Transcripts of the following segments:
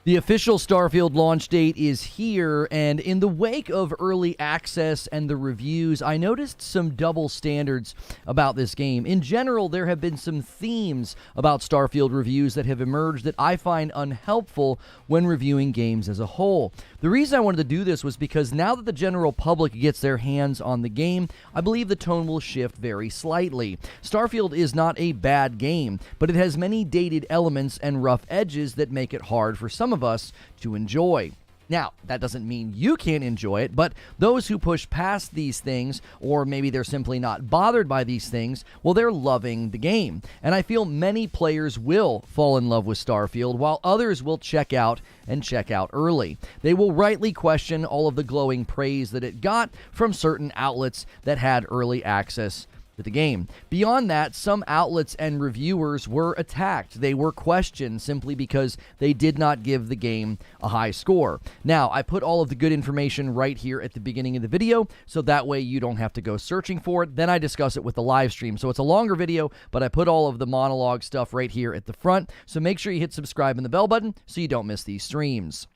The official Starfield launch date is here, and in the wake of early access and the reviews, I noticed some double standards about this game. In general, there have been some themes about Starfield reviews that have emerged that I find unhelpful when reviewing games as a whole. The reason I wanted to do this was because now that the general public gets their hands on the game, I believe the tone will shift very slightly. Starfield is not a bad game, but it has many dated elements and rough edges that make it hard for some of us to enjoy. Now, that doesn't mean you can't enjoy it, but those who push past these things, or maybe they're simply not bothered by these things, well, they're loving the game. And I feel many players will fall in love with Starfield, while others will check out early. They will rightly question all of the glowing praise that it got from certain outlets that had early access to the game. Beyond that, some outlets and reviewers were attacked. They were questioned simply because they did not give the game a high score. Now, I put all of the good information right here at the beginning of the video, so that way you don't have to go searching for it. Then I discuss it with the live stream. So it's a longer video, but I put all of the monologue stuff right here at the front. So make sure you hit subscribe and the bell button so you don't miss these streams.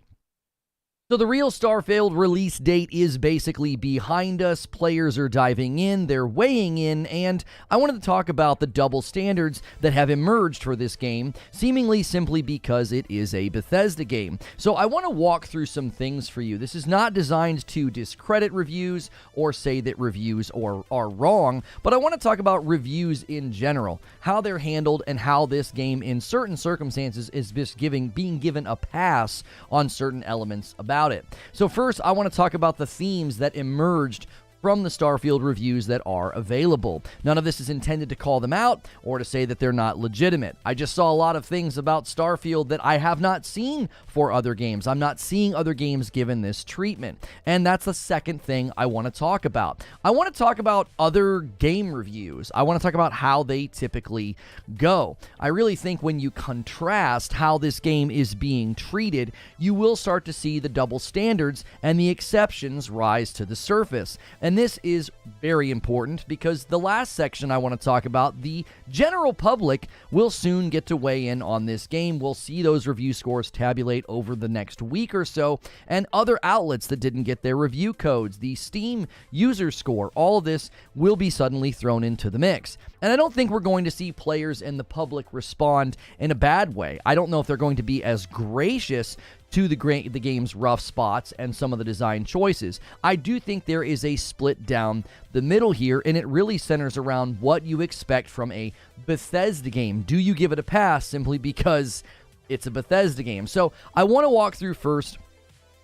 So the real Starfield release date is basically behind us. Players are diving in, they're weighing in, and I wanted to talk about the double standards that have emerged for this game, seemingly simply because it is a Bethesda game. So I want to walk through some things for you. This is not designed to discredit reviews or say that reviews are wrong, but I want to talk about reviews in general, how they're handled, and how this game in certain circumstances is just being given a pass on certain elements about it. So first, I want to talk about the themes that emerged from the Starfield reviews that are available. None of this is intended to call them out or to say that they're not legitimate. I just saw a lot of things about Starfield that I have not seen for other games. I'm not seeing other games given this treatment. And that's the second thing I want to talk about. I want to talk about other game reviews. I want to talk about how they typically go. I really think when you contrast how this game is being treated, you will start to see the double standards and the exceptions rise to the surface. And this is very important because the last section I want to talk about, the general public will soon get to weigh in on this game. We'll see those review scores tabulate over the next week or so, and other outlets that didn't get their review codes, the Steam user score, all of this will be suddenly thrown into the mix. And I don't think we're going to see players and the public respond in a bad way. I don't know if they're going to be as gracious to the game's rough spots and some of the design choices. I do think there is a split down the middle here, and it really centers around what you expect from a Bethesda game. Do you give it a pass simply because it's a Bethesda game? So I want to walk through first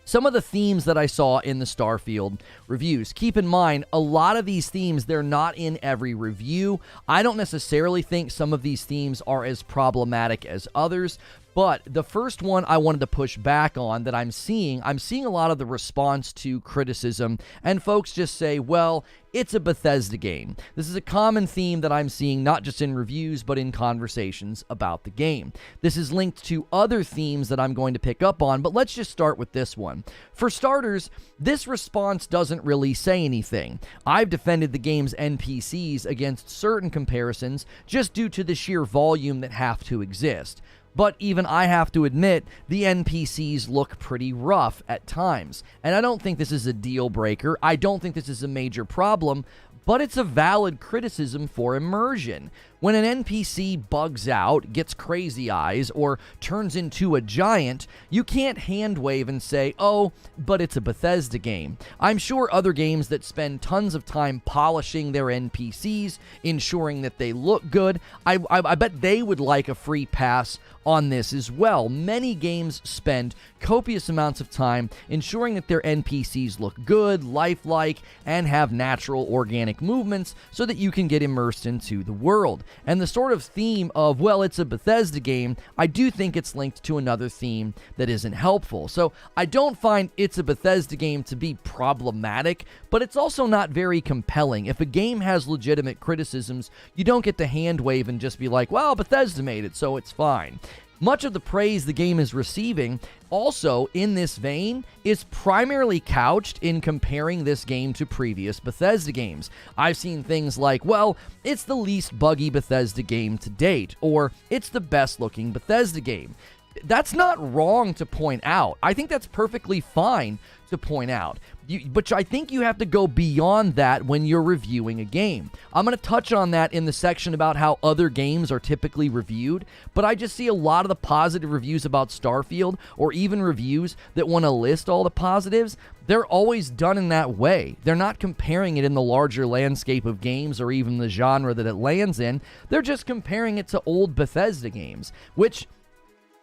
some of the themes that I saw in the Starfield reviews. Keep in mind, a lot of these themes, they're not in every review. I don't necessarily think some of these themes are as problematic as others, but the first one I wanted to push back on that I'm seeing a lot of the response to criticism, and folks just say, well, it's a Bethesda game. This is a common theme that I'm seeing not just in reviews, but in conversations about the game. This is linked to other themes that I'm going to pick up on, but let's just start with this one. For starters, this response doesn't really say anything. I've defended the game's NPCs against certain comparisons just due to the sheer volume that have to exist. But even I have to admit, the NPCs look pretty rough at times. And I don't think this is a deal breaker. I don't think this is a major problem, but it's a valid criticism for immersion. When an NPC bugs out, gets crazy eyes, or turns into a giant, you can't hand wave and say, oh, but it's a Bethesda game. I'm sure other games that spend tons of time polishing their NPCs, ensuring that they look good, I bet they would like a free pass on this as well. Many games spend copious amounts of time ensuring that their NPCs look good, lifelike, and have natural organic movements so that you can get immersed into the world. And the sort of theme of, well, it's a Bethesda game, I do think it's linked to another theme that isn't helpful. So I don't find it's a Bethesda game to be problematic, but it's also not very compelling. If a game has legitimate criticisms, you don't get to hand wave and just be like, well, Bethesda made it, so it's fine. Much of the praise the game is receiving, also in this vein, is primarily couched in comparing this game to previous Bethesda games. I've seen things like, well, it's the least buggy Bethesda game to date, or it's the best looking Bethesda game. That's not wrong to point out. I think that's perfectly fine to point out. But I think you have to go beyond that when you're reviewing a game. I'm going to touch on that in the section about how other games are typically reviewed, but I just see a lot of the positive reviews about Starfield, or even reviews that want to list all the positives. They're always done in that way. They're not comparing it in the larger landscape of games or even the genre that it lands in. They're just comparing it to old Bethesda games, which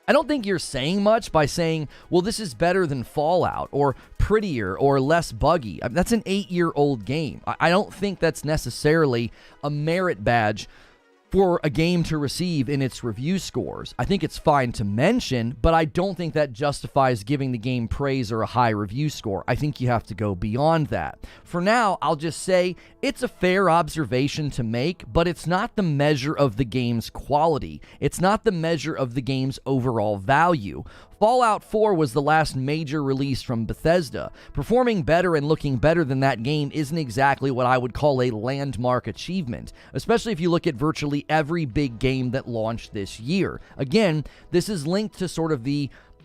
I don't think you're saying much by saying, well, this is better than Fallout, or prettier, or less buggy. I mean, that's an 8-year-old game. I don't think that's necessarily a merit badge for a game to receive in its review scores. I think it's fine to mention, but I don't think that justifies giving the game praise or a high review score. I think you have to go beyond that. For now, I'll just say it's a fair observation to make, but it's not the measure of the game's quality. It's not the measure of the game's overall value. Fallout 4 was the last major release from Bethesda. Performing better and looking better than that game isn't exactly what I would call a landmark achievement, especially if you look at virtually every big game that launched this year. Again, this is linked to sort of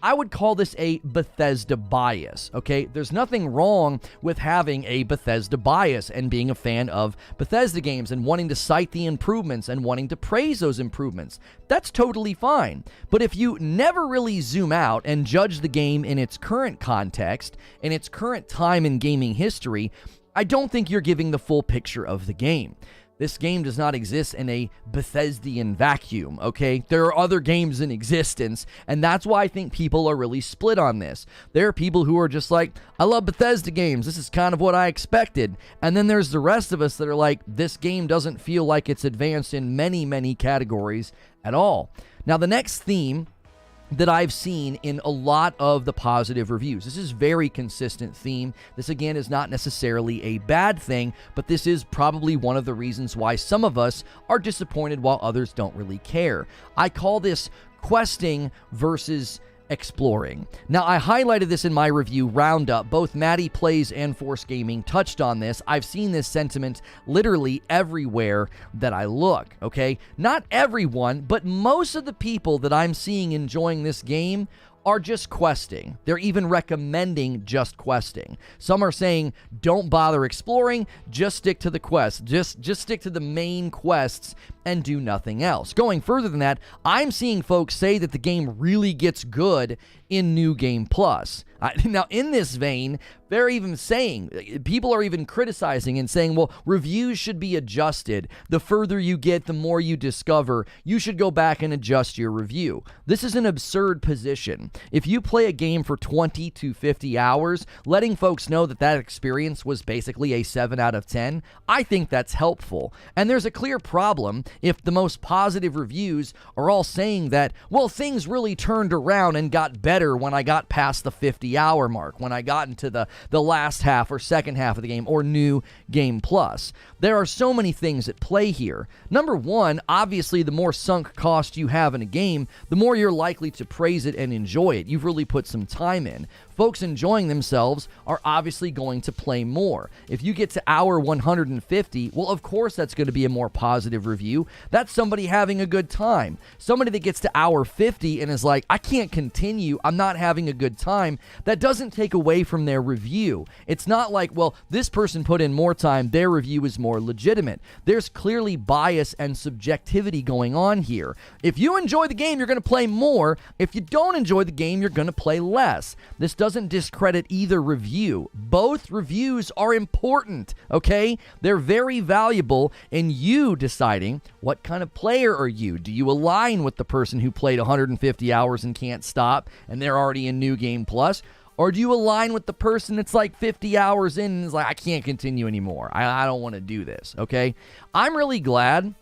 I would call this a Bethesda bias, okay? There's nothing wrong with having a Bethesda bias and being a fan of Bethesda games and wanting to cite the improvements and wanting to praise those improvements. That's totally fine. But if you never really zoom out and judge the game in its current context, in its current time in gaming history, I don't think you're giving the full picture of the game. This game does not exist in a Bethesdian vacuum, okay? There are other games in existence, and that's why I think people are really split on this. There are people who are just like, I love Bethesda games, this is kind of what I expected. And then there's the rest of us that are like, this game doesn't feel like it's advanced in many, many categories at all. Now, the next theme that I've seen in a lot of the positive reviews. This is very consistent theme. This, again, is not necessarily a bad thing, but this is probably one of the reasons why some of us are disappointed while others don't really care. I call this questing versus exploring. Now, I highlighted this in my review roundup. Both Maddie Plays and Force Gaming touched on this. I've seen this sentiment literally everywhere that I look, okay? Not everyone, but most of the people that I'm seeing enjoying this game are just questing. They're even recommending just questing. Some are saying, don't bother exploring, just stick to the quest. Just stick to the main quests and do nothing else. Going further than that, I'm seeing folks say that the game really gets good in New Game Plus. Now, in this vein, they're even saying, people are even criticizing and saying, well, reviews should be adjusted. The further you get, the more you discover. You should go back and adjust your review. This is an absurd position. If you play a game for 20 to 50 hours, letting folks know that that experience was basically a 7 out of 10, I think that's helpful. And there's a clear problem if the most positive reviews are all saying that, well, things really turned around and got better when I got past the 50-hour mark, when I got into the last half or second half of the game, or New Game Plus. There are so many things at play here. Number one, obviously, the more sunk cost you have in a game, the more you're likely to praise it and enjoy it. You've really put some time in. Folks enjoying themselves are obviously going to play more. If you get to hour 150, well, of course that's going to be a more positive review. That's somebody having a good time. Somebody that gets to hour 50 and is like, I can't continue, I'm not having a good time, that doesn't take away from their review. It's not like, well, this person put in more time, their review is more legitimate. There's clearly bias and subjectivity going on here. If you enjoy the game, you're going to play more. If you don't enjoy the game, you're going to play less. This doesn't discredit either review. Both reviews are important, okay? They're very valuable in you deciding what kind of player are you. Do you align with the person who played 150 hours and can't stop and they're already in New Game Plus? Or do you align with the person that's like 50 hours in and is like, I can't continue anymore. I don't want to do this, okay? I'm really glad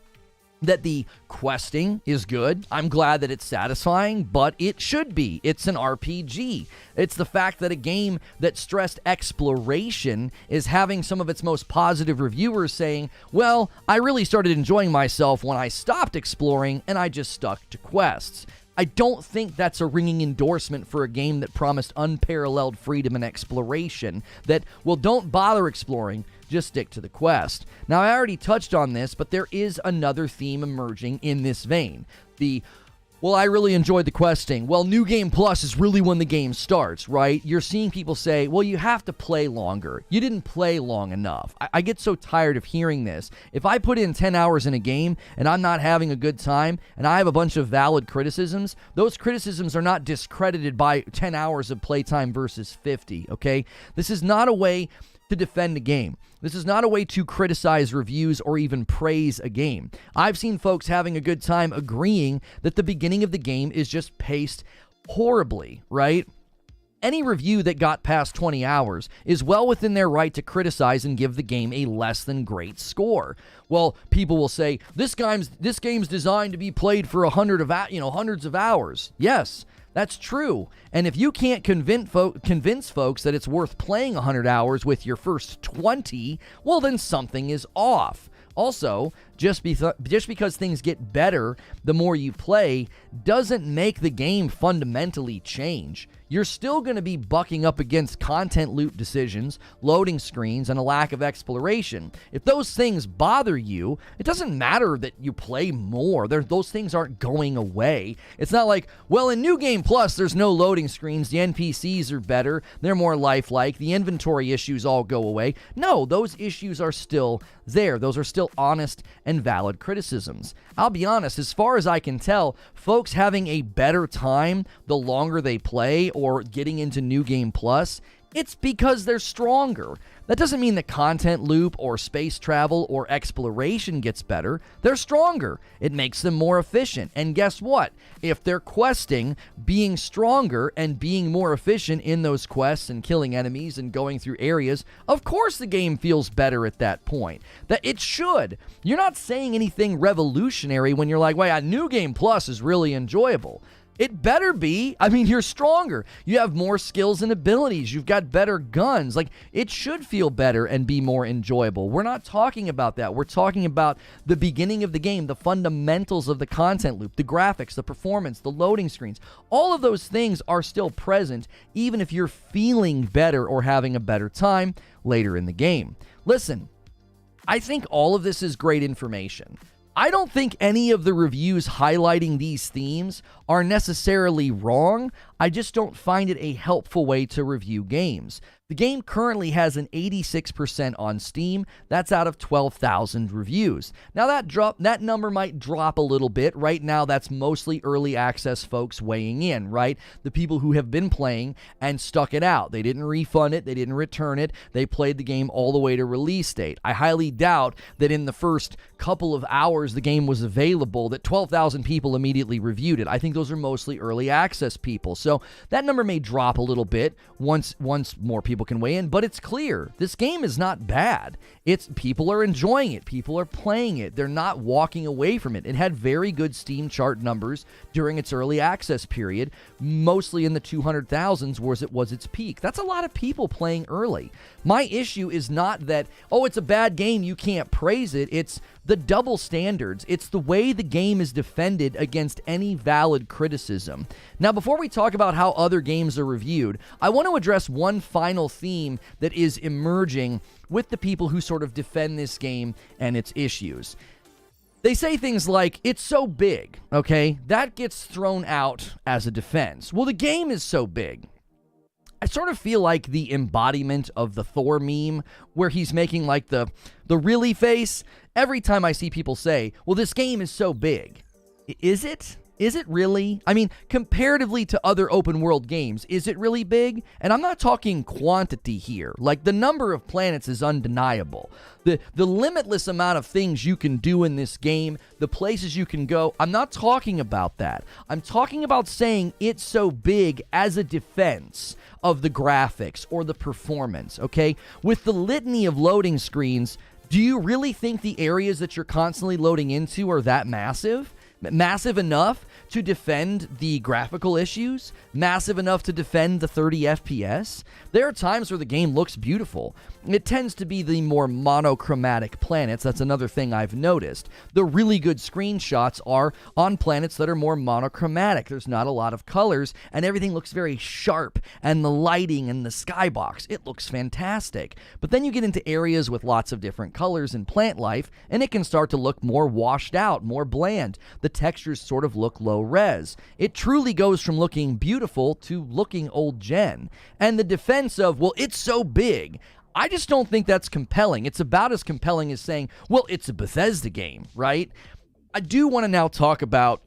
that the questing is good. I'm glad that it's satisfying, but it should be. It's an RPG. It's the fact that a game that stressed exploration is having some of its most positive reviewers saying, well, I really started enjoying myself when I stopped exploring and I just stuck to quests. I don't think that's a ringing endorsement for a game that promised unparalleled freedom and exploration, that, well, don't bother exploring, just stick to the quest. Now, I already touched on this, but there is another theme emerging in this vein. The Well, I really enjoyed the questing. Well, New Game Plus is really when the game starts, right? You're seeing people say, well, you have to play longer. You didn't play long enough. I get so tired of hearing this. If I put in 10 hours in a game and I'm not having a good time and I have a bunch of valid criticisms, those criticisms are not discredited by 10 hours of playtime versus 50, okay? This is not a way to defend a game. This is not a way to criticize reviews or even praise a game. I've seen folks having a good time agreeing that the beginning of the game is just paced horribly, right? Any review that got past 20 hours is well within their right to criticize and give the game a less than great score. Well, people will say, this game's designed to be played for hundreds of hours. Yes, that's true. And if you can't convince folks that it's worth playing 100 hours with your first 20, well, then something is off. Also, just because things get better the more you play doesn't make the game fundamentally change. You're still going to be bucking up against content loop decisions, loading screens, and a lack of exploration. If those things bother you, it doesn't matter that you play more. Those things aren't going away. It's not like, well, in New Game Plus, there's no loading screens, the NPCs are better, they're more lifelike, the inventory issues all go away. No, those issues are still there. Those are still honest and valid criticisms. I'll be honest, as far as I can tell, folks having a better time the longer they play or getting into New Game Plus, it's because they're stronger. That doesn't mean the content loop or space travel or exploration gets better. They're stronger. It makes them more efficient. And guess what? If they're questing, being stronger and being more efficient in those quests and killing enemies and going through areas, of course the game feels better at that point. That it should. You're not saying anything revolutionary when you're like, well, New Game Plus is really enjoyable. It better be. I mean, you're stronger. You have more skills and abilities. You've got better guns. Like, it should feel better and be more enjoyable. We're not talking about that. We're talking about the beginning of the game, the fundamentals of the content loop, the graphics, the performance, the loading screens. All of those things are still present, even if you're feeling better or having a better time later in the game. Listen, I think all of this is great information. I don't think any of the reviews highlighting these themes are necessarily wrong. I just don't find it a helpful way to review games. The game currently has an 86% on Steam. That's out of 12,000 reviews. Now that number might drop a little bit. Right now, that's mostly early access folks weighing in, right? The people who have been playing and stuck it out. They didn't refund it. They didn't return it. They played the game all the way to release date. I highly doubt that in the first couple of hours the game was available, that 12,000 people immediately reviewed it. I think those are mostly early access people. So that number may drop a little bit once more people can weigh in, but it's clear this game is not bad. People are enjoying it. People are playing it. They're not walking away from it. It had very good Steam chart numbers during its early access period, mostly in the 200,000s where it was its peak. That's a lot of people playing early. My issue is not that, oh, it's a bad game, you can't praise it. It's the double standards. It's the way the game is defended against any valid criticism. Now, before we talk about how other games are reviewed, I want to address one final theme that is emerging with the people who sort of defend this game and its issues. They say things like, it's so big, okay? That gets thrown out as a defense. Well, the game is so big. I sort of feel like the embodiment of the Thor meme where he's making like the really face. Every time I see people say, well, this game is so big. Is it? Is it really? I mean, comparatively to other open world games, is it really big? And I'm not talking quantity here. Like, the number of planets is undeniable. The limitless amount of things you can do in this game, the places you can go, I'm not talking about that. I'm talking about saying it's so big as a defense of the graphics or the performance, okay? With the litany of loading screens, do you really think the areas that you're constantly loading into are that massive? Massive enough to defend the graphical issues? Massive enough to defend the 30 FPS? There are times where the game looks beautiful. It tends to be the more monochromatic planets. That's another thing I've noticed. The really good screenshots are on planets that are more monochromatic. There's not a lot of colors, and everything looks very sharp, and the lighting and the skybox, it looks fantastic. But then you get into areas with lots of different colors and plant life, and it can start to look more washed out, more bland. The textures sort of look low low res. It truly goes from looking beautiful to looking old gen. And the defense of, well, it's so big, I just don't think that's compelling. It's about as compelling as saying, well, it's a Bethesda game, right? I do want to now talk about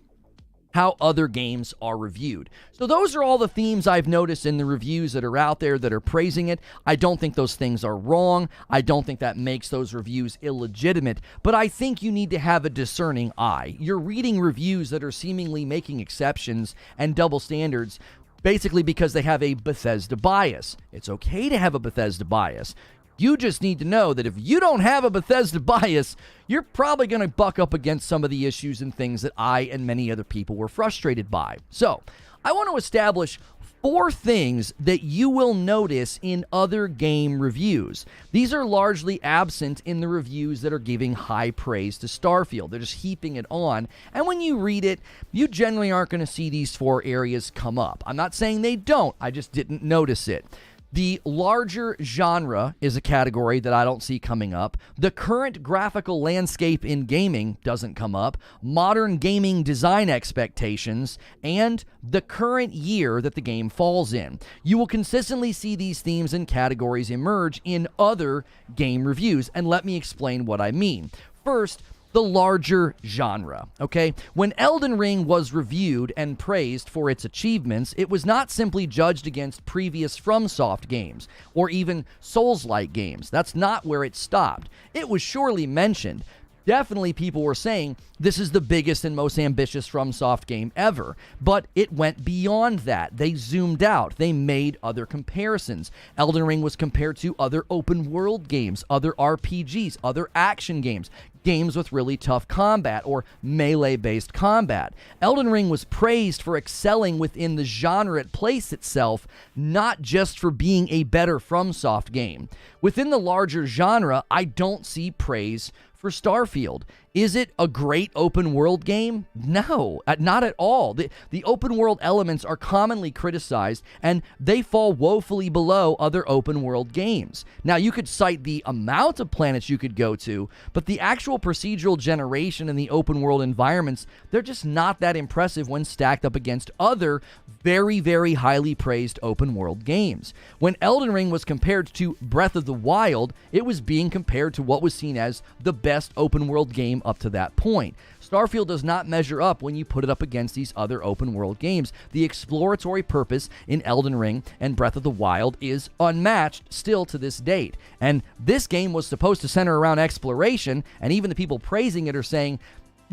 how other games are reviewed. So those are all the themes I've noticed in the reviews that are out there that are praising it. I don't think those things are wrong. I don't think that makes those reviews illegitimate, but I think you need to have a discerning eye. You're reading reviews that are seemingly making exceptions and double standards basically because they have a Bethesda bias. It's okay to have a Bethesda bias. You just need to know that if you don't have a Bethesda bias, you're probably going to buck up against some of the issues and things that I and many other people were frustrated by. So, I want to establish 4 things that you will notice in other game reviews. These are largely absent in the reviews that are giving high praise to Starfield. They're just heaping it on, and when you read it, you generally aren't going to see these 4 areas come up. I'm not saying they don't, I just didn't notice it. The larger genre is a category that I don't see coming up. The current graphical landscape in gaming doesn't come up. Modern gaming design expectations, and the current year that the game falls in. You will consistently see these themes and categories emerge in other game reviews, and let me explain what I mean. First, the larger genre, okay? When Elden Ring was reviewed and praised for its achievements, it was not simply judged against previous FromSoft games, or even Souls-like games. That's not where it stopped. It was surely mentioned. Definitely people were saying, this is the biggest and most ambitious FromSoft game ever. But it went beyond that. They zoomed out. They made other comparisons. Elden Ring was compared to other open-world games, other RPGs, other action games, games with really tough combat or melee-based combat. Elden Ring was praised for excelling within the genre it placed itself, not just for being a better FromSoft game. Within the larger genre, I don't see praise for Starfield. Is it a great open world game? No, not at all. The open world elements are commonly criticized, and they fall woefully below other open world games. Now, you could cite the amount of planets you could go to, but the actual procedural generation in the open world environments, they're just not that impressive when stacked up against other very, very highly praised open world games. When Elden Ring was compared to Breath of the Wild, it was being compared to what was seen as the best open world game up to that point. Starfield does not measure up when you put it up against these other open world games. The exploratory purpose in Elden Ring and Breath of the Wild is unmatched still to this date. And this game was supposed to center around exploration, and even the people praising it are saying,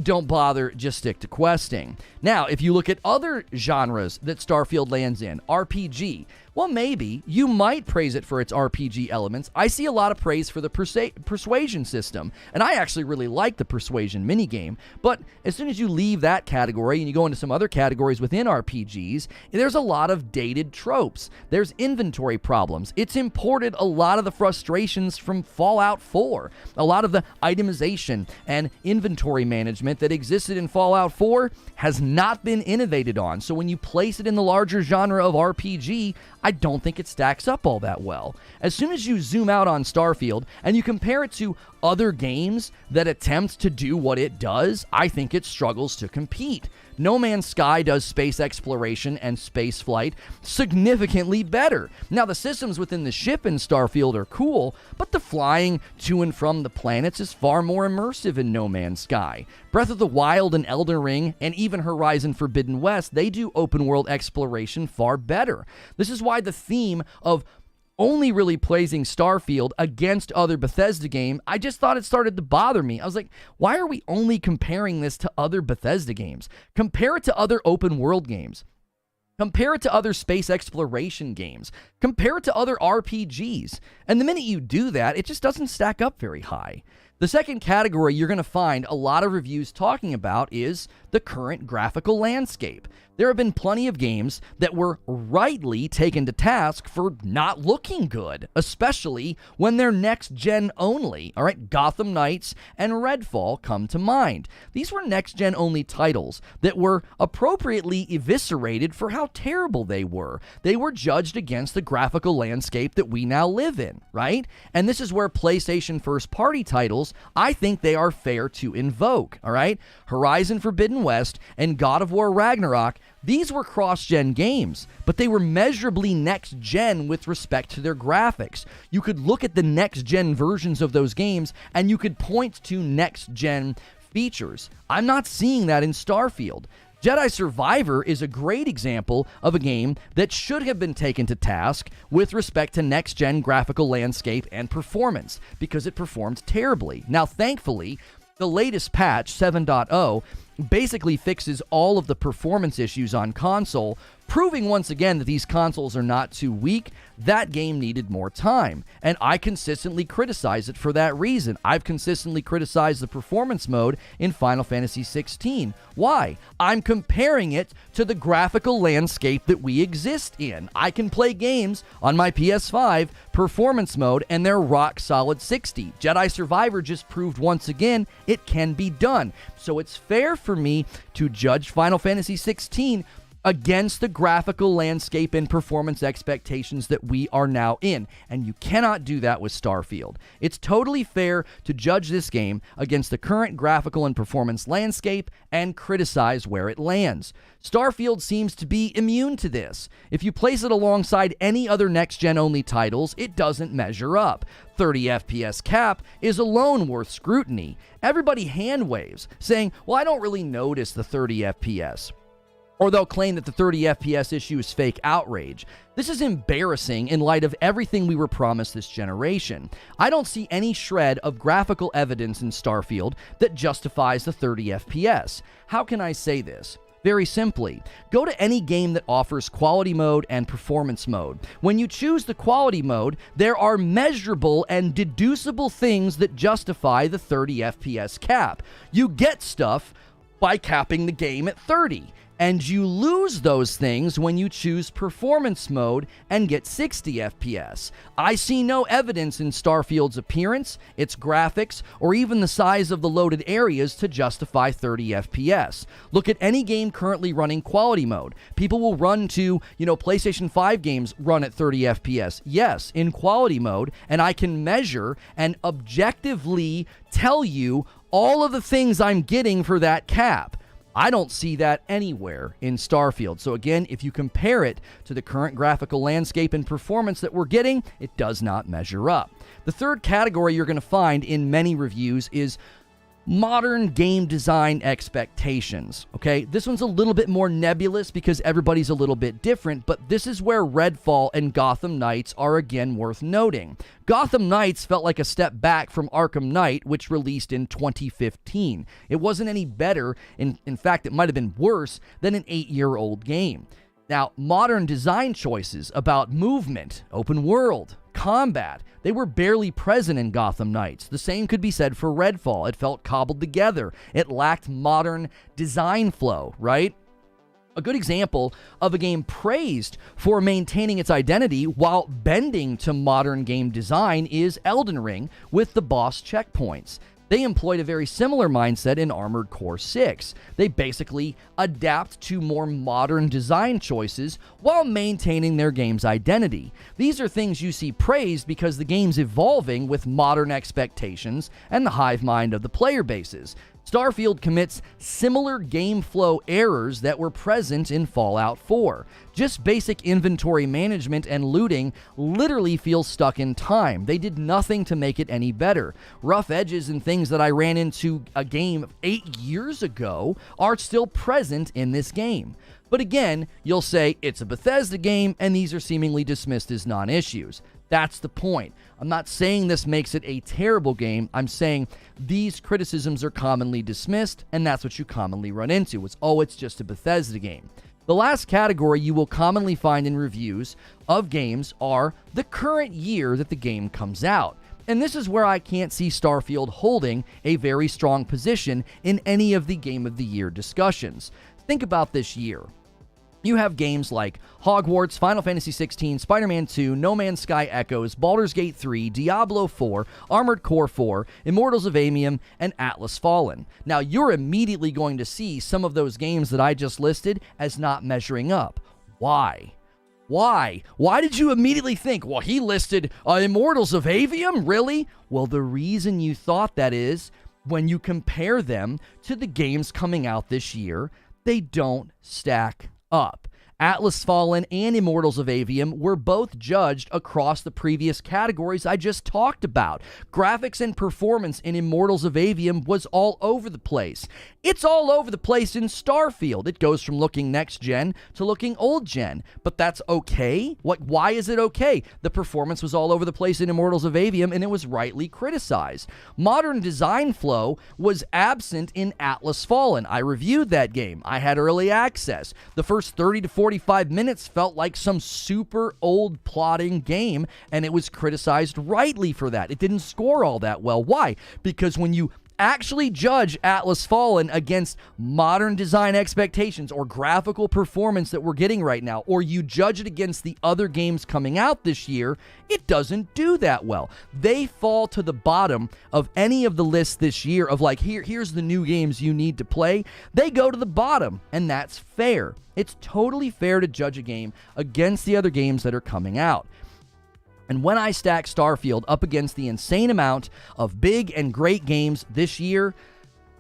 don't bother, just stick to questing. Now, if you look at other genres that Starfield lands in, RPG, well, maybe you might praise it for its RPG elements. I see a lot of praise for the persuasion system, and I actually really like the persuasion minigame, but as soon as you leave that category and you go into some other categories within RPGs, there's a lot of dated tropes. There's inventory problems. It's imported a lot of the frustrations from Fallout 4. A lot of the itemization and inventory management that existed in Fallout 4 has not been innovated on, so when you place it in the larger genre of RPG, I don't think it stacks up all that well. As soon as you zoom out on Starfield and you compare it to other games that attempt to do what it does, I think it struggles to compete. No Man's Sky does space exploration and space flight significantly better. Now, the systems within the ship in Starfield are cool, but the flying to and from the planets is far more immersive in No Man's Sky. Breath of the Wild and Elden Ring, and even Horizon Forbidden West, they do open world exploration far better. This is why the theme of only really praising Starfield against other Bethesda games, I just thought it started to bother me. I was like, why are we only comparing this to other Bethesda games? Compare it to other open world games. Compare it to other space exploration games. Compare it to other RPGs. And the minute you do that, it just doesn't stack up very high. The second category you're going to find a lot of reviews talking about is the current graphical landscape. There have been plenty of games that were rightly taken to task for not looking good, especially when they're next-gen only. All right, Gotham Knights and Redfall come to mind. These were next-gen only titles that were appropriately eviscerated for how terrible they were. They were judged against the graphical landscape that we now live in, right? And this is where PlayStation first-party titles, I think they are fair to invoke, all right? Horizon Forbidden West and God of War Ragnarok, these were cross-gen games, but they were measurably next-gen with respect to their graphics. You could look at the next-gen versions of those games, and you could point to next-gen features. I'm not seeing that in Starfield. Jedi Survivor is a great example of a game that should have been taken to task with respect to next-gen graphical landscape and performance, because it performed terribly. Now, thankfully, the latest patch, 7.0, basically fixes all of the performance issues on console, proving once again that these consoles are not too weak. That game needed more time, and I consistently criticize it for that reason. I've consistently criticized the performance mode in Final Fantasy XVI. Why? I'm comparing it to the graphical landscape that we exist in. I can play games on my PS5 performance mode, and they're rock solid 60. Jedi Survivor just proved once again it can be done. So it's fair for me to judge Final Fantasy XVI against the graphical landscape and performance expectations that we are now in. And you cannot do that with Starfield. It's totally fair to judge this game against the current graphical and performance landscape and criticize where it lands. Starfield seems to be immune to this. If you place it alongside any other next-gen only titles, it doesn't measure up. 30 FPS cap is alone worth scrutiny. Everybody hand waves, saying, well, I don't really notice the 30 FPS. Or they'll claim that the 30 FPS issue is fake outrage. This is embarrassing in light of everything we were promised this generation. I don't see any shred of graphical evidence in Starfield that justifies the 30 FPS. How can I say this? Very simply, go to any game that offers quality mode and performance mode. When you choose the quality mode, there are measurable and deducible things that justify the 30 FPS cap. You get stuff by capping the game at 30. And you lose those things when you choose performance mode and get 60 FPS. I see no evidence in Starfield's appearance, its graphics, or even the size of the loaded areas to justify 30 FPS. Look at any game currently running quality mode. People will run to, PlayStation 5 games run at 30 FPS. Yes, in quality mode, and I can measure and objectively tell you all of the things I'm getting for that cap. I don't see that anywhere in Starfield. So again, if you compare it to the current graphical landscape and performance that we're getting, it does not measure up. The third category you're going to find in many reviews is modern game design expectations. Okay, this one's a little bit more nebulous because everybody's a little bit different, but this is where Redfall and Gotham Knights are again worth noting. Gotham Knights felt like a step back from Arkham Knight, which released in 2015. It wasn't any better, in fact, it might have been worse than an 8-year-old game. Now, modern design choices about movement, open world, combat, they were barely present in Gotham Knights. The same could be said for Redfall. It felt cobbled together. It lacked modern design flow, right? A good example of a game praised for maintaining its identity while bending to modern game design is Elden Ring with the boss checkpoints. They employed a very similar mindset in Armored Core 6. They basically adapt to more modern design choices while maintaining their game's identity. These are things you see praised because the game's evolving with modern expectations and the hive mind of the player bases. Starfield commits similar game flow errors that were present in Fallout 4. Just basic inventory management and looting literally feels stuck in time. They did nothing to make it any better. Rough edges and things that I ran into a game 8 years ago are still present in this game. But again, you'll say it's a Bethesda game and these are seemingly dismissed as non-issues. That's the point. I'm not saying this makes it a terrible game. I'm saying these criticisms are commonly dismissed, and that's what you commonly run into. It's just a Bethesda game. The last category you will commonly find in reviews of games are the current year that the game comes out. And this is where I can't see Starfield holding a very strong position in any of the Game of the Year discussions. Think about this year. You have games like Hogwarts, Final Fantasy XVI, Spider-Man 2, No Man's Sky Echoes, Baldur's Gate 3, Diablo 4, Armored Core 4, Immortals of Aveum, and Atlas Fallen. Now, you're immediately going to see some of those games that I just listed as not measuring up. Why? Why? Why did you immediately think, well, he listed Immortals of Aveum? Really? Well, the reason you thought that is when you compare them to the games coming out this year, they don't stack up. Atlas Fallen and Immortals of Aveum were both judged across the previous categories I just talked about. Graphics and performance in Immortals of Aveum was all over the place. It's all over the place in Starfield. It goes from looking next gen to looking old gen, but that's okay? Why is it okay? The performance was all over the place in Immortals of Aveum, and it was rightly criticized. Modern design flow was absent in Atlas Fallen. I reviewed that game. I had early access. The first 30 to 45 minutes felt like some super old plotting game, and it was criticized rightly for that. It didn't score all that well. Why? Because when you actually judge Atlas Fallen against modern design expectations or graphical performance that we're getting right now, or you judge it against the other games coming out this year, it doesn't do that well. They fall to the bottom of any of the lists this year of like, here's the new games you need to play. They go to the bottom, and that's fair. It's totally fair to judge a game against the other games that are coming out. And when I stack Starfield up against the insane amount of big and great games this year,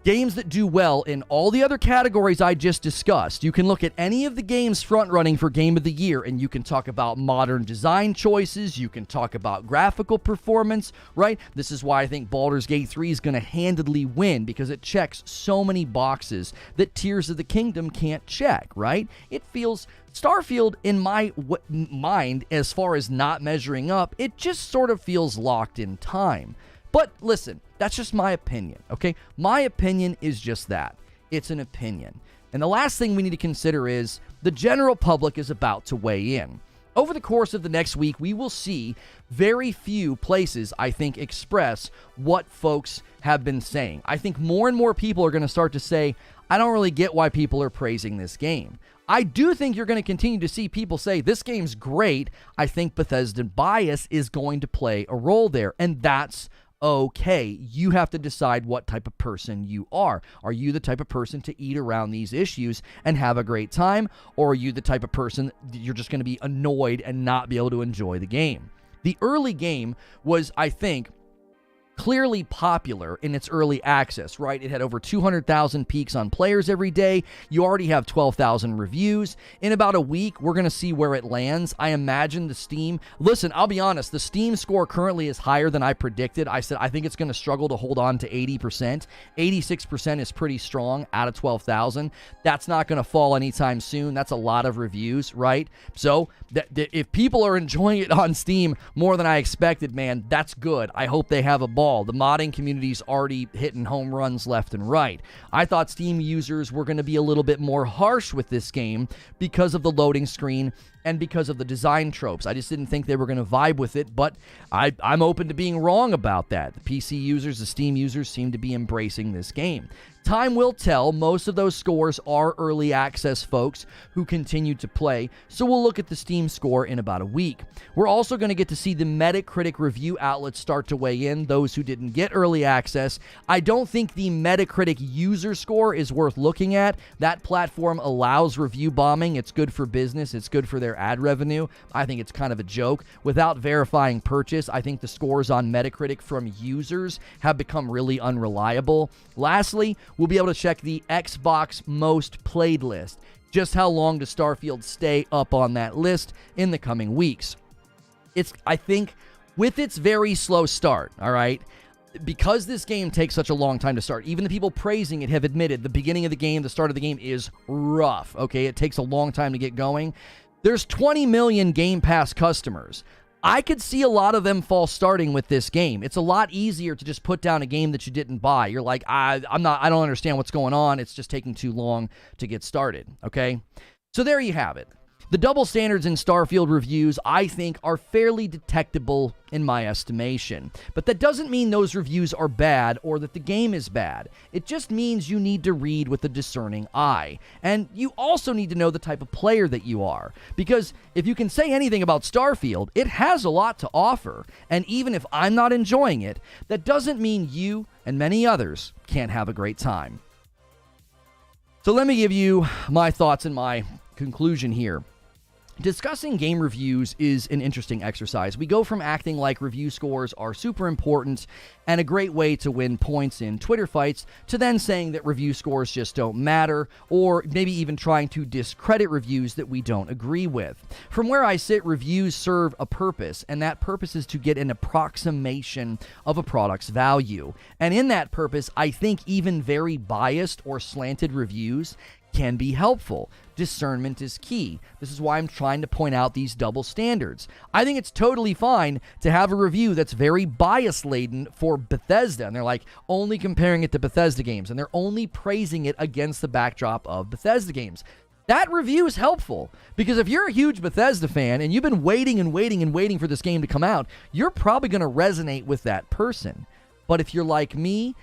games that do well in all the other categories I just discussed, you can look at any of the games front-running for Game of the Year, and you can talk about modern design choices, you can talk about graphical performance, right? This is why I think Baldur's Gate 3 is going to handedly win, because it checks so many boxes that Tears of the Kingdom can't check, right? It feels... Starfield, in my mind, as far as not measuring up, it just sort of feels locked in time. But listen, that's just my opinion, okay? My opinion is just that. It's an opinion. And the last thing we need to consider is the general public is about to weigh in. Over the course of the next week, we will see very few places, I think, express what folks have been saying. I think more and more people are going to start to say, I don't really get why people are praising this game. I do think you're going to continue to see people say, this game's great. I think Bethesda bias is going to play a role there, and that's okay. You have to decide what type of person you are. Are you the type of person to eat around these issues and have a great time, or are you the type of person that you're just going to be annoyed and not be able to enjoy the game? The early game was, I think, clearly popular in its early access, right? It had over 200,000 peaks on players every day. You already have 12,000 reviews. In about a week, we're going to see where it lands. I imagine the Steam... Listen, I'll be honest, the Steam score currently is higher than I predicted. I said I think it's going to struggle to hold on to 80%. 86% is pretty strong out of 12,000. That's not going to fall anytime soon. That's a lot of reviews, right? So if people are enjoying it on Steam more than I expected, man, that's good. I hope they have a ball. The modding community's already hitting home runs left and right. I thought Steam users were going to be a little bit more harsh with this game because of the loading screen and because of the design tropes. I just didn't think they were going to vibe with it, but I'm open to being wrong about that. The PC users, the Steam users seem to be embracing this game. Time will tell. Most of those scores are early access folks who continue to play, so we'll look at the Steam score in about a week. We're also going to get to see the Metacritic review outlets start to weigh in, those who didn't get early access. I don't think the Metacritic user score is worth looking at. That platform allows review bombing. It's good for business. It's good for their ad revenue. I think it's kind of a joke. Without verifying purchase, I think the scores on Metacritic from users have become really unreliable. Lastly, we'll be able to check the Xbox Most Played list. Just how long does Starfield stay up on that list in the coming weeks? I think, with its very slow start, all right, because this game takes such a long time to start, even the people praising it have admitted the beginning of the game, the start of the game is rough, okay? It takes a long time to get going. There's 20 million Game Pass customers. I could see a lot of them false starting with this game. It's a lot easier to just put down a game that you didn't buy. You're like, I don't understand what's going on. It's just taking too long to get started, okay? So there you have it. The double standards in Starfield reviews, I think, are fairly detectable in my estimation. But that doesn't mean those reviews are bad or that the game is bad. It just means you need to read with a discerning eye. And you also need to know the type of player that you are. Because if you can say anything about Starfield, it has a lot to offer. And even if I'm not enjoying it, that doesn't mean you and many others can't have a great time. So let me give you my thoughts and my conclusion here. Discussing game reviews is an interesting exercise. We go from acting like review scores are super important and a great way to win points in Twitter fights to then saying that review scores just don't matter, or maybe even trying to discredit reviews that we don't agree with. From where I sit, reviews serve a purpose, and that purpose is to get an approximation of a product's value. And in that purpose, I think even very biased or slanted reviews can be helpful. Discernment is key. This is why I'm trying to point out these double standards. I think it's totally fine to have a review that's very bias-laden for Bethesda, and they're like only comparing it to Bethesda games, and they're only praising it against the backdrop of Bethesda games. That review is helpful, because if you're a huge Bethesda fan and you've been waiting and waiting and waiting for this game to come out, you're probably going to resonate with that person. But if you're like me,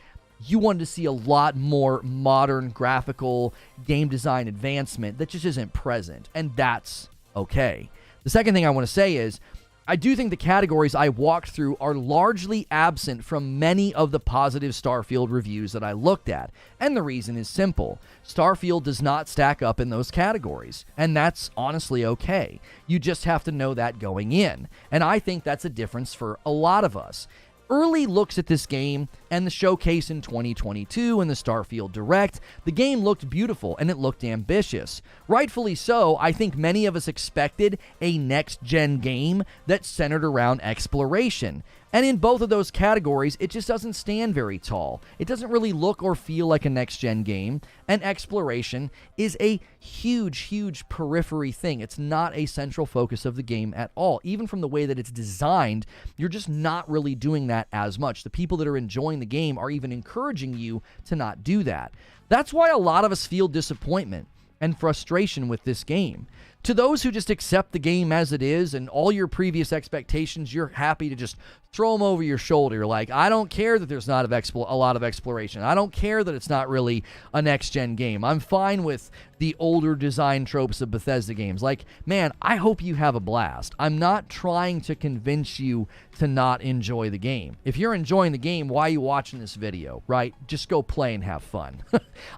you wanted to see a lot more modern graphical game design advancement that just isn't present, and that's okay. The second thing I want to say is, I do think the categories I walked through are largely absent from many of the positive Starfield reviews that I looked at, and the reason is simple. Starfield does not stack up in those categories, and that's honestly okay. You just have to know that going in, and I think that's a difference for a lot of us. Early looks at this game and the showcase in 2022 and the Starfield Direct, the game looked beautiful and it looked ambitious. Rightfully so, I think many of us expected a next-gen game that centered around exploration. And in both of those categories, it just doesn't stand very tall. It doesn't really look or feel like a next-gen game, and exploration is a huge, huge periphery thing. It's not a central focus of the game at all. Even from the way that it's designed, you're just not really doing that as much. The people that are enjoying the game are even encouraging you to not do that. That's why a lot of us feel disappointment and frustration with this game. To those who just accept the game as it is and all your previous expectations, you're happy to just throw them over your shoulder. You're like, I don't care that there's not a lot of exploration. I don't care that it's not really a next-gen game. I'm fine with the older design tropes of Bethesda games. Like, man, I hope you have a blast. I'm not trying to convince you to not enjoy the game. If you're enjoying the game, why are you watching this video, right? Just go play and have fun.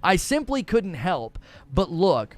I simply couldn't help but look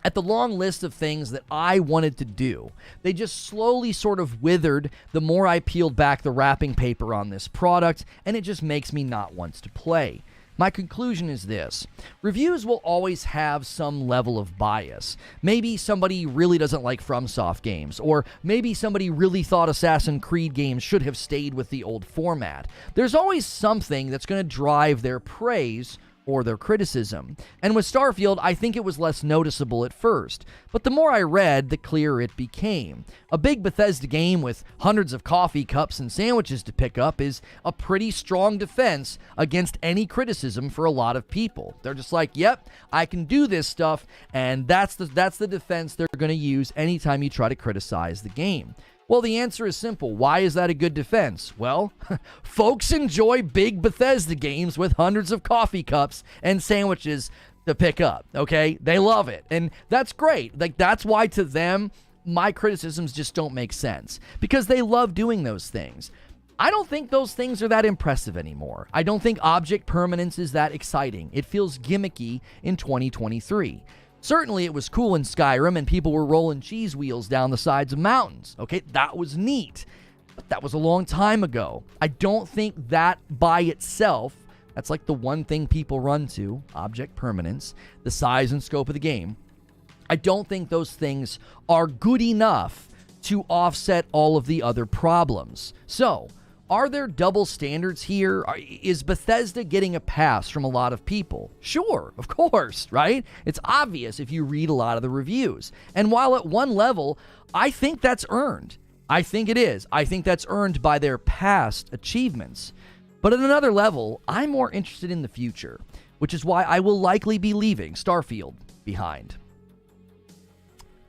at the long list of things that I wanted to do. They just slowly sort of withered the more I peeled back the wrapping paper on this product, and it just makes me not want to play. My conclusion is this. Reviews will always have some level of bias. Maybe somebody really doesn't like FromSoft games, or maybe somebody really thought Assassin's Creed games should have stayed with the old format. There's always something that's going to drive their praise or their criticism. And with Starfield, I think it was less noticeable at first, but the more I read, the clearer it became. A big Bethesda game with hundreds of coffee cups and sandwiches to pick up is a pretty strong defense against any criticism for a lot of people. They're just like, yep, I can do this stuff, and that's the defense they're going to use anytime you try to criticize the game. Well, the answer is simple. Why is that a good defense? Well, folks enjoy big Bethesda games with hundreds of coffee cups and sandwiches to pick up, okay? They love it, and that's great. Like, that's why to them, my criticisms just don't make sense, because they love doing those things. I don't think those things are that impressive anymore. I don't think object permanence is that exciting. It feels gimmicky in 2023. Certainly, it was cool in Skyrim, and people were rolling cheese wheels down the sides of mountains. Okay, that was neat. But that was a long time ago. I don't think that by itself, that's like the one thing people run to, object permanence, the size and scope of the game. I don't think those things are good enough to offset all of the other problems. So, are there double standards here? Is Bethesda getting a pass from a lot of people? Sure, of course, right? It's obvious if you read a lot of the reviews. And while at one level, I think that's earned. I think it is. I think that's earned by their past achievements. But at another level, I'm more interested in the future, which is why I will likely be leaving Starfield behind.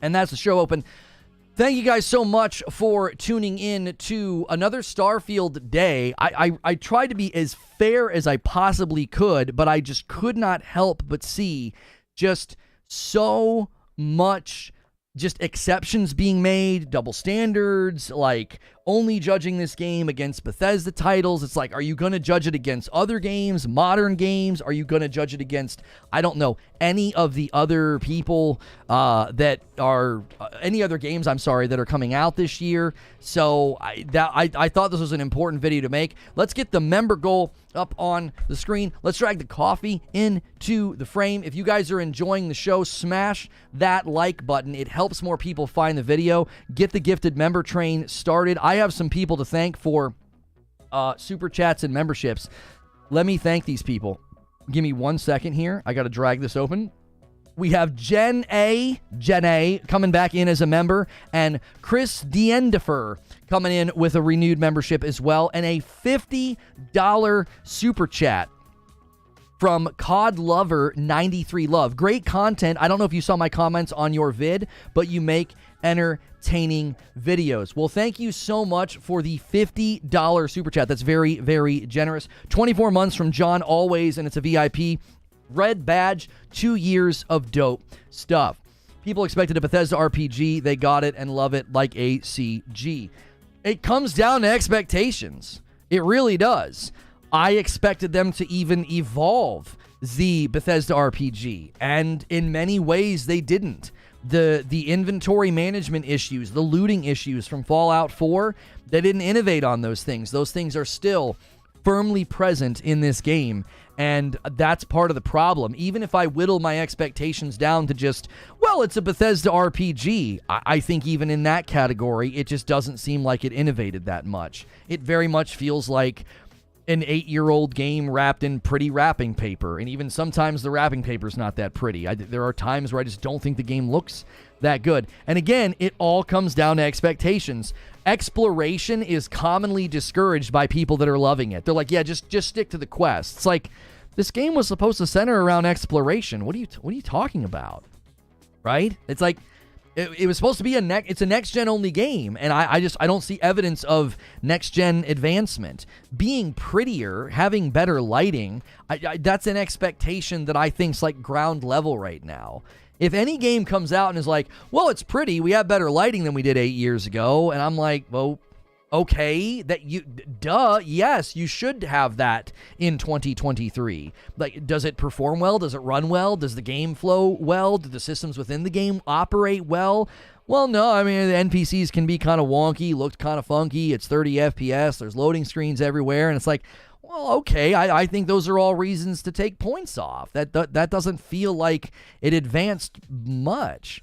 And that's the show open. Thank you guys so much for tuning in to another Starfield day. I tried to be as fair as I possibly could, but I just could not help but see just so much just exceptions being made, double standards, like only judging this game against Bethesda titles. It's like, are you going to judge it against other games, modern games? Are you going to judge it against, I don't know, any of the other people that are, any other games, I'm sorry, that are coming out this year? So I thought this was an important video to make. Let's get the member goal up on the screen. Let's drag the coffee into the frame. If you guys are enjoying the show, smash that like button. It helps more people find the video. Get the gifted member train started. I have some people to thank for super chats and memberships. Let me thank these people. Give me 1 second here. I got to drag this open. We have Jen A coming back in as a member, and Chris Diendifer coming in with a renewed membership as well, and a $50 super chat from COD Lover 93 Love. Great content. I don't know if you saw my comments on your vid, but you make entertaining videos. Well, thank you so much for the $50 super chat. That's very, very generous. 24 months from John Always, and it's a VIP. Red badge, 2 years of dope stuff. People expected a Bethesda RPG. They got it and love it like a CG. It comes down to expectations. It really does. I expected them to even evolve the Bethesda RPG, and in many ways they didn't. The inventory management issues, the looting issues from Fallout 4, they didn't innovate on those things. Those things are still firmly present in this game, and that's part of the problem. Even if I whittle my expectations down to just, well, it's a Bethesda RPG, I think even in that category, it just doesn't seem like it innovated that much. It very much feels like an 8-year-old game wrapped in pretty wrapping paper, and even sometimes the wrapping paper's not that pretty. There are times where I just don't think the game looks that good. And again, it all comes down to expectations. Exploration is commonly discouraged by people that are loving it. They're like, yeah, just stick to the quest. It's like, this game was supposed to center around exploration. What are you talking about? Right? It's like, it was supposed to be it's a next-gen only game, and I don't see evidence of next-gen advancement. Being prettier, having better lighting, that's an expectation that I think's like ground level right now. If any game comes out and is like, well, it's pretty, we have better lighting than we did 8 years ago, and I'm like, well, okay, yes, you should have that in 2023. Like, does it perform well? Does it run well? Does the game flow well? Do the systems within the game operate well? Well, no, I mean, the NPCs can be kind of wonky, looked kind of funky, it's 30 FPS, there's loading screens everywhere, and it's like, well, okay, I think those are all reasons to take points off. That doesn't feel like it advanced much.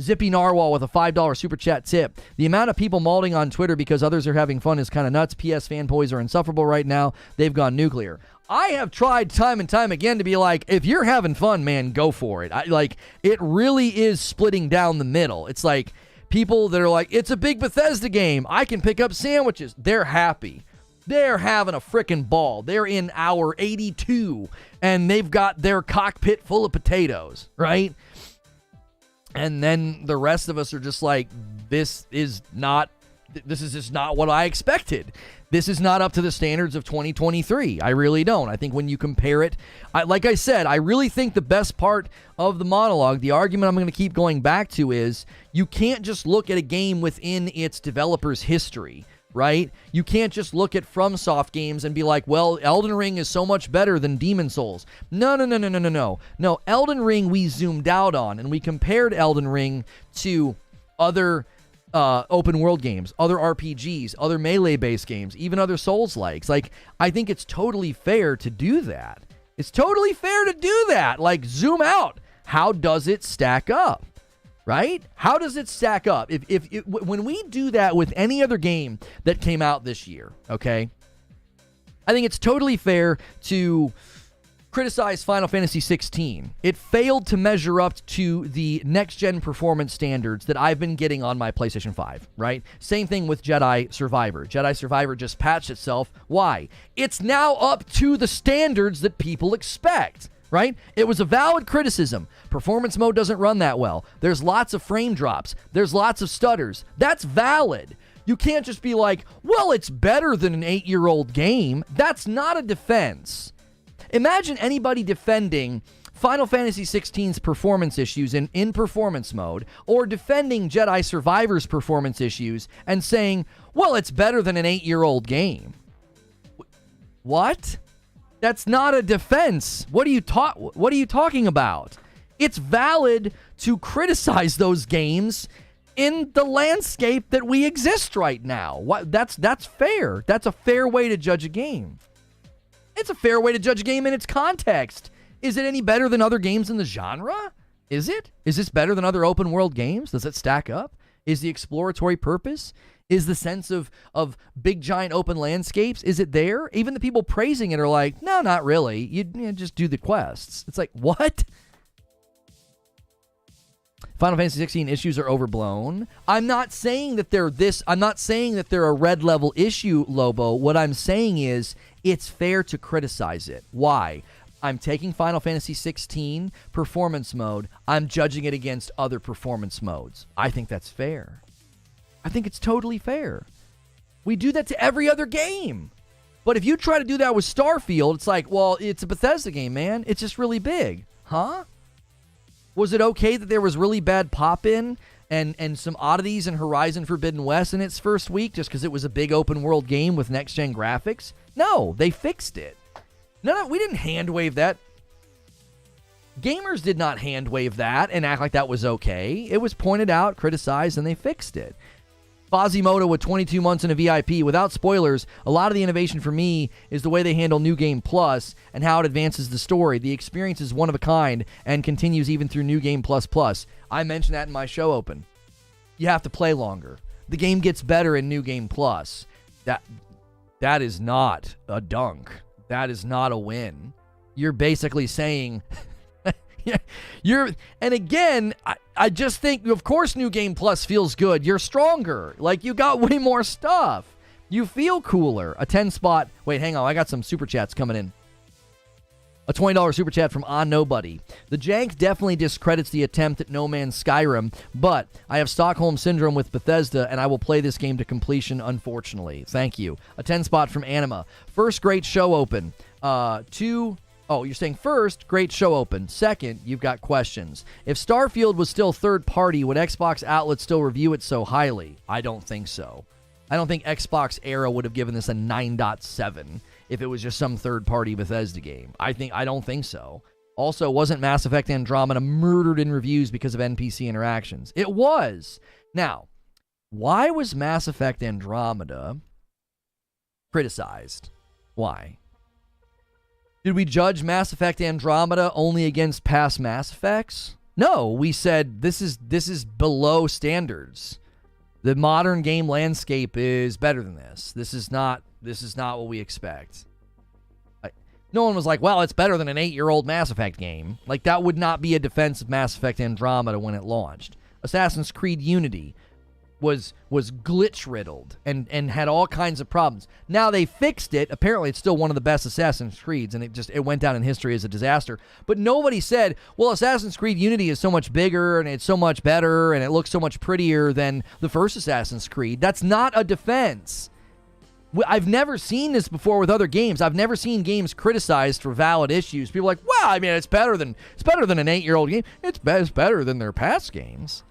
Zippy Narwhal with a $5 super chat tip. The amount of people malding on Twitter because others are having fun is kind of nuts. PS fanboys are insufferable right now. They've gone nuclear. I have tried time and time again to be like, if you're having fun, man, go for it. It really is splitting down the middle. It's like people that are like, it's a big Bethesda game. I can pick up sandwiches. They're happy. They're having a frickin' ball. They're in hour 82, and they've got their cockpit full of potatoes, right? And then the rest of us are just like, this is just not what I expected. This is not up to the standards of 2023. I really don't. I think when you compare it, like I said, I really think the best part of the monologue, the argument I'm going to keep going back to is, you can't just look at a game within its developer's history, right? You can't just look at FromSoft games and be like, well, Elden Ring is so much better than Demon Souls. No. No, Elden Ring we zoomed out on, and we compared Elden Ring to other open world games, other RPGs, other melee-based games, even other Souls-likes. Like, I think it's totally fair to do that. It's totally fair to do that. Like, zoom out. How does it stack up? Right? How does it stack up? When we do that with any other game that came out this year, okay, I think it's totally fair to criticize Final Fantasy 16. It failed to measure up to the next-gen performance standards that I've been getting on my PlayStation 5, right? Same thing with Jedi Survivor. Jedi Survivor just patched itself. Why? It's now up to the standards that people expect, right? It was a valid criticism. Performance mode doesn't run that well. There's lots of frame drops. There's lots of stutters. That's valid. You can't just be like, well, it's better than an 8-year-old game. That's not a defense. Imagine anybody defending Final Fantasy XVI's performance issues in performance mode, or defending Jedi Survivor's performance issues and saying, well, it's better than an 8-year-old game. What? That's not a defense. What are you talking about? It's valid to criticize those games in the landscape that we exist right now. That's fair. That's a fair way to judge a game. It's a fair way to judge a game in its context. Is it any better than other games in the genre? Is it? Is this better than other open world games? Does it stack up? Is the exploratory purpose? Is the sense of big giant open landscapes, is it there? Even the people praising it are like, no, not really. You just do the quests. It's like, what? Final Fantasy XVI issues are overblown. I'm not saying that they're a red level issue, Lobo. What I'm saying is it's fair to criticize it. Why? I'm taking Final Fantasy XVI performance mode. I'm judging it against other performance modes. I think that's fair. I think it's totally fair. We do that to every other game. But if you try to do that with Starfield, it's like, well, it's a Bethesda game, man. It's just really big. Huh? Was it okay that there was really bad pop-in and some oddities in Horizon Forbidden West in its first week just because it was a big open world game with next-gen graphics? No, they fixed it. No, we didn't hand-wave that. Gamers did not hand-wave that and act like that was okay. It was pointed out, criticized, and they fixed it. Quasimodo with 22 months in a VIP. Without spoilers, a lot of the innovation for me is the way they handle New Game Plus and how it advances the story. The experience is one of a kind and continues even through New Game Plus Plus. I mentioned that in my show open. You have to play longer. The game gets better in New Game Plus. That is not a dunk. That is not a win. You're basically saying... and again, I just think, of course, New Game Plus feels good. You're stronger. Like, you got way more stuff. You feel cooler. A 10 spot. Wait, hang on. I got some super chats coming in. A $20 super chat from On Nobody. The jank definitely discredits the attempt at No Man's Skyrim, but I have Stockholm Syndrome with Bethesda, and I will play this game to completion, unfortunately. Thank you. A 10 spot from Anima. First, great show open. Oh, you're saying first, great show open. Second, you've got questions. If Starfield was still third party, would Xbox outlets still review it so highly? I don't think so. I don't think Xbox Era would have given this a 9.7 if it was just some third party Bethesda game. I don't think so. Also, wasn't Mass Effect Andromeda murdered in reviews because of NPC interactions? It was. Now, why was Mass Effect Andromeda criticized? Why? Did we judge Mass Effect Andromeda only against past Mass Effects? No, we said this is below standards. The modern game landscape is better than this. This is not what we expect. No one was like, well, it's better than an 8-year-old Mass Effect game. Like, that would not be a defense of Mass Effect Andromeda when it launched. Assassin's Creed Unity was glitch-riddled and had all kinds of problems. Now they fixed it. Apparently, it's still one of the best Assassin's Creeds, and it went down in history as a disaster. But nobody said, well, Assassin's Creed Unity is so much bigger, and it's so much better, and it looks so much prettier than the first Assassin's Creed. That's not a defense. I've never seen this before with other games. I've never seen games criticized for valid issues. People are like, well, I mean, it's better than an 8-year-old game. It's better than their past games.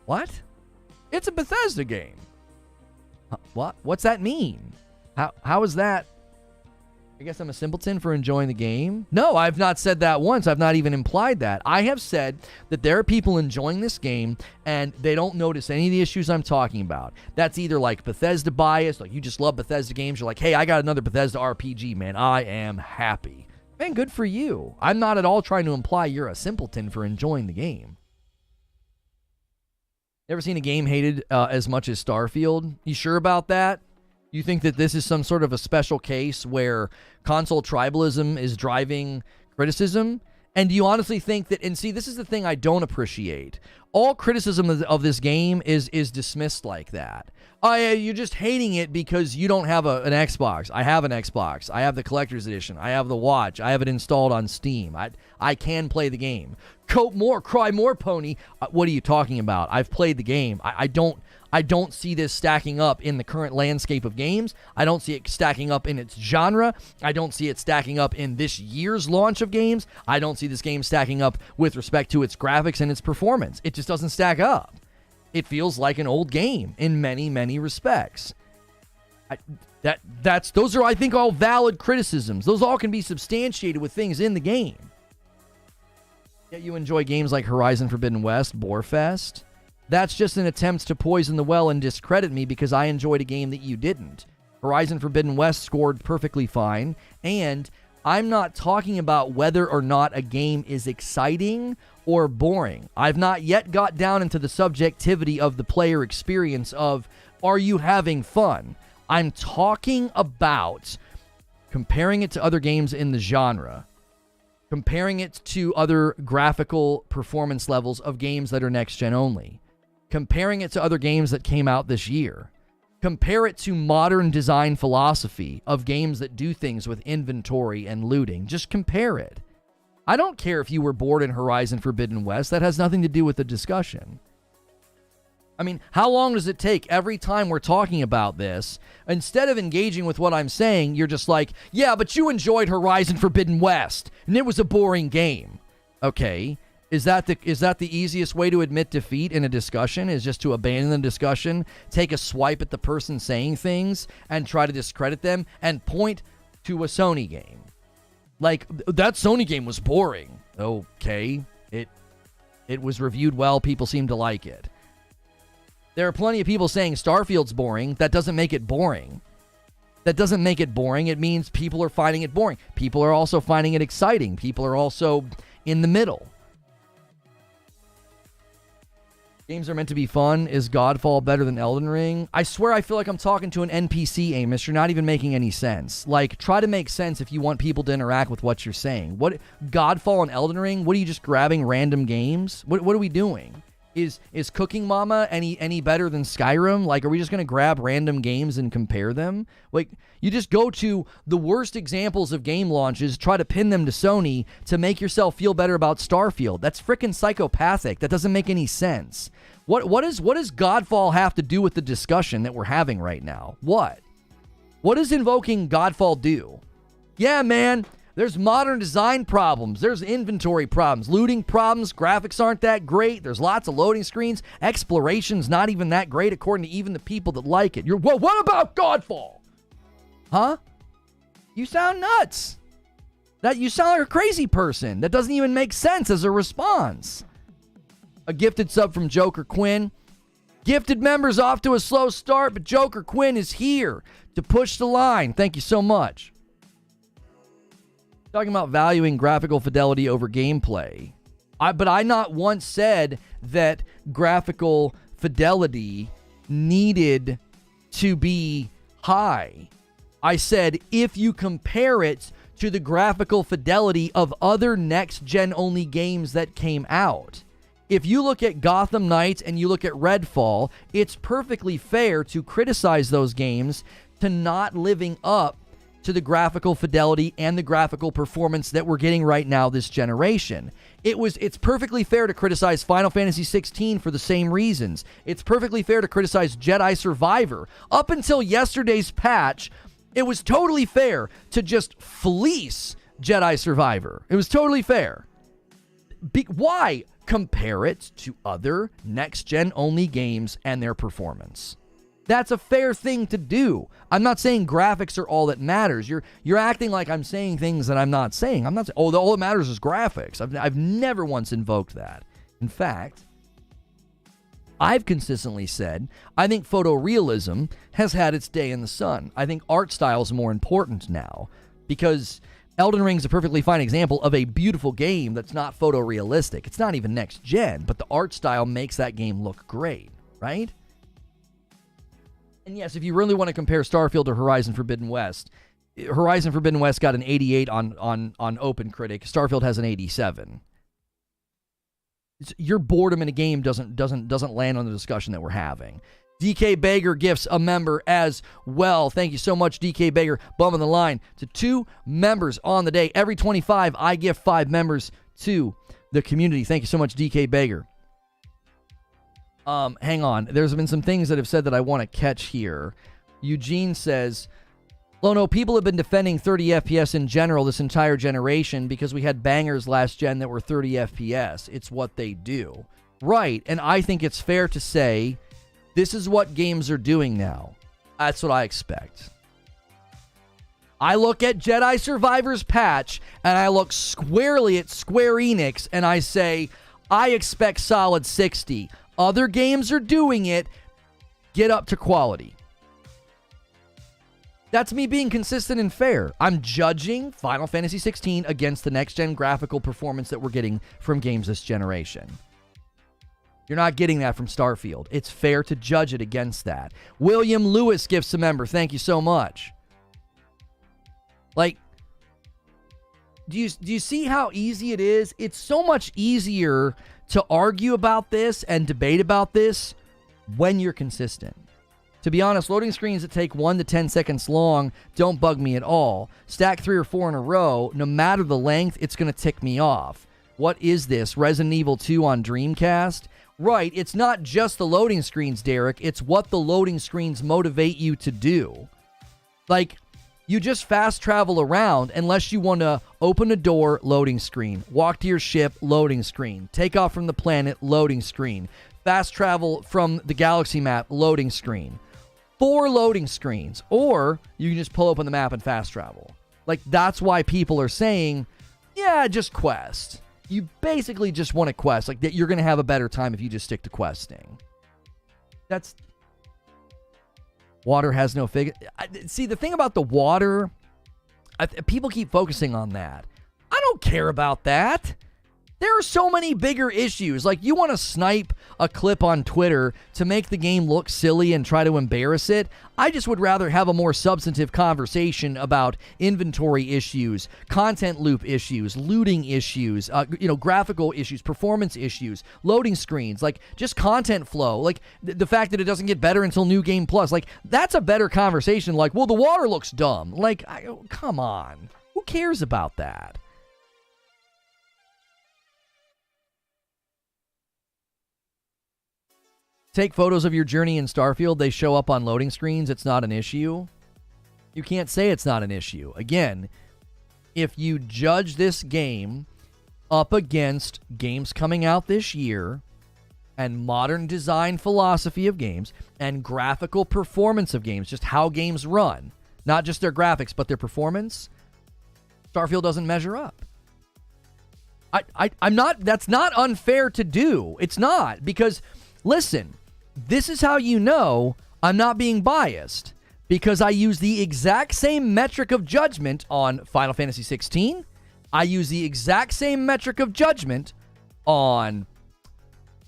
What? It's a Bethesda game. What? What's that mean? How is that? I guess I'm a simpleton for enjoying the game? No, I've not said that once. I've not even implied that. I have said that there are people enjoying this game and they don't notice any of the issues I'm talking about. That's either like Bethesda bias, like you just love Bethesda games. You're like, hey, I got another Bethesda RPG, man. I am happy. Man, good for you. I'm not at all trying to imply you're a simpleton for enjoying the game. Ever seen a game hated as much as Starfield? You sure about that? You think that this is some sort of a special case where console tribalism is driving criticism? And do you honestly think that, and see, this is the thing I don't appreciate. all criticism of this game is dismissed like that. You're just hating it because you don't have an Xbox. I have an Xbox. I have the collector's edition. I have the watch. I have it installed on Steam. I can play the game. Cope more, cry more, pony. What are you talking about? I've played the game. I don't see this stacking up in the current landscape of games. I don't see it stacking up in its genre. I don't see it stacking up in this year's launch of games. I don't see this game stacking up with respect to its graphics and its performance. It just doesn't stack up. It feels like an old game in many, many respects. Those are, I think, all valid criticisms. Those all can be substantiated with things in the game. Yet you enjoy games like Horizon Forbidden West, Borefest. That's just an attempt to poison the well and discredit me because I enjoyed a game that you didn't. Horizon Forbidden West scored perfectly fine, and I'm not talking about whether or not a game is exciting or boring. I've not yet got down into the subjectivity of the player experience of, are you having fun? I'm talking about comparing it to other games in the genre, comparing it to other graphical performance levels of games that are next-gen only, comparing it to other games that came out this year. Compare it to modern design philosophy of games that do things with inventory and looting. Just compare it. I don't care if you were bored in Horizon Forbidden West. That has nothing to do with the discussion. I mean, how long does it take every time we're talking about this? Instead of engaging with what I'm saying, you're just like, yeah, but you enjoyed Horizon Forbidden West, and it was a boring game. Okay. Is that the easiest way to admit defeat in a discussion, is just to abandon the discussion, take a swipe at the person saying things, and try to discredit them, and point to a Sony game? Like, that Sony game was boring. Okay. It was reviewed well. People seem to like it. There are plenty of people saying Starfield's boring. That doesn't make it boring. That doesn't make it boring. It means people are finding it boring. People are also finding it exciting. People are also in the middle. Games are meant to be fun. Is Godfall better than Elden Ring? I swear I feel like I'm talking to an NPC, Amos. You're not even making any sense. Like, try to make sense if you want people to interact with what you're saying. What, Godfall and Elden Ring? What are you just grabbing random games? What are we doing? Is Cooking Mama any better than Skyrim? Like, are we just going to grab random games and compare them? Like, you just go to the worst examples of game launches, try to pin them to Sony to make yourself feel better about Starfield. That's frickin' psychopathic. That doesn't make any sense. What does Godfall have to do with the discussion that we're having right now? What does invoking Godfall do? Yeah, man. There's modern design problems. There's inventory problems, looting problems. Graphics aren't that great. There's lots of loading screens. Exploration's not even that great, according to even the people that like it. Well, what about Godfall? Huh? You sound nuts. You sound like a crazy person. That doesn't even make sense as a response. A gifted sub from Joker Quinn. Gifted members off to a slow start, but Joker Quinn is here to push the line. Thank you so much. Talking about valuing graphical fidelity over gameplay. But I not once said that graphical fidelity needed to be high. I said if you compare it to the graphical fidelity of other next-gen only games that came out. If you look at Gotham Knights and you look at Redfall, it's perfectly fair to criticize those games to not living up to the graphical fidelity and the graphical performance that we're getting right now this generation. It's perfectly fair to criticize Final Fantasy 16 for the same reasons. It's perfectly fair to criticize Jedi Survivor. Up until yesterday's patch, it was totally fair to just fleece Jedi Survivor. It was totally fair. Why compare it to other next-gen only games and their performance? That's a fair thing to do. I'm not saying graphics are all that matters. You're acting like I'm saying things that I'm not saying. I'm not saying, all that matters is graphics. I've never once invoked that. In fact, I've consistently said I think photorealism has had its day in the sun. I think art style is more important now because Elden Ring's a perfectly fine example of a beautiful game that's not photorealistic. It's not even next gen, but the art style makes that game look great, right? And yes, if you really want to compare Starfield to Horizon Forbidden West got an 88 on OpenCritic. Starfield has an 87. Your boredom in a game doesn't land on the discussion that we're having. DK Bager gifts a member as well. Thank you so much, DK Bager, bumping the line to 2 members on the day. Every 25, I gift 5 members to the community. Thank you so much, DK Bager. Hang on. There's been some things that have said that I want to catch here. Eugene says, Lono, people have been defending 30 FPS in general this entire generation because we had bangers last gen that were 30 FPS. It's what they do. Right, and I think it's fair to say this is what games are doing now. That's what I expect. I look at Jedi Survivor's patch, and I look squarely at Square Enix, and I say, I expect solid 60. Other games are doing it. Get up to quality. That's me being consistent and fair. I'm judging Final Fantasy 16 against the next-gen graphical performance that we're getting from games this generation. You're not getting that from Starfield. It's fair to judge it against that. William Lewis gifts a member. Thank you so much. Like, do you see how easy it is? It's so much easier to argue about this and debate about this when you're consistent. To be honest, loading screens that take 1 to 10 seconds long don't bug me at all. Stack 3 or 4 in a row, no matter the length, it's going to tick me off. What is this, Resident Evil 2 on Dreamcast? Right, it's not just the loading screens, Derek. It's what the loading screens motivate you to do. Like, you just fast travel around unless you want to open a door, loading screen. Walk to your ship, loading screen. Take off from the planet, loading screen. Fast travel from the galaxy map, loading screen. 4 loading screens. Or you can just pull open the map and fast travel. Like, that's why people are saying, yeah, just quest. You basically just want to quest. Like, that you're going to have a better time if you just stick to questing. That's... Water has no figure. See, the thing about the water, people keep focusing on that. I don't care about that. There are so many bigger issues. Like, you want to snipe a clip on Twitter to make the game look silly and try to embarrass it. I just would rather have a more substantive conversation about inventory issues, content loop issues, looting issues, graphical issues, performance issues, loading screens, like just content flow, like the fact that it doesn't get better until New Game Plus. Like, that's a better conversation. Like, well, the water looks dumb. Like, come on. Who cares about that? Take photos of your journey in Starfield. They show up on loading screens. It's not an issue. You can't say it's not an issue. Again, if you judge this game up against games coming out this year and modern design philosophy of games and graphical performance of games, just how games run, not just their graphics, but their performance, Starfield doesn't measure up. I'm not, that's not unfair to do. It's not, because listen, this is how you know I'm not being biased, because I use the exact same metric of judgment on Final Fantasy 16. I use the exact same metric of judgment on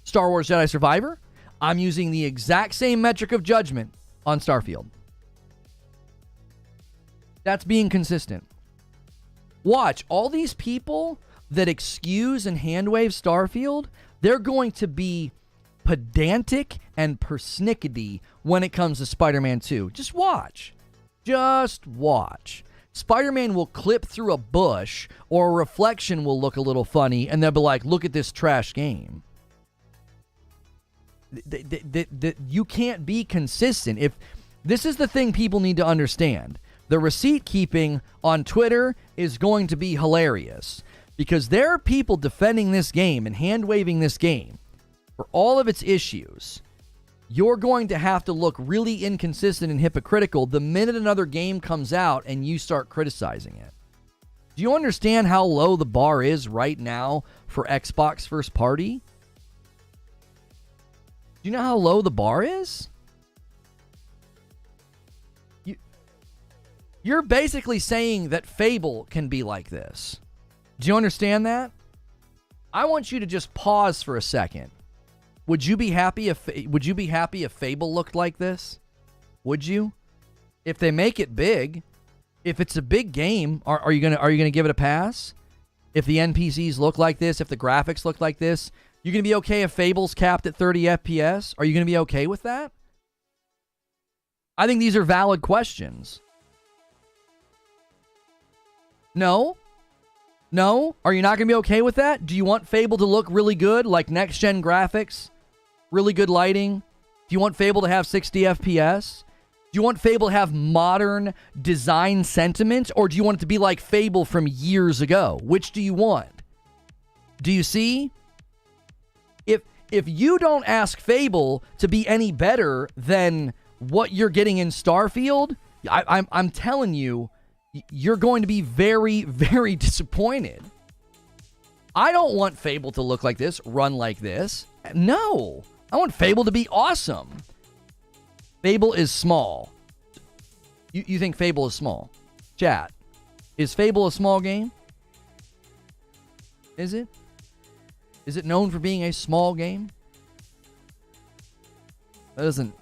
Star Wars Jedi Survivor. I'm using the exact same metric of judgment on Starfield. That's being consistent. Watch, all these people that excuse and handwave Starfield, they're going to be pedantic and persnickety when it comes to Spider-Man 2. Just watch. Just watch. Spider-Man will clip through a bush, or a reflection will look a little funny, and they'll be like, look at this trash game. You can't be consistent. If this is the thing people need to understand. The receipt keeping on Twitter is going to be hilarious, because there are people defending this game and hand-waving this game for all of its issues. You're going to have to look really inconsistent and hypocritical the minute another game comes out and you start criticizing it. Do you understand how low the bar is right now for Xbox first party? Do you know how low the bar is? You're basically saying that Fable can be like this. Do you understand that? I want you to just pause for a second. Would you be happy if Fable looked like this? Would you? If they make it big, if it's a big game, are you gonna give it a pass? If the NPCs look like this, if the graphics look like this, You going to be okay if Fable's capped at 30 FPS? Are you going to be okay with that? I think these are valid questions. No? No? Are you not going to be okay with that? Do you want Fable to look really good, like next-gen graphics? Really good lighting? Do you want Fable to have 60 FPS? Do you want Fable to have modern design sentiment? Or do you want it to be like Fable from years ago? Which do you want? Do you see? If you don't ask Fable to be any better than what you're getting in Starfield, I'm telling you, you're going to be very, very disappointed. I don't want Fable to look like this, run like this. No. I want Fable to be awesome. Fable is small. You think Fable is small? Chat. Is Fable a small game? Is it? Is it known for being a small game? That doesn't...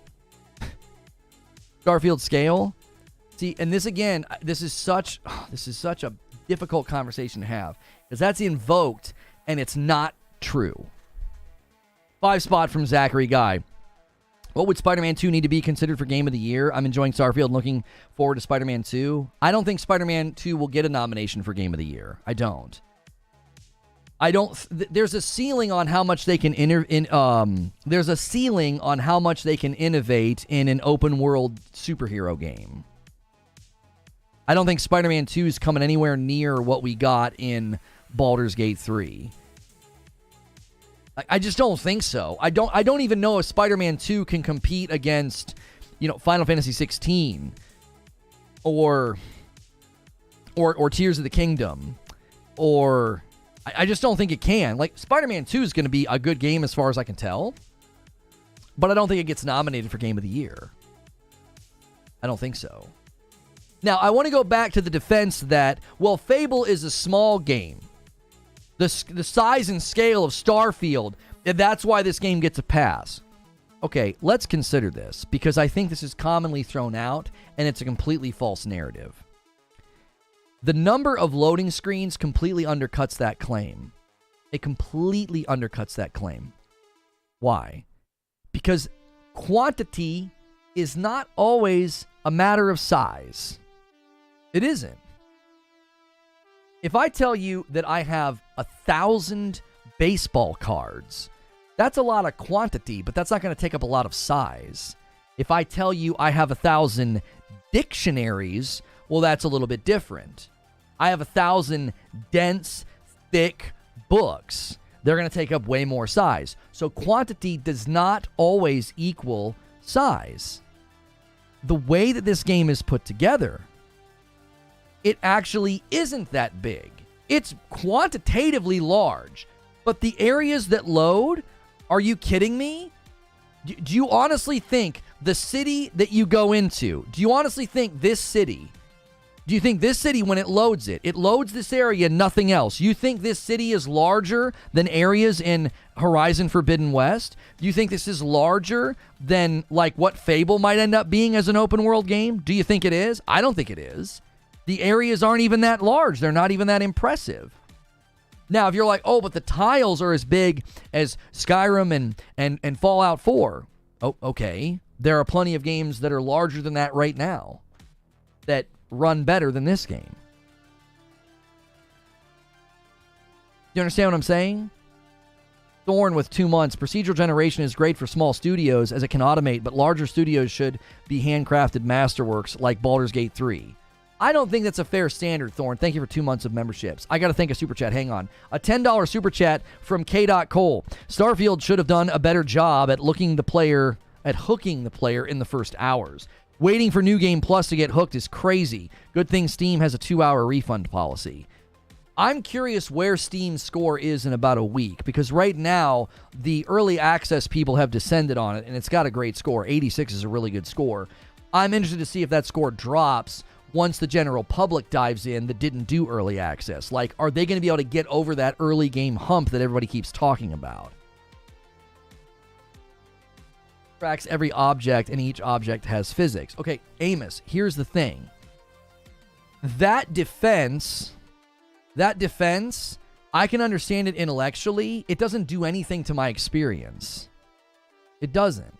Starfield scale? See, and this again, this is such a difficult conversation to have. Because that's invoked, and it's not true. 5 spot from Zachary Guy. What would Spider-Man 2 need to be considered for Game of the Year? I'm enjoying Starfield and looking forward to Spider-Man 2. I don't think Spider-Man 2 will get a nomination for Game of the Year. I don't. There's a ceiling on how much they can there's a ceiling on how much they can innovate in an open world superhero game. I don't think Spider-Man 2 is coming anywhere near what we got in Baldur's Gate 3. I just don't think so. I don't even know if Spider-Man 2 can compete against, Final Fantasy 16 or Tears of the Kingdom, or I just don't think it can. Like, Spider-Man 2 is going to be a good game as far as I can tell, but I don't think it gets nominated for Game of the Year. I don't think so. Now, I want to go back to the defense that, well, Fable is a small game. The size and scale of Starfield, that's why this game gets a pass. Okay, let's consider this, because I think this is commonly thrown out, and it's a completely false narrative. The number of loading screens completely undercuts that claim. It completely undercuts that claim. Why? Because quantity is not always a matter of size. It isn't. If I tell you that I have 1,000 baseball cards, that's a lot of quantity, but that's not going to take up a lot of size. If I tell you I have 1,000 dictionaries, well, that's a little bit different. I have 1,000 dense, thick books. They're going to take up way more size. So quantity does not always equal size. The way that this game is put together, it actually isn't that big. It's quantitatively large, but the areas that load, are you kidding me? Do you honestly think the city that you go into, do you honestly think this city, do you think this city, when it loads this area, nothing else? You think this city is larger than areas in Horizon Forbidden West? Do you think this is larger than like what Fable might end up being as an open world game? Do you think it is? I don't think it is. The areas aren't even that large. They're not even that impressive. Now, if you're like, oh, but the tiles are as big as Skyrim and Fallout 4. Oh, okay. There are plenty of games that are larger than that right now that run better than this game. You understand what I'm saying? Thorn with 2 months. Procedural generation is great for small studios as it can automate, but larger studios should be handcrafted masterworks like Baldur's Gate 3. I don't think that's a fair standard, Thorn. Thank you for 2 months of memberships. I got to thank a super chat. Hang on. A $10 super chat from K. Cole. Starfield should have done a better job at hooking the player in the first hours. Waiting for New Game Plus to get hooked is crazy. Good thing Steam has a 2-hour refund policy. I'm curious where Steam's score is in about a week, because right now, the early access people have descended on it, and it's got a great score. 86 is a really good score. I'm interested to see if that score drops once the general public dives in that didn't do early access. Like, are they going to be able to get over that early game hump that everybody keeps talking about? Tracks every object, and each object has physics. Okay, Amos, here's the thing. That defense I can understand it intellectually. It doesn't do anything to my experience. It doesn't.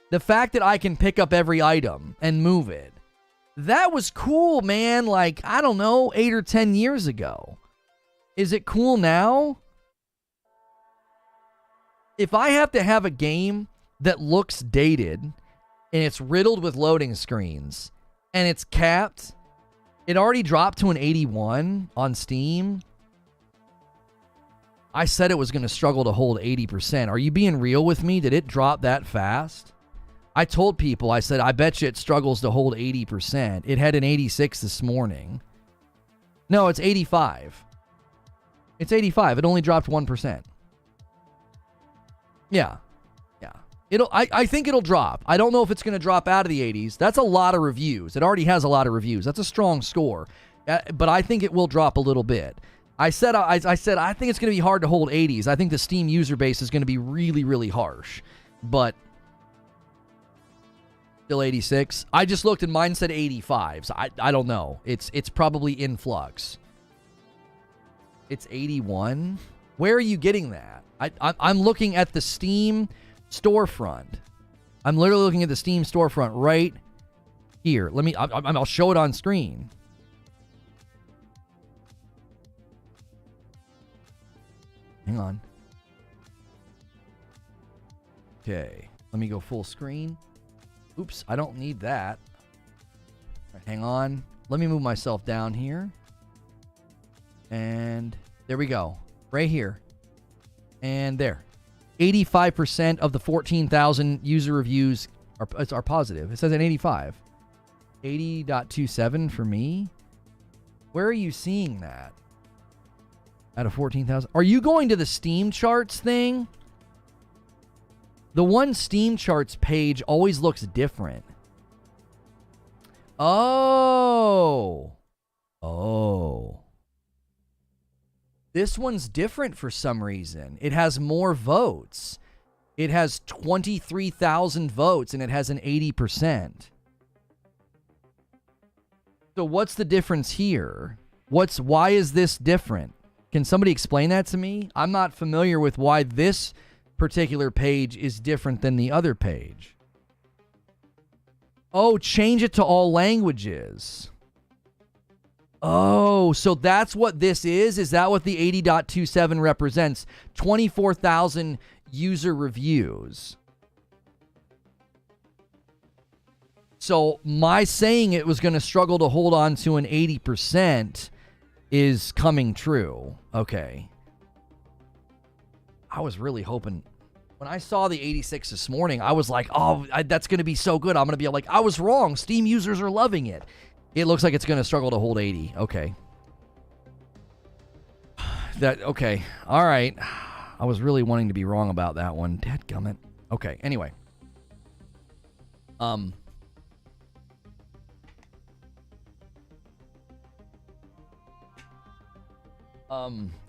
The fact that I can pick up every item and move it, that was cool, man. Like, I don't know, 8 or 10 years ago. Is it cool now? If I have to have a game that looks dated and it's riddled with loading screens and it's capped, it already dropped to an 81 on Steam. I said it was going to struggle to hold 80%. Are you being real with me? Did it drop that fast? I told people, I said, I bet you it struggles to hold 80%. It had an 86 this morning. No, it's 85. It's 85. It only dropped 1%. Yeah. I think it'll drop. I don't know if it's going to drop out of the 80s. That's a lot of reviews. It already has a lot of reviews. That's a strong score. But I think it will drop a little bit. I said I think it's going to be hard to hold 80s. I think the Steam user base is going to be really, really harsh. But still 86. I just looked and mine said 85. So I don't know. It's probably in flux. It's 81. Where are you getting that? I'm looking at the Steam storefront. I'm literally looking at the Steam storefront right here. I'll show it on screen. Hang on. Okay, let me go full screen. Oops, I don't need that. Right, hang on. Let me move myself down here. And there we go. Right here. And there. 85% of the 14,000 user reviews are positive. It says an 85. 80.27 for me. Where are you seeing that? Out of 14,000. Are you going to the Steam charts thing? The one Steam charts page always looks different. Oh. This one's different for some reason. It has more votes. It has 23,000 votes and it has an 80%. So what's the difference here? Why is this different? Can somebody explain that to me? I'm not familiar with why this particular page is different than the other page. Oh, change it to all languages. Oh, so that's what this is? Is that what the 80.27 represents? 24,000 user reviews. So my saying it was going to struggle to hold on to an 80% is coming true. Okay. I was really hoping. When I saw the 86 this morning, I was like, that's going to be so good. I'm going to be like, I was wrong. Steam users are loving it. It looks like it's going to struggle to hold 80. Okay. Okay. All right. I was really wanting to be wrong about that one. Dadgummit. Okay. Anyway.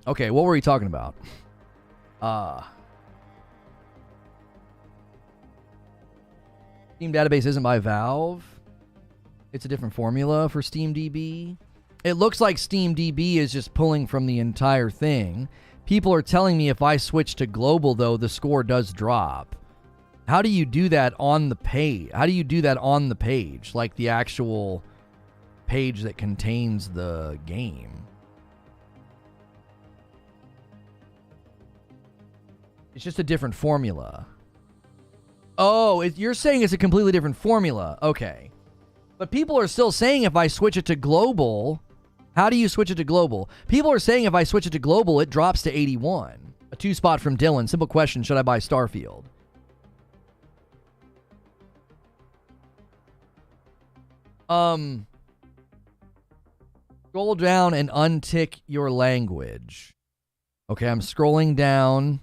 Okay. What were we talking about? Steam database isn't by Valve. It's a different formula for SteamDB. It looks like SteamDB is just pulling from the entire thing. People are telling me if I switch to global, though, the score does drop. How do you do that on the page? How do you do that on the page? Like the actual page that contains the game. It's just a different formula. Oh, you're saying it's a completely different formula. Okay. But people are still saying if I switch it to global, how do you switch it to global? People are saying if I switch it to global, it drops to 81. A 2-spot from Dylan. Simple question, should I buy Starfield? Scroll down and untick your language. Okay, I'm scrolling down.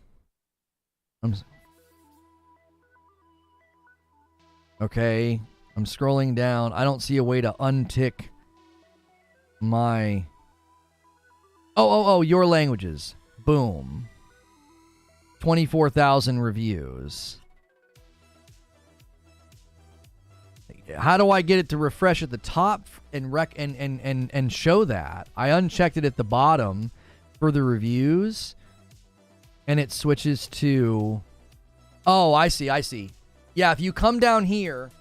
Okay, I'm scrolling down. I don't see a way to untick my... Oh, your languages. Boom. 24,000 reviews. How do I get it to refresh at the top? and show that. I unchecked it at the bottom for the reviews, and it switches to... Oh, I see. Yeah, if you come down here...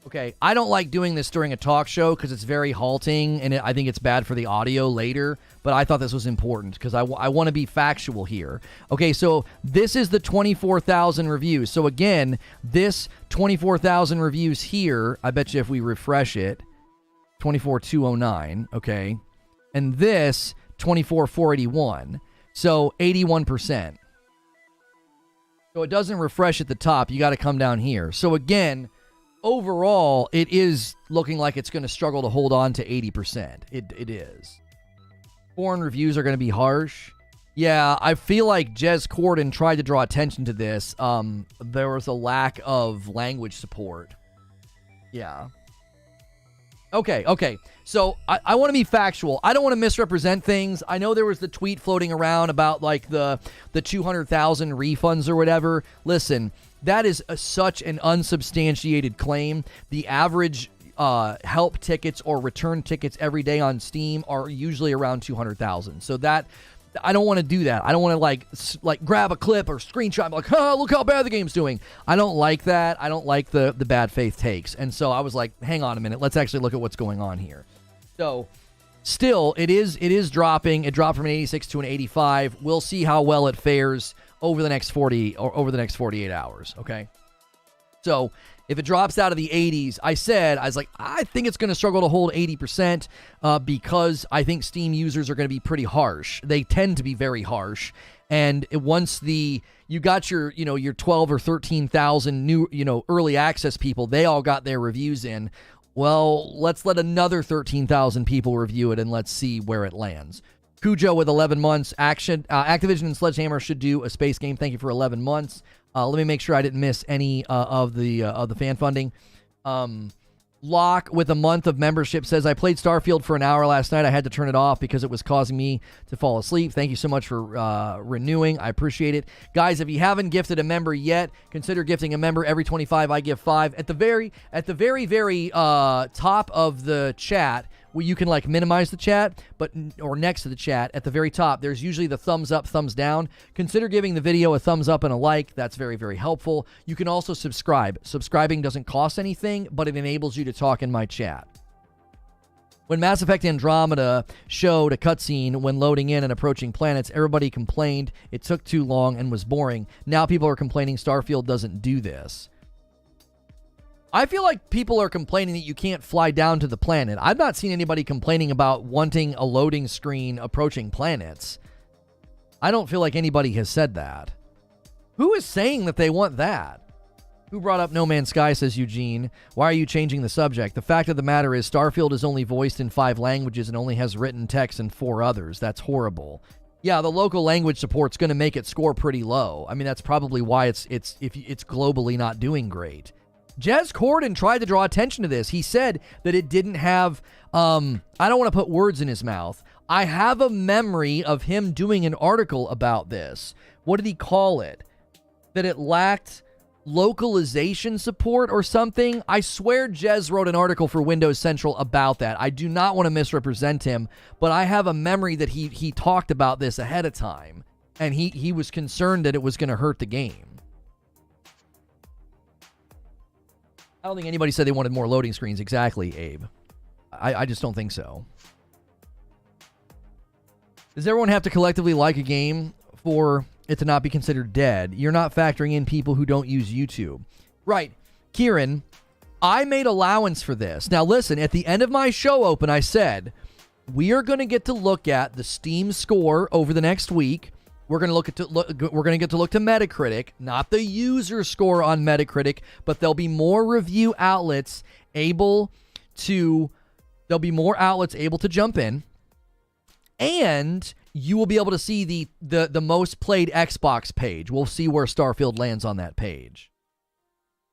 Okay, I don't like doing this during a talk show because it's very halting, and I think it's bad for the audio later, but I thought this was important because I want to be factual here. Okay, so this is the 24,000 reviews. So again, this 24,000 reviews here, I bet you if we refresh it, 24,209, okay, and this 24,481, so 81%. So it doesn't refresh at the top. You got to come down here. So again... Overall, it is looking like it's going to struggle to hold on to 80%. It is. Foreign reviews are going to be harsh. Yeah, I feel like Jez Corden tried to draw attention to this. There was a lack of language support. Yeah. Okay. So I want to be factual. I don't want to misrepresent things. I know there was the tweet floating around about like the 200,000 refunds or whatever. Listen, that is such an unsubstantiated claim. The average help tickets or return tickets every day on Steam are usually around 200,000. So that I don't want to do that. I don't want to like grab a clip or screenshot and be like, oh, look how bad the game's doing. I don't like that. I don't like the bad faith takes. And so I was like, hang on a minute. Let's actually look at what's going on here. So still, it is dropping. It dropped from an 86 to an 85. We'll see how well it fares over the next 48 hours. Okay. So if it drops out of the 80s, I was like, I think it's going to struggle to hold 80% because I think Steam users are going to be pretty harsh. They tend to be very harsh. And once you got your 12 or 13,000 new, early access people, they all got their reviews in. Well, let's let another 13,000 people review it and let's see where it lands. Cujo with 11 months. Activision and Sledgehammer should do a space game. Thank you for 11 months. Let me make sure I didn't miss any of the fan funding. Locke with a month of membership says, I played Starfield for an hour last night. I had to turn it off because it was causing me to fall asleep. Thank you so much for renewing. I appreciate it. Guys, if you haven't gifted a member yet, consider gifting a member. Every 25, I give 5. At the very top of the chat, where you can like minimize the chat, or next to the chat at the very top, there's usually the thumbs up, thumbs down. Consider giving the video a thumbs up and a like. That's very, very helpful. You can also subscribe. Subscribing doesn't cost anything, but it enables you to talk in my chat. When Mass Effect Andromeda showed a cutscene when loading in and approaching planets, everybody complained it took too long and was boring. Now people are complaining Starfield doesn't do this. I feel like people are complaining that you can't fly down to the planet. I've not seen anybody complaining about wanting a loading screen approaching planets. I don't feel like anybody has said that. Who is saying that they want that? Who brought up No Man's Sky, says Eugene. Why are you changing the subject? The fact of the matter is Starfield is only voiced in 5 languages and only has written text in 4 others. That's horrible. Yeah, the local language support's going to make it score pretty low. I mean, that's probably why it's globally not doing great. Jez Corden tried to draw attention to this. He said that it didn't have, I don't want to put words in his mouth. I have a memory of him doing an article about this. What did he call it? That it lacked localization support or something? I swear Jez wrote an article for Windows Central about that. I do not want to misrepresent him, but I have a memory that he talked about this ahead of time, and he was concerned that it was going to hurt the game. I don't think anybody said they wanted more loading screens. Exactly, Abe. I just don't think so. Does everyone have to collectively like a game for it to not be considered dead? You're not factoring in people who don't use YouTube. Right. Kieran, I made allowance for this. Now listen, at the end of my show open, I said, we are going to get to look at the Steam score over the next week. We're going to get to look to Metacritic, not the user score on Metacritic, but there'll be more review outlets able to jump in, and you will be able to see the most played Xbox page. We'll see where Starfield lands on that page.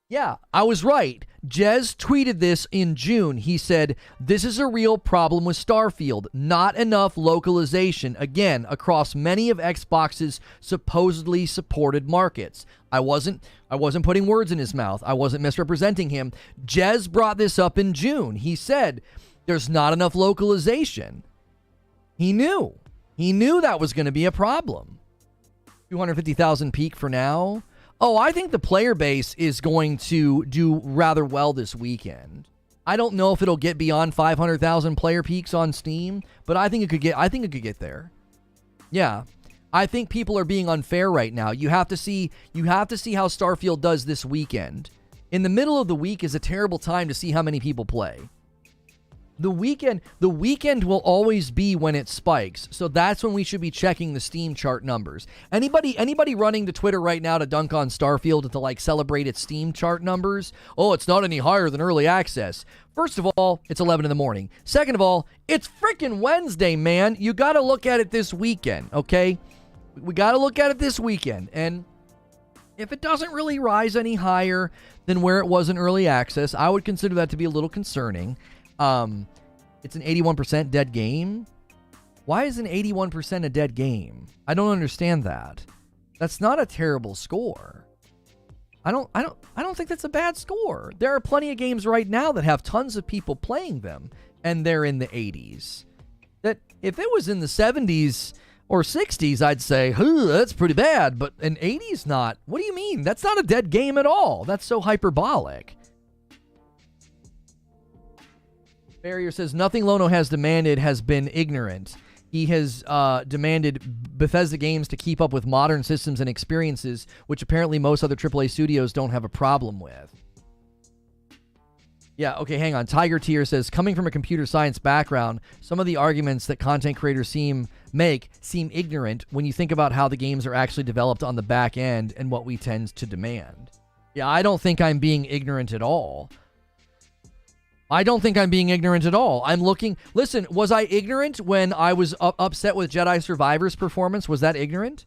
Yeah, I was right. Jez tweeted this in June. He said, this is a real problem with Starfield. Not enough localization, again, across many of Xbox's supposedly supported markets. I wasn't putting words in his mouth. I wasn't misrepresenting him. Jez brought this up in June. He said, There's not enough localization. He knew. He knew that was going to be a problem. 250,000 peak for now. Oh, I think the player base is going to do rather well this weekend. I don't know if it'll get beyond 500,000 player peaks on Steam, but I think it could get there. Yeah. I think people are being unfair right now. You have to see how Starfield does this weekend. In the middle of the week is a terrible time to see how many people play. The weekend will always be when it spikes. So that's when we should be checking the Steam chart numbers. Anybody running to Twitter right now to dunk on Starfield and to like celebrate its Steam chart numbers? Oh, it's not any higher than early access. First of all, it's 11 in the morning. Second of all, it's freaking Wednesday, man. You got to look at it this weekend, okay? We got to look at it this weekend. And if it doesn't really rise any higher than where it was in early access, I would consider that to be a little concerning. It's an 81% dead game. Why is an 81% a dead game? I don't understand that. That's not a terrible score. I don't think that's a bad score. There are plenty of games right now that have tons of people playing them, and they're in the 80s. That if it was in the 70s or 60s, I'd say, that's pretty bad. But an 80s not. What do you mean? That's not a dead game at all. That's so hyperbolic. Barrier says, nothing Lono has demanded has been ignorant. He has demanded Bethesda games to keep up with modern systems and experiences, which apparently most other AAA studios don't have a problem with. Yeah, okay, hang on. Tiger Tier says, coming from a computer science background, some of the arguments that content creators seem ignorant when you think about how the games are actually developed on the back end and what we tend to demand. Yeah, I don't think I'm being ignorant at all. I'm looking... Listen, was I ignorant when I was upset with Jedi Survivor's performance? Was that ignorant?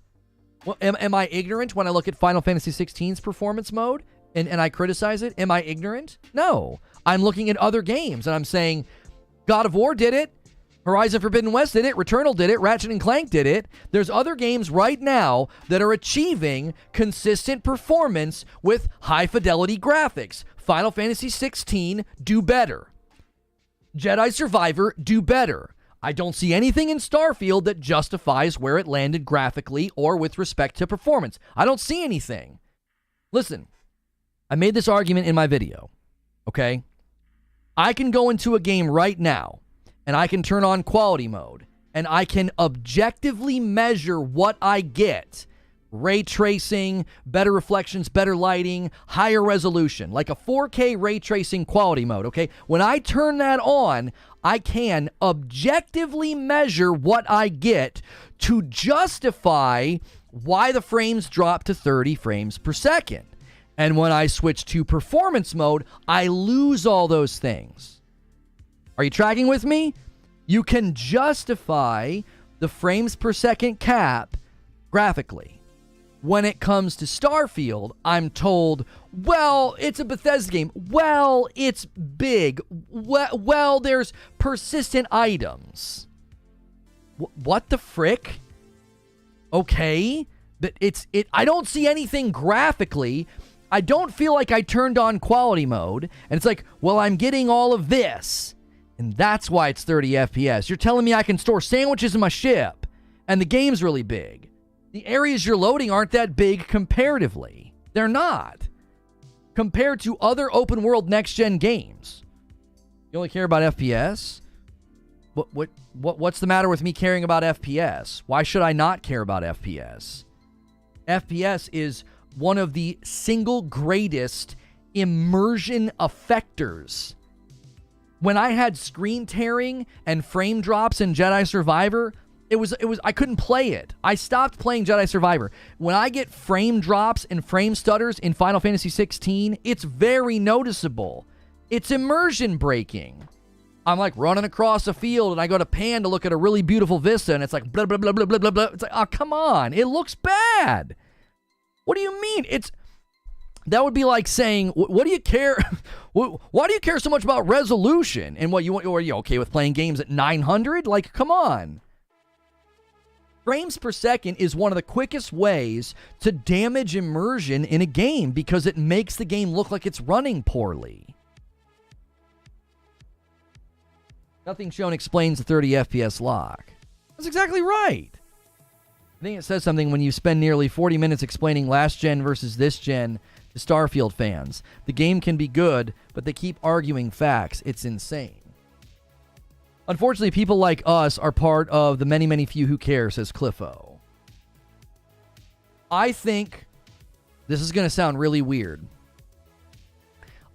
Well, am I ignorant when I look at Final Fantasy XVI's performance mode and I criticize it? Am I ignorant? No. I'm looking at other games and I'm saying, God of War did it. Horizon Forbidden West did it. Returnal did it. Ratchet & Clank did it. There's other games right now that are achieving consistent performance with high-fidelity graphics. Final Fantasy XVI, do better. Jedi Survivor, do better. I don't see anything in Starfield that justifies where it landed graphically or with respect to performance. I don't see anything. Listen, I made this argument in my video, okay? I can go into a game right now, and I can turn on quality mode, and I can objectively measure what I get. Ray tracing, better reflections, better lighting, higher resolution, like a 4K ray tracing quality mode, okay? When I turn that on, I can objectively measure what I get to justify why the frames drop to 30 frames per second. And when I switch to performance mode, I lose all those things. Are you tracking with me? You can justify the frames per second cap graphically. When it comes to Starfield, I'm told, well, it's a Bethesda game. Well, it's big. Well, there's persistent items. What the frick? Okay. But I don't see anything graphically. I don't feel like I turned on quality mode. And it's like, well, I'm getting all of this. And that's why it's 30 FPS. You're telling me I can store sandwiches in my ship. And the game's really big. The areas you're loading aren't that big comparatively. They're not. Compared to other open world next gen games. You only care about FPS? What's the matter with me caring about FPS? Why should I not care about FPS? FPS is one of the single greatest immersion effectors. When I had screen tearing and frame drops in Jedi Survivor, It was I couldn't play it. I stopped playing Jedi Survivor. When I get frame drops and frame stutters in Final Fantasy XVI, it's very noticeable. It's immersion breaking. I'm like running across a field and I go to pan to look at a really beautiful vista and it's like blah, blah, blah, blah, blah, blah, blah. It's like, oh, come on. It looks bad. What do you mean? That would be like saying, what do you care? Why do you care so much about resolution? And what you want? Are you okay with playing games at 900? Like, come on. Frames per second is one of the quickest ways to damage immersion in a game because it makes the game look like it's running poorly. Nothing shown explains the 30 FPS lock. That's exactly right. I think it says something when you spend nearly 40 minutes explaining last gen versus this gen to Starfield fans. The game can be good, but they keep arguing facts. It's insane. Unfortunately, people like us are part of the many, many few who care, says Cliffo. I think this is going to sound really weird.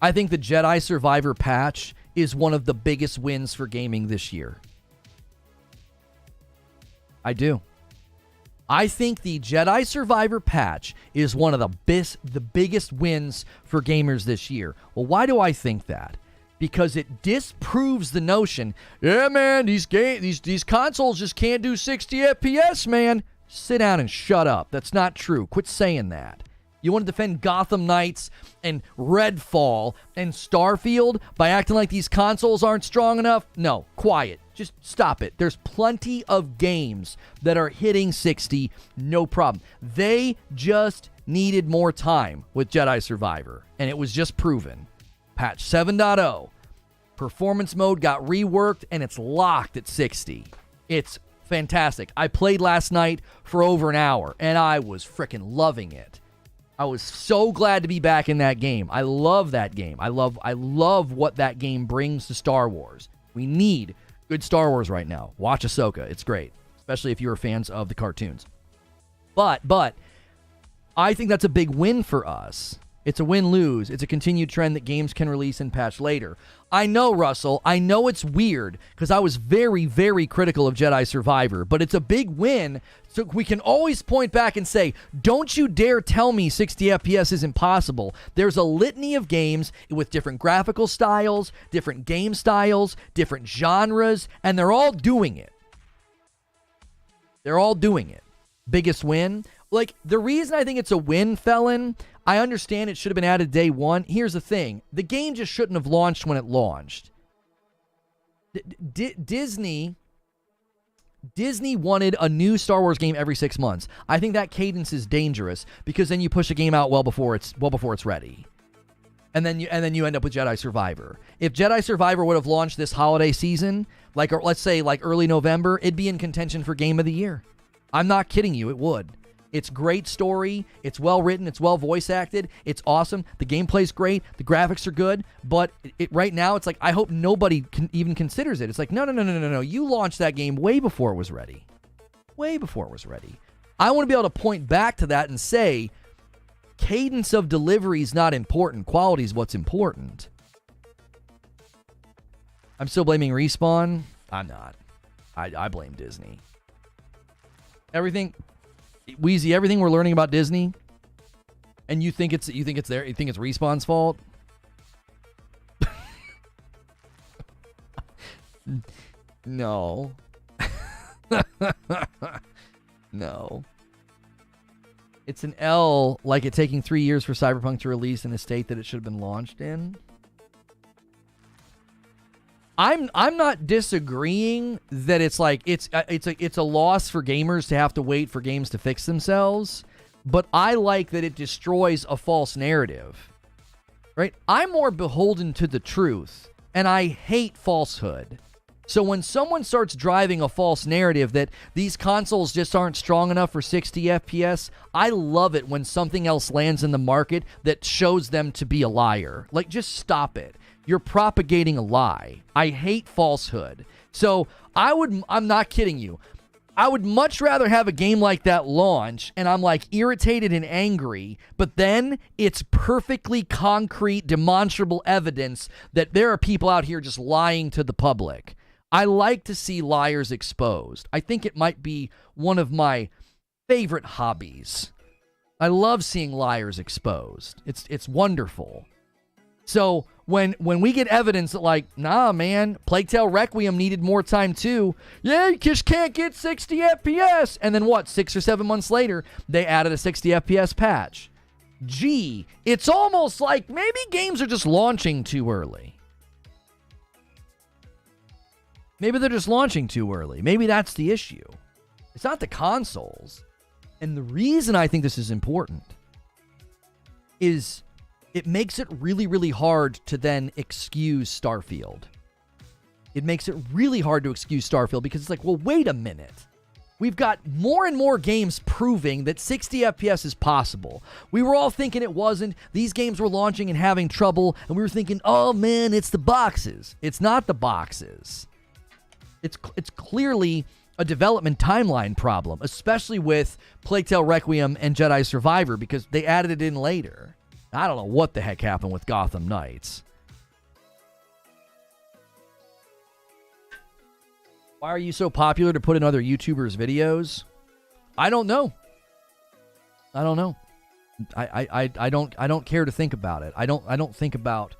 I think the Jedi Survivor patch is one of the biggest wins for gaming this year. I do. I think the Jedi Survivor patch is one of the biggest wins for gamers this year. Well, why do I think that? Because it disproves the notion, yeah, man, these consoles just can't do 60 FPS, man. Sit down and shut up. That's not true. Quit saying that. You want to defend Gotham Knights and Redfall and Starfield by acting like these consoles aren't strong enough? No, quiet. Just stop it. There's plenty of games that are hitting 60, no problem. They just needed more time with Jedi Survivor, and it was just proven. Patch 7.0, performance mode got reworked, and it's locked at 60. It's fantastic. I played last night for over an hour, and I was freaking loving it. I was so glad to be back in that game. I love that game. I love what that game brings to Star Wars. We need good Star Wars right now. Watch Ahsoka. It's great, especially if you're fans of the cartoons. But I think that's a big win for us. It's a win-lose. It's a continued trend that games can release and patch later. I know, Russell. I know it's weird because I was very, very critical of Jedi Survivor, but it's a big win, so we can always point back and say, don't you dare tell me 60 FPS isn't possible. There's a litany of games with different graphical styles, different game styles, different genres, and they're all doing it. They're all doing it. Biggest win? Like, the reason I think it's a win, Felon, I understand it should have been added day one. Here's the thing. The game just shouldn't have launched when it launched. Disney wanted a new Star Wars game every 6 months. I think that cadence is dangerous because then you push a game out well before it's ready. And then you end up with Jedi Survivor. If Jedi Survivor would have launched this holiday season, like, or let's say like early November, it'd be in contention for Game of the Year. I'm not kidding you, it would. It's great story. It's well written. It's well voice acted. It's awesome. The gameplay's great. The graphics are good. But right now, it's like, I hope nobody even considers it. It's like, no. You launched that game way before it was ready. Way before it was ready. I want to be able to point back to that and say, cadence of delivery is not important. Quality is what's important. I'm still blaming Respawn. I'm not. I blame Disney. Everything we're learning about Disney, and you think it's Respawn's fault? No. No. It's an L, like it taking 3 years for Cyberpunk to release in a state that it should have been launched in. I'm not disagreeing that it's like it's a loss for gamers to have to wait for games to fix themselves, but I like that it destroys a false narrative. Right? I'm more beholden to the truth, and I hate falsehood. So when someone starts driving a false narrative that these consoles just aren't strong enough for 60 FPS, I love it when something else lands in the market that shows them to be a liar. Like, just stop it. You're propagating a lie. I hate falsehood. So I'm not kidding you. I would much rather have a game like that launch and I'm like irritated and angry, but then it's perfectly concrete, demonstrable evidence that there are people out here just lying to the public. I like to see liars exposed. I think it might be one of my favorite hobbies. I love seeing liars exposed. It's wonderful. So when we get evidence that, like, nah, man, Plague Tale Requiem needed more time too. Yeah, you just can't get 60 FPS. And then what, 6 or 7 months later, they added a 60 FPS patch. Gee, it's almost like maybe games are just launching too early. Maybe they're just launching too early. Maybe that's the issue. It's not the consoles. And the reason I think this is important is it makes it really, really hard to then excuse Starfield. it makes it really hard to excuse Starfield because it's like, well, wait a minute. We've got more and more games proving that 60 FPS is possible. We were all thinking it wasn't. These games were launching and having trouble, and we were thinking, oh man, it's the boxes. It's not the boxes. It's clearly a development timeline problem, especially with Plague Tale Requiem and Jedi Survivor, because they added it in later. I don't know what the heck happened with Gotham Knights. Why are you so popular to put in other YouTubers' videos? I don't know. I don't care to think about it. I don't think about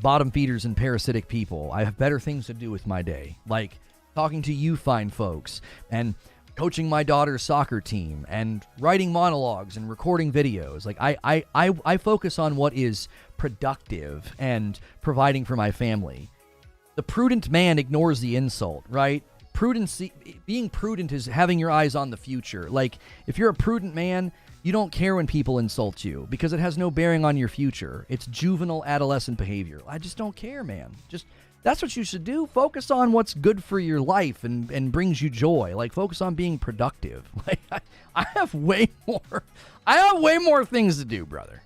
bottom feeders and parasitic people. I have better things to do with my day, like talking to you fine folks and coaching my daughter's soccer team and writing monologues and recording videos. Like I focus on what is productive and providing for my family. The prudent man ignores the insult, right? Being prudent is having your eyes on the future. Like, if you're a prudent man, you don't care when people insult you because it has no bearing on your future. It's juvenile adolescent behavior. I just don't care, man. That's what you should do. Focus on what's good for your life and brings you joy. Like, focus on being productive. Like, I have way more things to do, brother.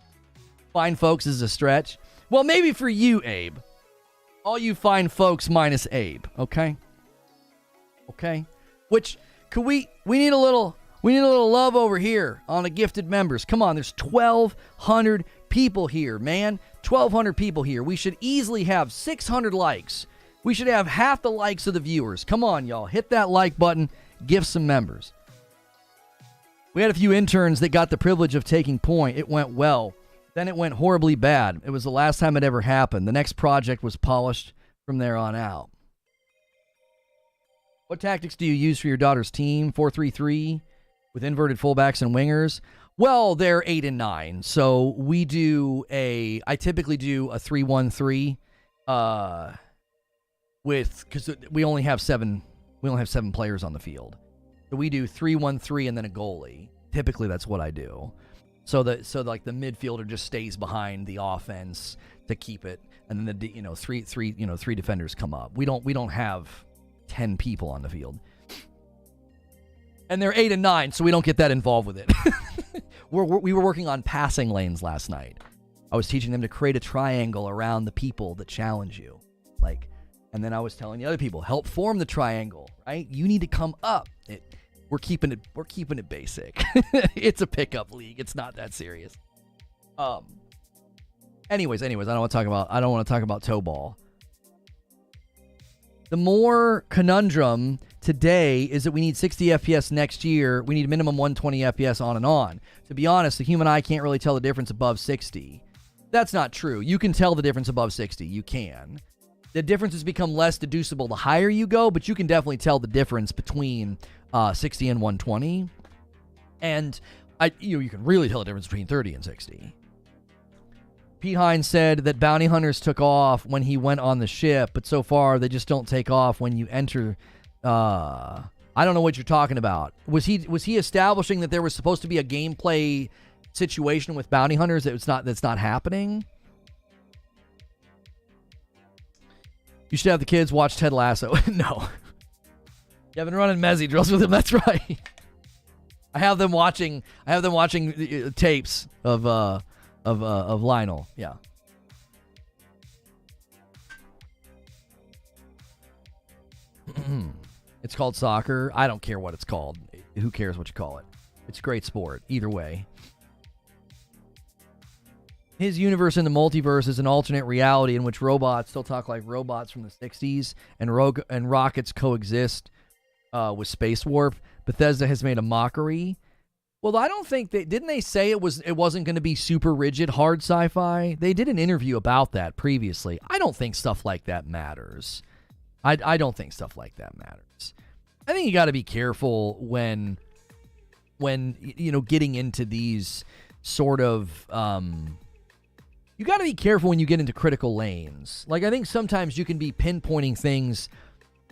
Fine folks is a stretch. Well, maybe for you, Abe. All you fine folks minus Abe, okay? Okay? Which, we need a little love over here on the gifted members. Come on, there's 1,200 people here, man. 1,200 people here. We should easily have 600 likes. We should have half the likes of the viewers. Come on, y'all. Hit that like button. Gift some members. We had a few interns that got the privilege of taking point. It went well. Then it went horribly bad. It was the last time it ever happened. The next project was polished from there on out. What tactics do you use for your daughter's team? 4-3-3 with inverted fullbacks and wingers? Well, they're 8 and 9. So I typically do a 3-1-3 because we only have 7 players on the field. So we do 3-1-3 and then a goalie. Typically that's what I do. So the midfielder just stays behind the offense to keep it, and then three defenders come up. We don't have 10 people on the field, and they're 8 and 9, so we don't get that involved with it. We were working on passing lanes last night. I was teaching them to create a triangle around the people that challenge you, and then I was telling the other people, help form the triangle. Right? You need to come up. We're keeping it basic. It's a pickup league. It's not that serious. Anyways, I don't want to talk about toe ball. The more conundrum today is that we need 60 FPS next year. We need minimum 120 FPS on and on. To be honest, the human eye can't really tell the difference above 60. That's not true. You can tell the difference above 60. You can. The differences become less deducible the higher you go, but you can definitely tell the difference between 60 and 120. And you can really tell the difference between 30 and 60. Pete Hines said that bounty hunters took off when he went on the ship, but so far they just don't take off when you enter. I don't know what you're talking about. Was he establishing that there was supposed to be a gameplay situation with bounty hunters that's not happening? You should have the kids watch Ted Lasso. No. You have been running mezzy drills with him. That's right. I have them watching tapes of Lionel. Yeah. It's called soccer. I don't care what it's called. Who cares what you call it? It's a great sport. Either way. His universe in the multiverse is an alternate reality in which robots still talk like robots from the 60s and rockets coexist with space warp. Bethesda has made a mockery. Well, I don't think didn't they say it wasn't going to be super rigid hard sci-fi? They did an interview about that previously. I don't think stuff like that matters. I don't think stuff like that matters. I think you got to be careful when getting into these sort of you got to be careful when you get into critical lanes. Like, I think sometimes you can be pinpointing things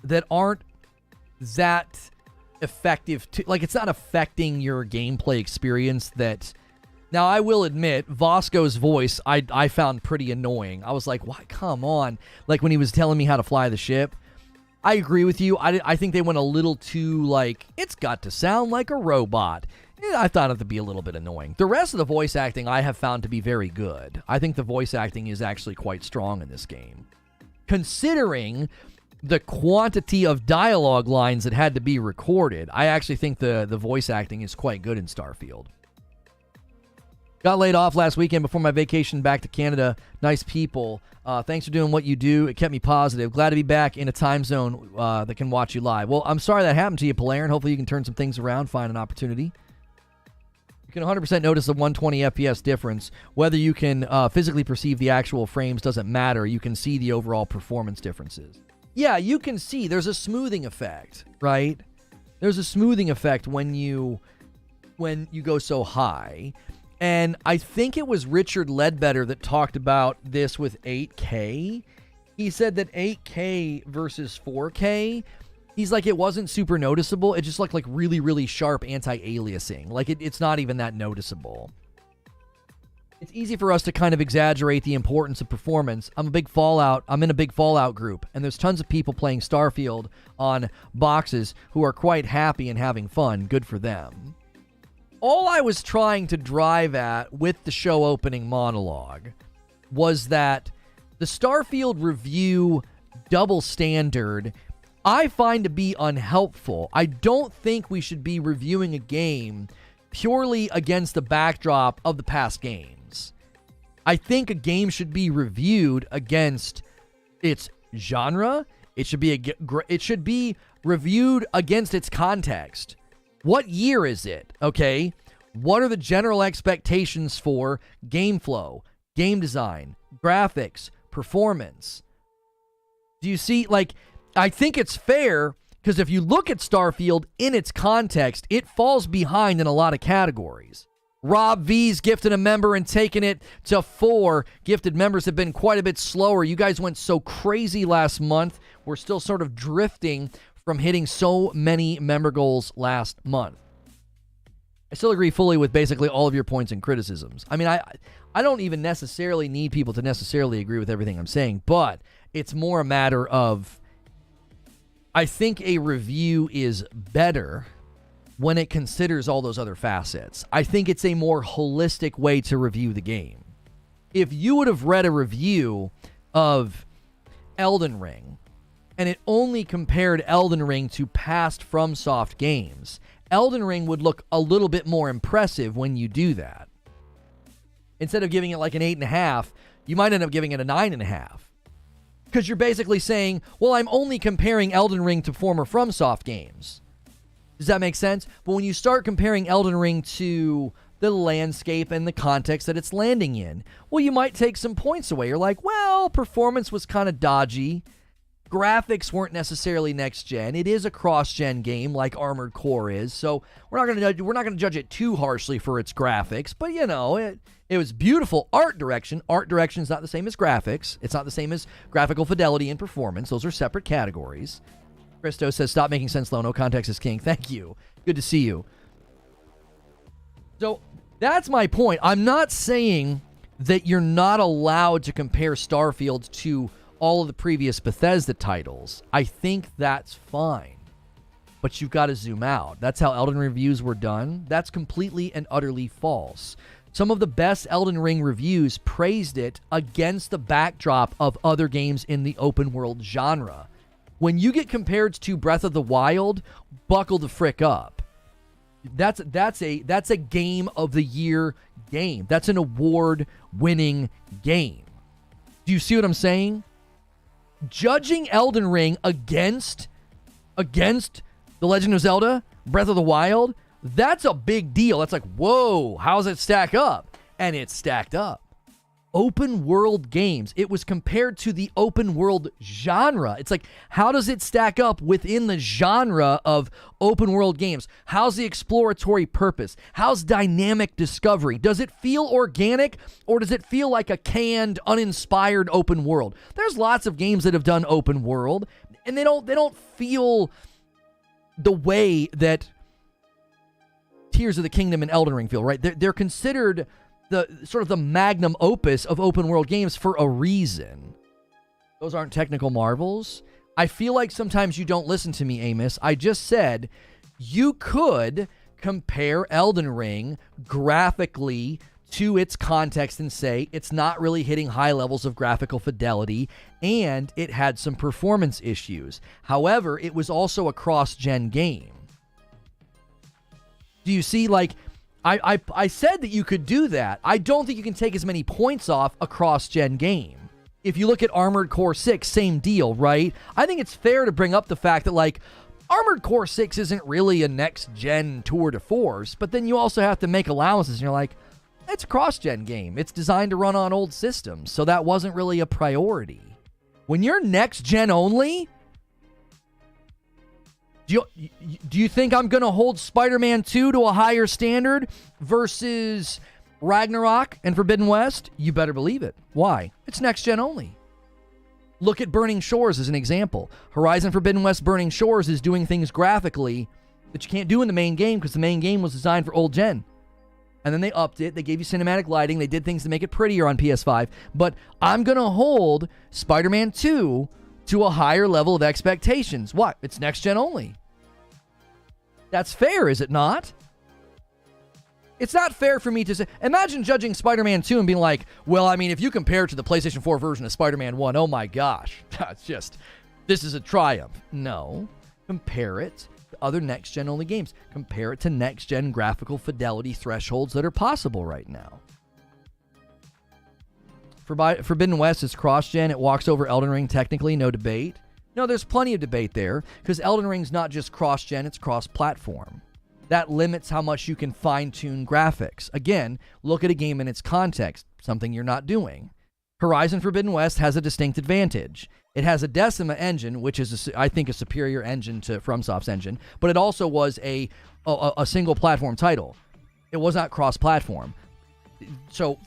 that aren't that effective. Like, it's not affecting your gameplay experience that Now, I will admit, Vosko's voice, I found pretty annoying. I was like, why? Come on. Like, when he was telling me how to fly the ship. I agree with you. I think they went a little too, like, it's got to sound like a robot. I thought it to be a little bit annoying. The rest of the voice acting I have found to be very good. I think the voice acting is actually quite strong in this game. Considering the quantity of dialogue lines that had to be recorded, I actually think the voice acting is quite good in Starfield. Got laid off last weekend before my vacation back to Canada. Nice people. Thanks for doing what you do. It kept me positive. Glad to be back in a time zone that can watch you live. Well, I'm sorry that happened to you, Polaire, and hopefully you can turn some things around, find an opportunity. You can 100% notice the 120 FPS difference. Whether you can physically perceive the actual frames doesn't matter. You can see the overall performance differences. Yeah, you can see there's a smoothing effect, right? There's a smoothing effect when you go so high. And I think it was Richard Ledbetter that talked about this with 8K. He said that 8K versus 4K, he's like, it wasn't super noticeable. It just looked like really, really sharp anti-aliasing. Like, it's not even that noticeable. It's easy for us to kind of exaggerate the importance of performance. I'm in a big Fallout group, and there's tons of people playing Starfield on boxes who are quite happy and having fun. Good for them. All I was trying to drive at with the show opening monologue was that the Starfield review double standard I find to be unhelpful. I don't think we should be reviewing a game purely against the backdrop of the past games. I think a game should be reviewed against its genre. It should be reviewed against its context. What year is it? Okay. What are the general expectations for game flow, game design, graphics, performance? Do you see, like, I think it's fair because if you look at Starfield in its context, it falls behind in a lot of categories. Rob V's gifted a member and taken it to 4. Gifted members have been quite a bit slower. You guys went so crazy last month. We're still sort of drifting from hitting so many member goals last month. I still agree fully with basically all of your points and criticisms. I mean, I don't even necessarily need people to necessarily agree with everything I'm saying, but it's more a matter of I think a review is better when it considers all those other facets. I think it's a more holistic way to review the game. If you would have read a review of Elden Ring and it only compared Elden Ring to past FromSoft games, Elden Ring would look a little bit more impressive when you do that. Instead of giving it like an 8.5, you might end up giving it a 9.5. Because you're basically saying, well, I'm only comparing Elden Ring to former FromSoft games. Does that make sense? But when you start comparing Elden Ring to the landscape and the context that it's landing in, well, you might take some points away. You're like, well, performance was kind of dodgy. Graphics weren't necessarily next gen. It is a cross-gen game like Armored Core is, so we're not going to judge it too harshly for its graphics. But you know, it was beautiful art direction. Art direction is not the same as graphics. It's not the same as graphical fidelity and performance. Those are separate categories. Christo says, "Stop making sense, though. No context is king." Thank you. Good to see you. So that's my point. I'm not saying that you're not allowed to compare Starfield to all of the previous Bethesda titles. I think that's fine. But you've got to zoom out. That's how Elden Ring reviews were done. That's completely and utterly false. Some of the best Elden Ring reviews praised it against the backdrop of other games in the open world genre. When you get compared to Breath of the Wild, buckle the frick up. That's a game of the year game. That's an award-winning game. Do you see what I'm saying? Judging Elden Ring against The Legend of Zelda, Breath of the Wild, that's a big deal. That's like, whoa, how does it stack up? And it stacked up. Open world games. It was compared to the open world genre. It's like, how does it stack up within the genre of open world games? How's the exploratory purpose? How's dynamic discovery? Does it feel organic, or does it feel like a canned, uninspired open world? There's lots of games that have done open world, and they don't feel the way that Tears of the Kingdom and Elden Ring feel, right? They're considered the sort of the magnum opus of open world games for a reason. Those aren't technical marvels. I feel like sometimes you don't listen to me, Amos. I just said you could compare Elden Ring graphically to its context and say it's not really hitting high levels of graphical fidelity and it had some performance issues. However, it was also a cross-gen game. Do you see, like, I said that you could do that. I don't think you can take as many points off a cross-gen game. If you look at Armored Core 6, same deal, right? I think it's fair to bring up the fact that, like, Armored Core 6 isn't really a next-gen tour de force, but then you also have to make allowances, and you're like, it's a cross-gen game. It's designed to run on old systems, so that wasn't really a priority. When you're next-gen only, do you think I'm going to hold Spider-Man 2 to a higher standard versus Ragnarok and Forbidden West? You better believe it. Why? It's next-gen only. Look at Burning Shores as an example. Horizon Forbidden West Burning Shores is doing things graphically that you can't do in the main game because the main game was designed for old gen. And then they upped it. They gave you cinematic lighting. They did things to make it prettier on PS5. But I'm going to hold Spider-Man 2 to a higher level of expectations. What? It's next gen only. That's fair, is it not? It's not fair for me to say, imagine judging Spider-Man 2 and being like, well, I mean, if you compare it to the PlayStation 4 version of Spider-Man 1, oh my gosh, this is a triumph. No, compare it to other next-gen only games. Compare it to next-gen graphical fidelity thresholds that are possible right now. Forbidden West is cross-gen. It walks over Elden Ring technically, no debate. No, there's plenty of debate there because Elden Ring's not just cross-gen, it's cross-platform. That limits how much you can fine-tune graphics. Again, look at a game in its context, something you're not doing. Horizon Forbidden West has a distinct advantage. It has a Decima engine, which is, I think, a superior engine to FromSoft's engine, but it also was a single-platform title. It was not cross-platform. So,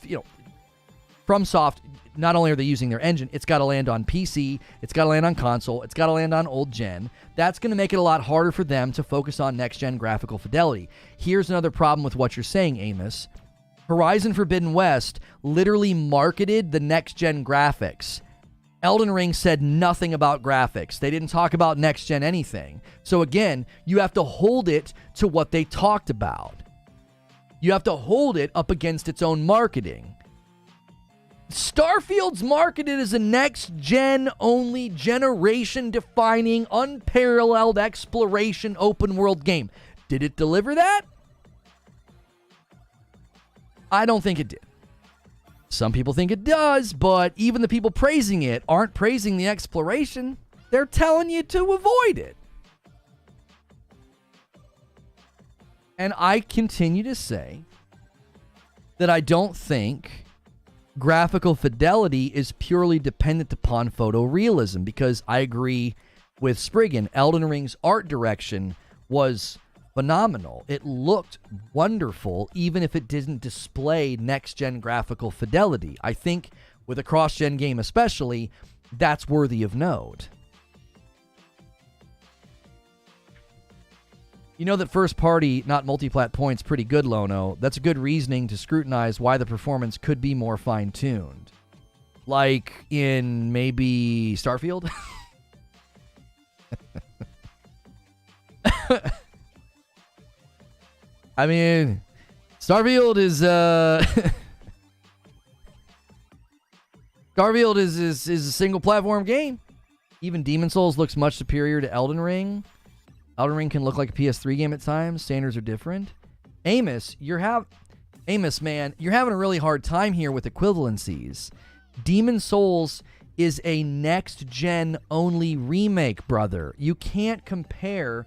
FromSoft, not only are they using their engine, it's got to land on PC, it's got to land on console, it's got to land on old gen. That's going to make it a lot harder for them to focus on next-gen graphical fidelity. Here's another problem with what you're saying, Amos. Horizon Forbidden West literally marketed the next-gen graphics. Elden Ring said nothing about graphics. They didn't talk about next-gen anything. So again, you have to hold it to what they talked about. You have to hold it up against its own marketing. Starfield's marketed as a next-gen only, generation-defining, unparalleled exploration open-world game. Did it deliver that? I don't think it did. Some people think it does, but even the people praising it aren't praising the exploration. They're telling you to avoid it. And I continue to say that I don't think graphical fidelity is purely dependent upon photorealism, because I agree with Spriggan. Elden Ring's art direction was phenomenal. It looked wonderful, even if it didn't display next-gen graphical fidelity. I think with a cross-gen game especially, that's worthy of note. You know that first-party, not multi-plat point's pretty good, Lono. That's a good reasoning to scrutinize why the performance could be more fine-tuned. Like in maybe Starfield? I mean, Starfield is Starfield is a single-platform game. Even Demon Souls looks much superior to Elden Ring. Elden Ring can look like a PS3 game at times. Standards are different. Amos, man, you're having a really hard time here with equivalencies. Demon Souls is a next-gen only remake, brother. You can't compare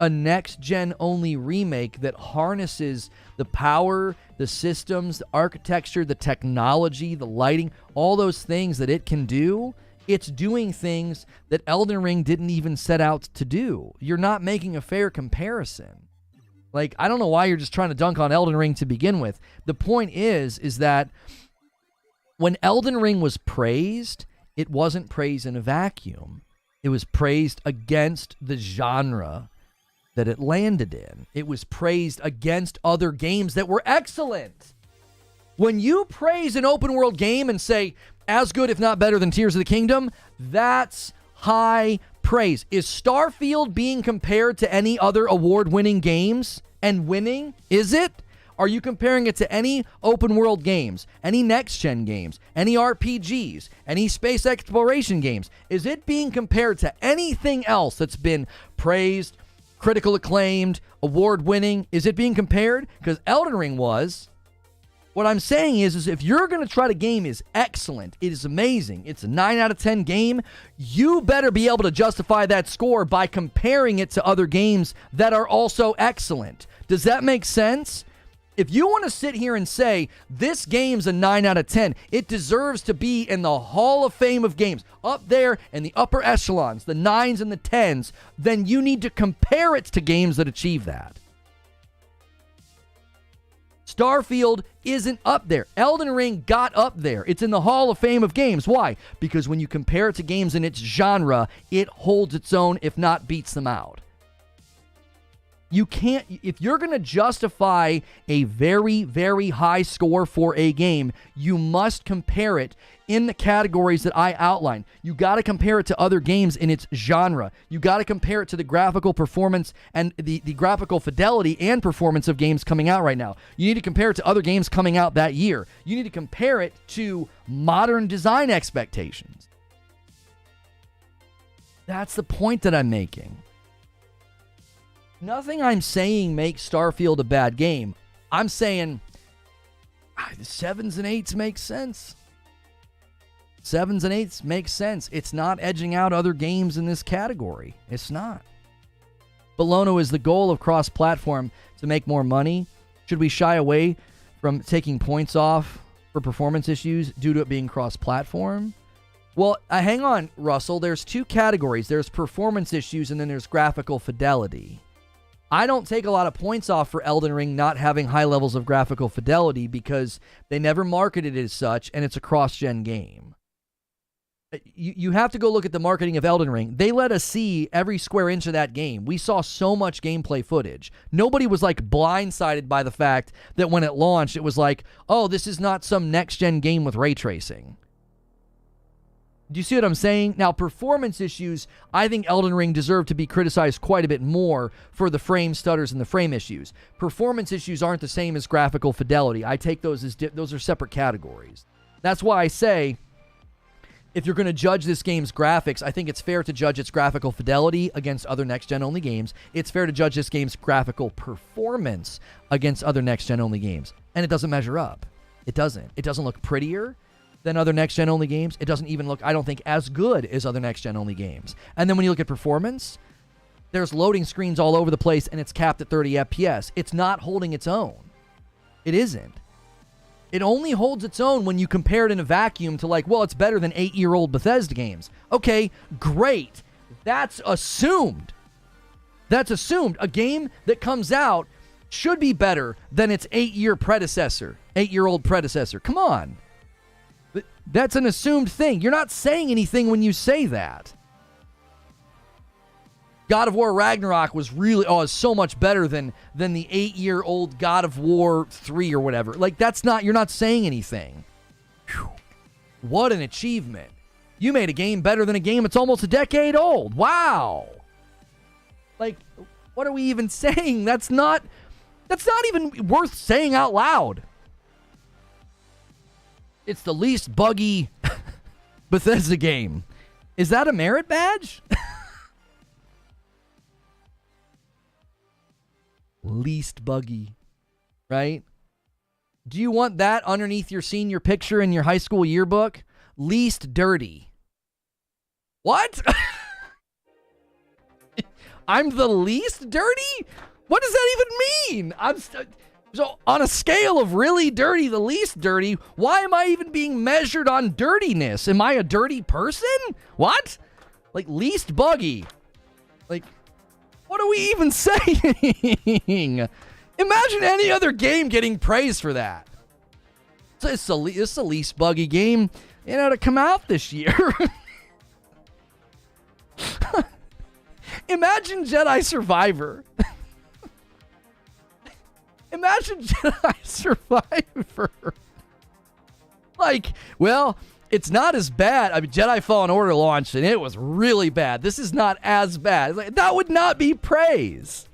a next-gen only remake that harnesses the power, the systems, the architecture, the technology, the lighting, all those things that it can do. It's doing things that Elden Ring didn't even set out to do. You're not making a fair comparison. Like, I don't know why you're just trying to dunk on Elden Ring to begin with. The point is that when Elden Ring was praised, it wasn't praised in a vacuum. It was praised against the genre that it landed in. It was praised against other games that were excellent. When you praise an open world game and say, as good if not better than Tears of the Kingdom, that's high praise. Is Starfield being compared to any other award-winning games and winning? Is it? Are you comparing it to any open world games, any next-gen games, any RPGs, any space exploration games? Is it being compared to anything else that's been praised, critical acclaimed, award-winning? Is it being compared? Because Elden Ring was. What I'm saying is if you're going to try to game is excellent, it is amazing, it's a 9 out of 10 game, you better be able to justify that score by comparing it to other games that are also excellent. Does that make sense? If you want to sit here and say, this game's a 9 out of 10, it deserves to be in the Hall of Fame of games, up there in the upper echelons, the 9s and the 10s, then you need to compare it to games that achieve that. Starfield isn't up there. Elden Ring got up there. It's in the Hall of Fame of games. Why? Because when you compare it to games in its genre, it holds its own, if not beats them out. You can't, if you're going to justify a very, very high score for a game, you must compare it in the categories that I outlined. You got to compare it to other games in its genre. You got to compare it to the graphical performance and the graphical fidelity and performance of games coming out right now. You need to compare it to other games coming out that year. You need to compare it to modern design expectations. That's the point that I'm making. Nothing I'm saying makes Starfield a bad game. I'm saying the 7s and 8s make sense. 7s and 8s make sense. It's not edging out other games in this category. It's not. Belono, is the goal of cross-platform to make more money? Should we shy away from taking points off for performance issues due to it being cross-platform? Well, hang on, Russell. There's two categories. There's performance issues and then there's graphical fidelity. I don't take a lot of points off for Elden Ring not having high levels of graphical fidelity because they never marketed it as such, and it's a cross-gen game. You have to go look at the marketing of Elden Ring. They let us see every square inch of that game. We saw so much gameplay footage. Nobody was like blindsided by the fact that when it launched, it was like, oh, this is not some next-gen game with ray tracing. Do you see what I'm saying? Now, performance issues, I think Elden Ring deserved to be criticized quite a bit more for the frame stutters and the frame issues. Performance issues aren't the same as graphical fidelity. I take those as those are separate categories. That's why I say, if you're going to judge this game's graphics, I think it's fair to judge its graphical fidelity against other next-gen only games. It's fair to judge this game's graphical performance against other next-gen only games. And it doesn't measure up. It doesn't. It doesn't look prettier than other next-gen only games. It doesn't even look, I don't think, as good as other next-gen only games. And then when you look at performance, there's loading screens all over the place and it's capped at 30 FPS. It's not holding its own. It isn't. It only holds its own when you compare it in a vacuum to like, well, it's better than 8-year-old Bethesda games. Okay, great. That's assumed. That's assumed. A game that comes out should be better than its 8-year predecessor, 8-year-old predecessor. Come on. That's an assumed thing. You're not saying anything when you say that. God of War Ragnarok was really, is so much better than the 8-year-old God of War 3 or whatever. Like, you're not saying anything. Whew. What an achievement. You made a game better than a game that's almost a decade old. Wow. Like, what are we even saying? That's not even worth saying out loud. It's the least buggy Bethesda game. Is that a merit badge? Least buggy, right? Do you want that underneath your senior picture in your high school yearbook? Least dirty. What? I'm the least dirty? What does that even mean? So on a scale of really dirty, the least dirty, why am I even being measured on dirtiness? Am I a dirty person? What? Like, least buggy. Like, what are we even saying? Imagine any other game getting praise for that. So it's the least buggy game, to come out this year. Imagine Jedi Survivor. Imagine Jedi Survivor Like, well, it's not as bad. I mean, Jedi Fallen Order launched, and it was really bad. This is not as bad. It's like, that would not be praise.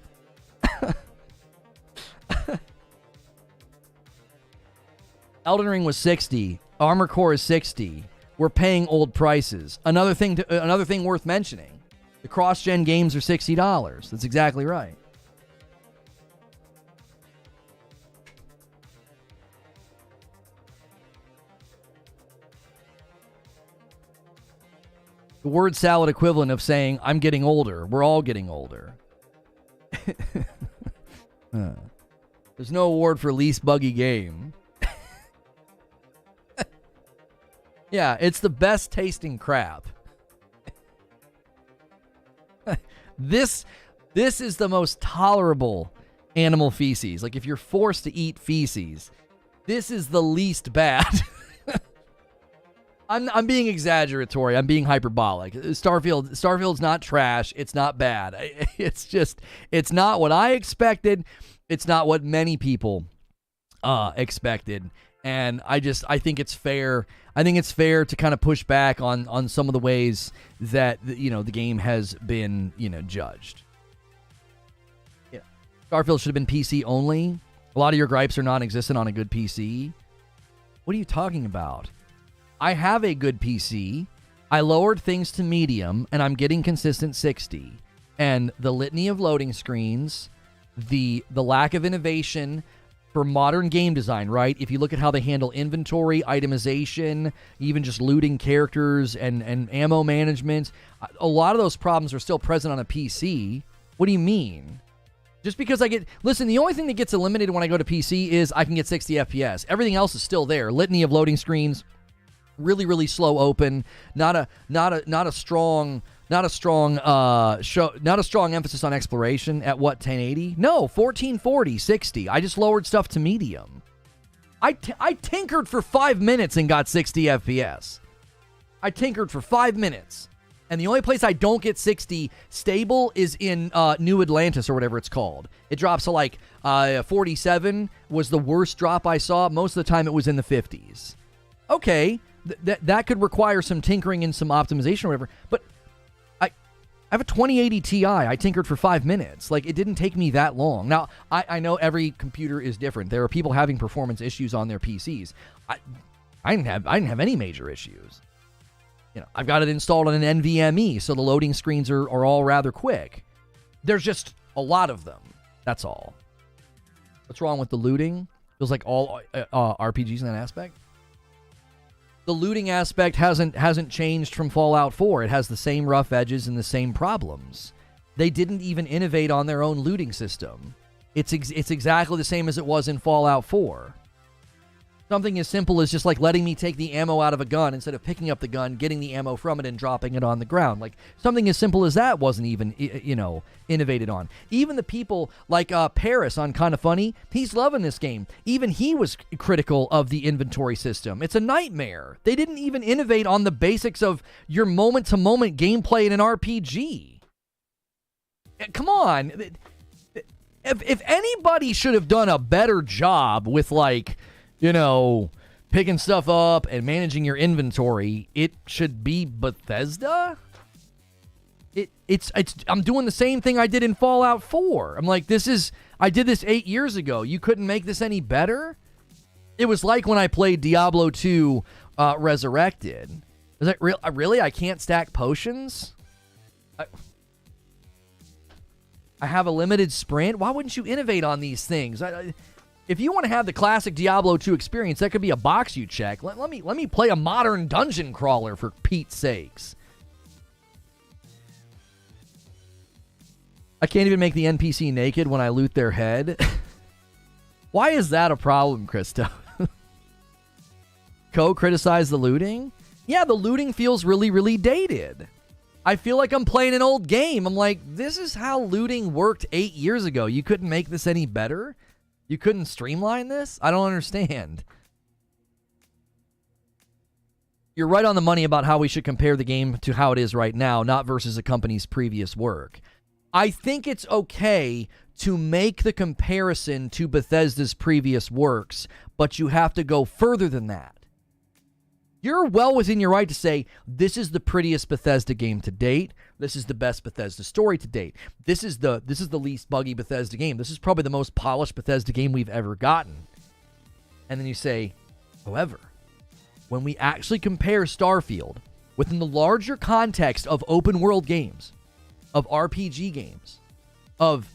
Elden Ring was $60. Armored Core is $60. We're paying old prices. Another thing worth mentioning. The cross-gen games are $60. That's exactly right. The word salad equivalent of saying, I'm getting older. We're all getting older. There's no award for least buggy game. Yeah, it's the best tasting crap. This is the most tolerable animal feces. Like, if you're forced to eat feces, this is the least bad. I'm being exaggeratory. I'm being hyperbolic. Starfield's not trash. It's not bad. It's not what I expected. It's not what many people expected. And I think it's fair. I think it's fair to kind of push back on some of the ways that the game has been judged. Yeah. Starfield should have been PC only. A lot of your gripes are non-existent on a good PC. What are you talking about? I have a good PC. I lowered things to medium, and I'm getting consistent 60. And the litany of loading screens, the lack of innovation for modern game design, right? If you look at how they handle inventory, itemization, even just looting characters and ammo management, a lot of those problems are still present on a PC. What do you mean? Just because listen, the only thing that gets eliminated when I go to PC is I can get 60 FPS. Everything else is still there. Litany of loading screens, really, really slow open, not a strong emphasis on exploration at 1080. No, 1440, 60. I just lowered stuff to medium. I tinkered for 5 minutes and got 60 FPS. I tinkered for 5 minutes. And the only place I don't get 60 stable is in New Atlantis or whatever it's called. It drops to like 47 was the worst drop I saw. Most of the time it was in the 50s. Okay. That could require some tinkering and some optimization or whatever, but I have a 2080 Ti. I tinkered for 5 minutes. Like, it didn't take me that long. Now, I know every computer is different. There are people having performance issues on their PCs. I didn't have any major issues. I've got it installed on an NVMe, so the loading screens are all rather quick. There's just a lot of them. That's all. What's wrong with the looting? Feels like all RPGs in that aspect. The looting aspect hasn't changed from Fallout 4. It has the same rough edges and the same problems. They didn't even innovate on their own looting system. It's exactly the same as it was in Fallout 4. Something as simple as just like letting me take the ammo out of a gun instead of picking up the gun, getting the ammo from it, and dropping it on the ground. Like, something as simple as that wasn't even, innovated on. Even the people like Paris on Kinda Funny, he's loving this game. Even he was critical of the inventory system. It's a nightmare. They didn't even innovate on the basics of your moment-to-moment gameplay in an RPG. Come on. If anybody should have done a better job with, like, picking stuff up and managing your inventory, it should be Bethesda. I'm doing the same thing I did in Fallout 4. I'm like, I did this 8 years ago. You couldn't make this any better? It was like when I played Diablo 2 Resurrected. Is that really? I can't stack potions? I have a limited sprint? Why wouldn't you innovate on these things? If you want to have the classic Diablo 2 experience, that could be a box you check. Let me play a modern dungeon crawler, for Pete's sakes. I can't even make the NPC naked when I loot their head. Why is that a problem, Christo? Criticized the looting? Yeah, the looting feels really, really dated. I feel like I'm playing an old game. I'm like, this is how looting worked 8 years ago. You couldn't make this any better? You couldn't streamline this? I don't understand. You're right on the money about how we should compare the game to how it is right now, not versus a company's previous work. I think it's okay to make the comparison to Bethesda's previous works, but you have to go further than that. You're well within your right to say, this is the prettiest Bethesda game to date. This is the best Bethesda story to date. This is the least buggy Bethesda game. This is probably the most polished Bethesda game we've ever gotten. And then you say, however, when we actually compare Starfield within the larger context of open world games, of RPG games, of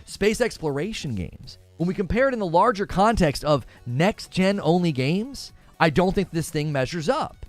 space exploration games, when we compare it in the larger context of next-gen only games, I don't think this thing measures up.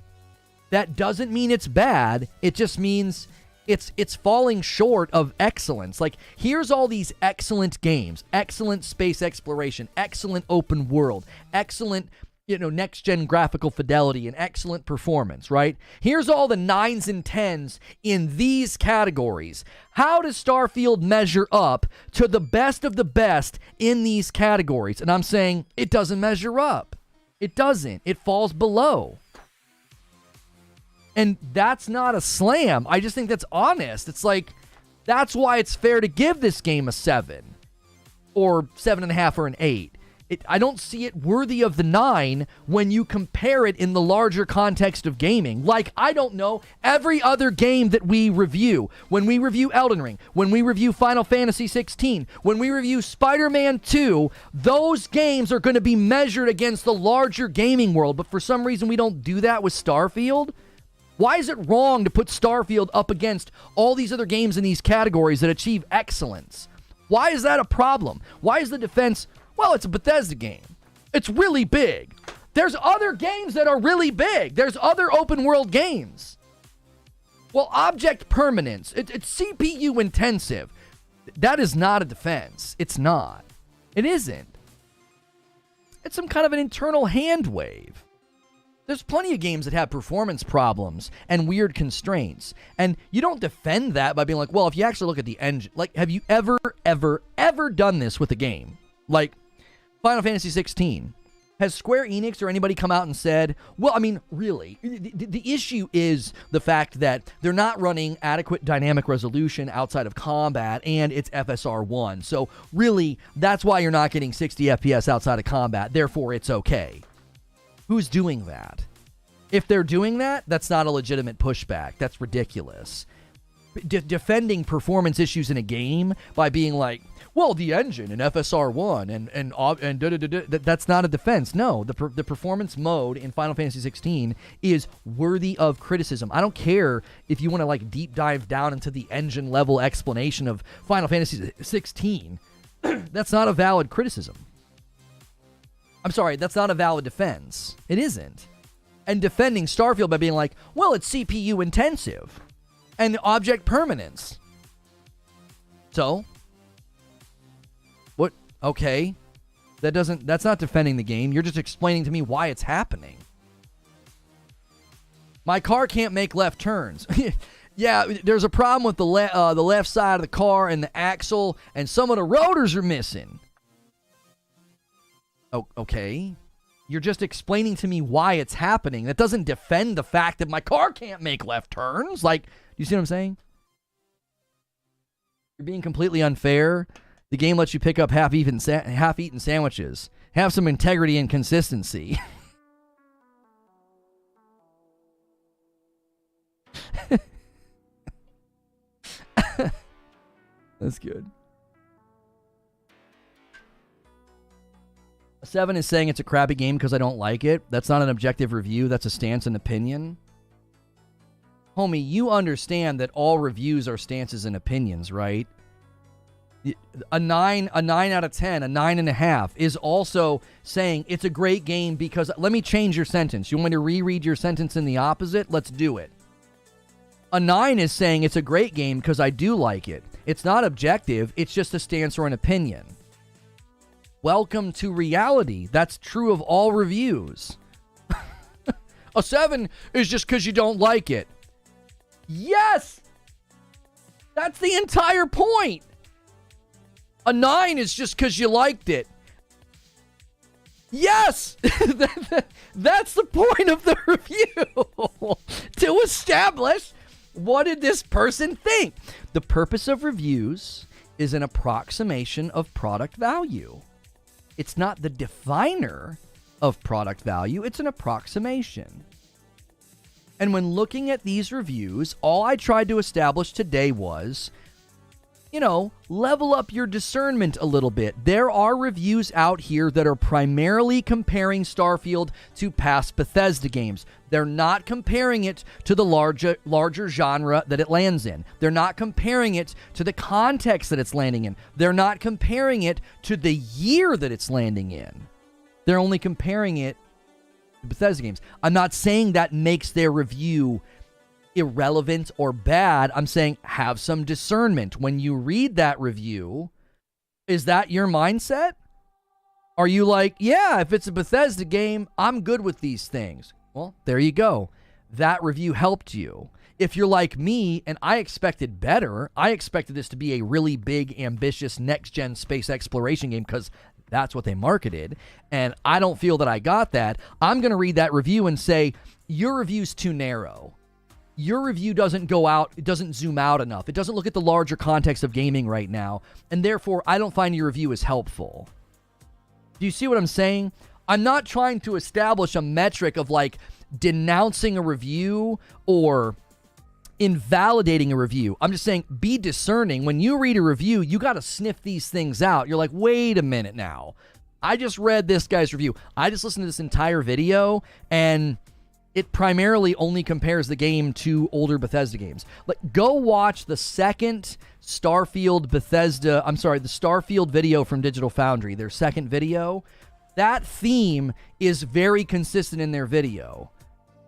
That doesn't mean it's bad. It just means it's falling short of excellence. Like, here's all these excellent games, excellent space exploration, excellent open world, excellent, next-gen graphical fidelity and excellent performance, right? Here's all the 9s and 10s in these categories. How does Starfield measure up to the best of the best in these categories? And I'm saying it doesn't measure up. It doesn't. It falls below. And that's not a slam. I just think that's honest. It's like, that's why it's fair to give this game a 7 or 7.5 or an 8. I don't see it worthy of the 9 when you compare it in the larger context of gaming. Like, I don't know, every other game that we review, when we review Elden Ring, when we review Final Fantasy 16, when we review Spider-Man 2, those games are going to be measured against the larger gaming world. But for some reason, we don't do that with Starfield. Why is it wrong to put Starfield up against all these other games in these categories that achieve excellence? Why is that a problem? Why is the defense, well, it's a Bethesda game. It's really big. There's other games that are really big. There's other open world games. Well, object permanence, it's CPU intensive. That is not a defense. It's not. It isn't. It's some kind of an internal hand wave. There's plenty of games that have performance problems and weird constraints. And you don't defend that by being like, well, if you actually look at the engine, like, have you ever done this with a game? Like Final Fantasy 16. Has Square Enix or anybody come out and said, well, I mean, really, the issue is the fact that they're not running adequate dynamic resolution outside of combat, and it's FSR 1. So really, that's why you're not getting 60 FPS outside of combat. Therefore, it's okay. Who's doing that? If they're doing that, that's not a legitimate pushback. That's ridiculous. Defending performance issues in a game by being like, well, the engine in FSR 1 and that's not a defense. No, the performance mode in Final Fantasy 16 is worthy of criticism. I don't care if you want to like deep dive down into the engine level explanation of Final Fantasy 16. That's not a valid criticism. I'm sorry, that's not a valid defense. It isn't. And defending Starfield by being like, well, it's CPU intensive and object permanence. So, what? Okay. That's not defending the game. You're just explaining to me why it's happening. My car can't make left turns. Yeah, there's a problem with the left side of the car and the axle, and some of the rotors are missing. Oh, okay. You're just explaining to me why it's happening. That doesn't defend the fact that my car can't make left turns. Like, do you see what I'm saying? You're being completely unfair. The game lets you pick up half-eaten sandwiches. Have some integrity and consistency. That's good. A 7 is saying it's a crappy game because I don't like it. That's not an objective review. That's a stance and opinion. Homie, you understand that all reviews are stances and opinions, right? A 9 out of 10, a 9.5 is also saying it's a great game because... Let me change your sentence. You want me to reread your sentence in the opposite? Let's do it. A 9 is saying it's a great game because I do like it. It's not objective. It's just a stance or an opinion. Welcome to reality. That's true of all reviews. A 7 is just because you don't like it. Yes! That's the entire point. A 9 is just because you liked it. Yes! That's the point of the review. To establish, what did this person think? The purpose of reviews is an approximation of product value. It's not the definer of product value. It's an approximation. And when looking at these reviews, all I tried to establish today was, level up your discernment a little bit. There are reviews out here that are primarily comparing Starfield to past Bethesda games. They're not comparing it to the larger genre that it lands in. They're not comparing it to the context that it's landing in. They're not comparing it to the year that it's landing in. They're only comparing it to Bethesda games. I'm not saying that makes their review irrelevant or bad. I'm saying have some discernment. When you read that review, is that your mindset? Are you like, yeah, if it's a Bethesda game, I'm good with these things? Well, there you go. That review helped you. If you're like me and I expected better, I expected this to be a really big, ambitious next-gen space exploration game because that's what they marketed, and I don't feel that I got that, I'm going to read that review and say, your review's too narrow. Your review doesn't go out, it doesn't zoom out enough. It doesn't look at the larger context of gaming right now, and therefore, I don't find your review as helpful. Do you see what I'm saying? I'm not trying to establish a metric of, like, denouncing a review or invalidating a review. I'm just saying, be discerning. When you read a review, you got to sniff these things out. You're like, wait a minute now. I just read this guy's review. I just listened to this entire video, and it primarily only compares the game to older Bethesda games. Like, go watch the second the Starfield video from Digital Foundry, their second video. That theme is very consistent in their video.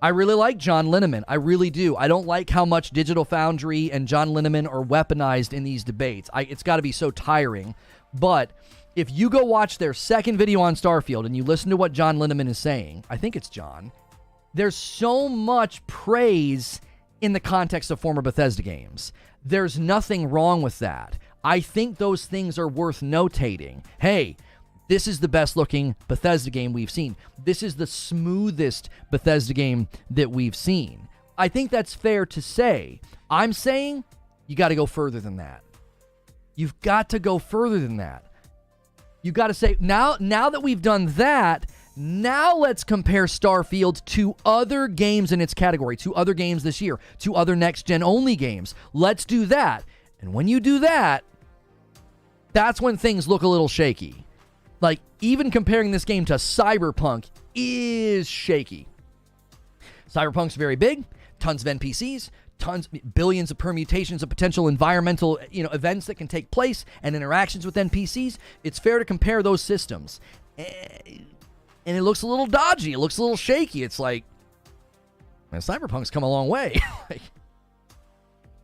I really like John Linneman. I really do. I don't like how much Digital Foundry and John Linneman are weaponized in these debates. It's got to be so tiring. But if you go watch their second video on Starfield and you listen to what John Linneman is saying, I think it's John, there's so much praise in the context of former Bethesda games. There's nothing wrong with that. I think those things are worth notating. Hey, this is the best looking Bethesda game we've seen. This is the smoothest Bethesda game that we've seen. I think that's fair to say. I'm saying you got to go further than that. You've got to go further than that. You got to say, now that we've done that, now let's compare Starfield to other games in its category, to other games this year, to other next-gen only games. Let's do that. And when you do that, that's when things look a little shaky. Like, even comparing this game to Cyberpunk is shaky. Cyberpunk's very big, tons of NPCs, billions of permutations of potential environmental, events that can take place and interactions with NPCs. It's fair to compare those systems. And it looks a little dodgy. It looks a little shaky. It's like, man, Cyberpunk's come a long way. Like,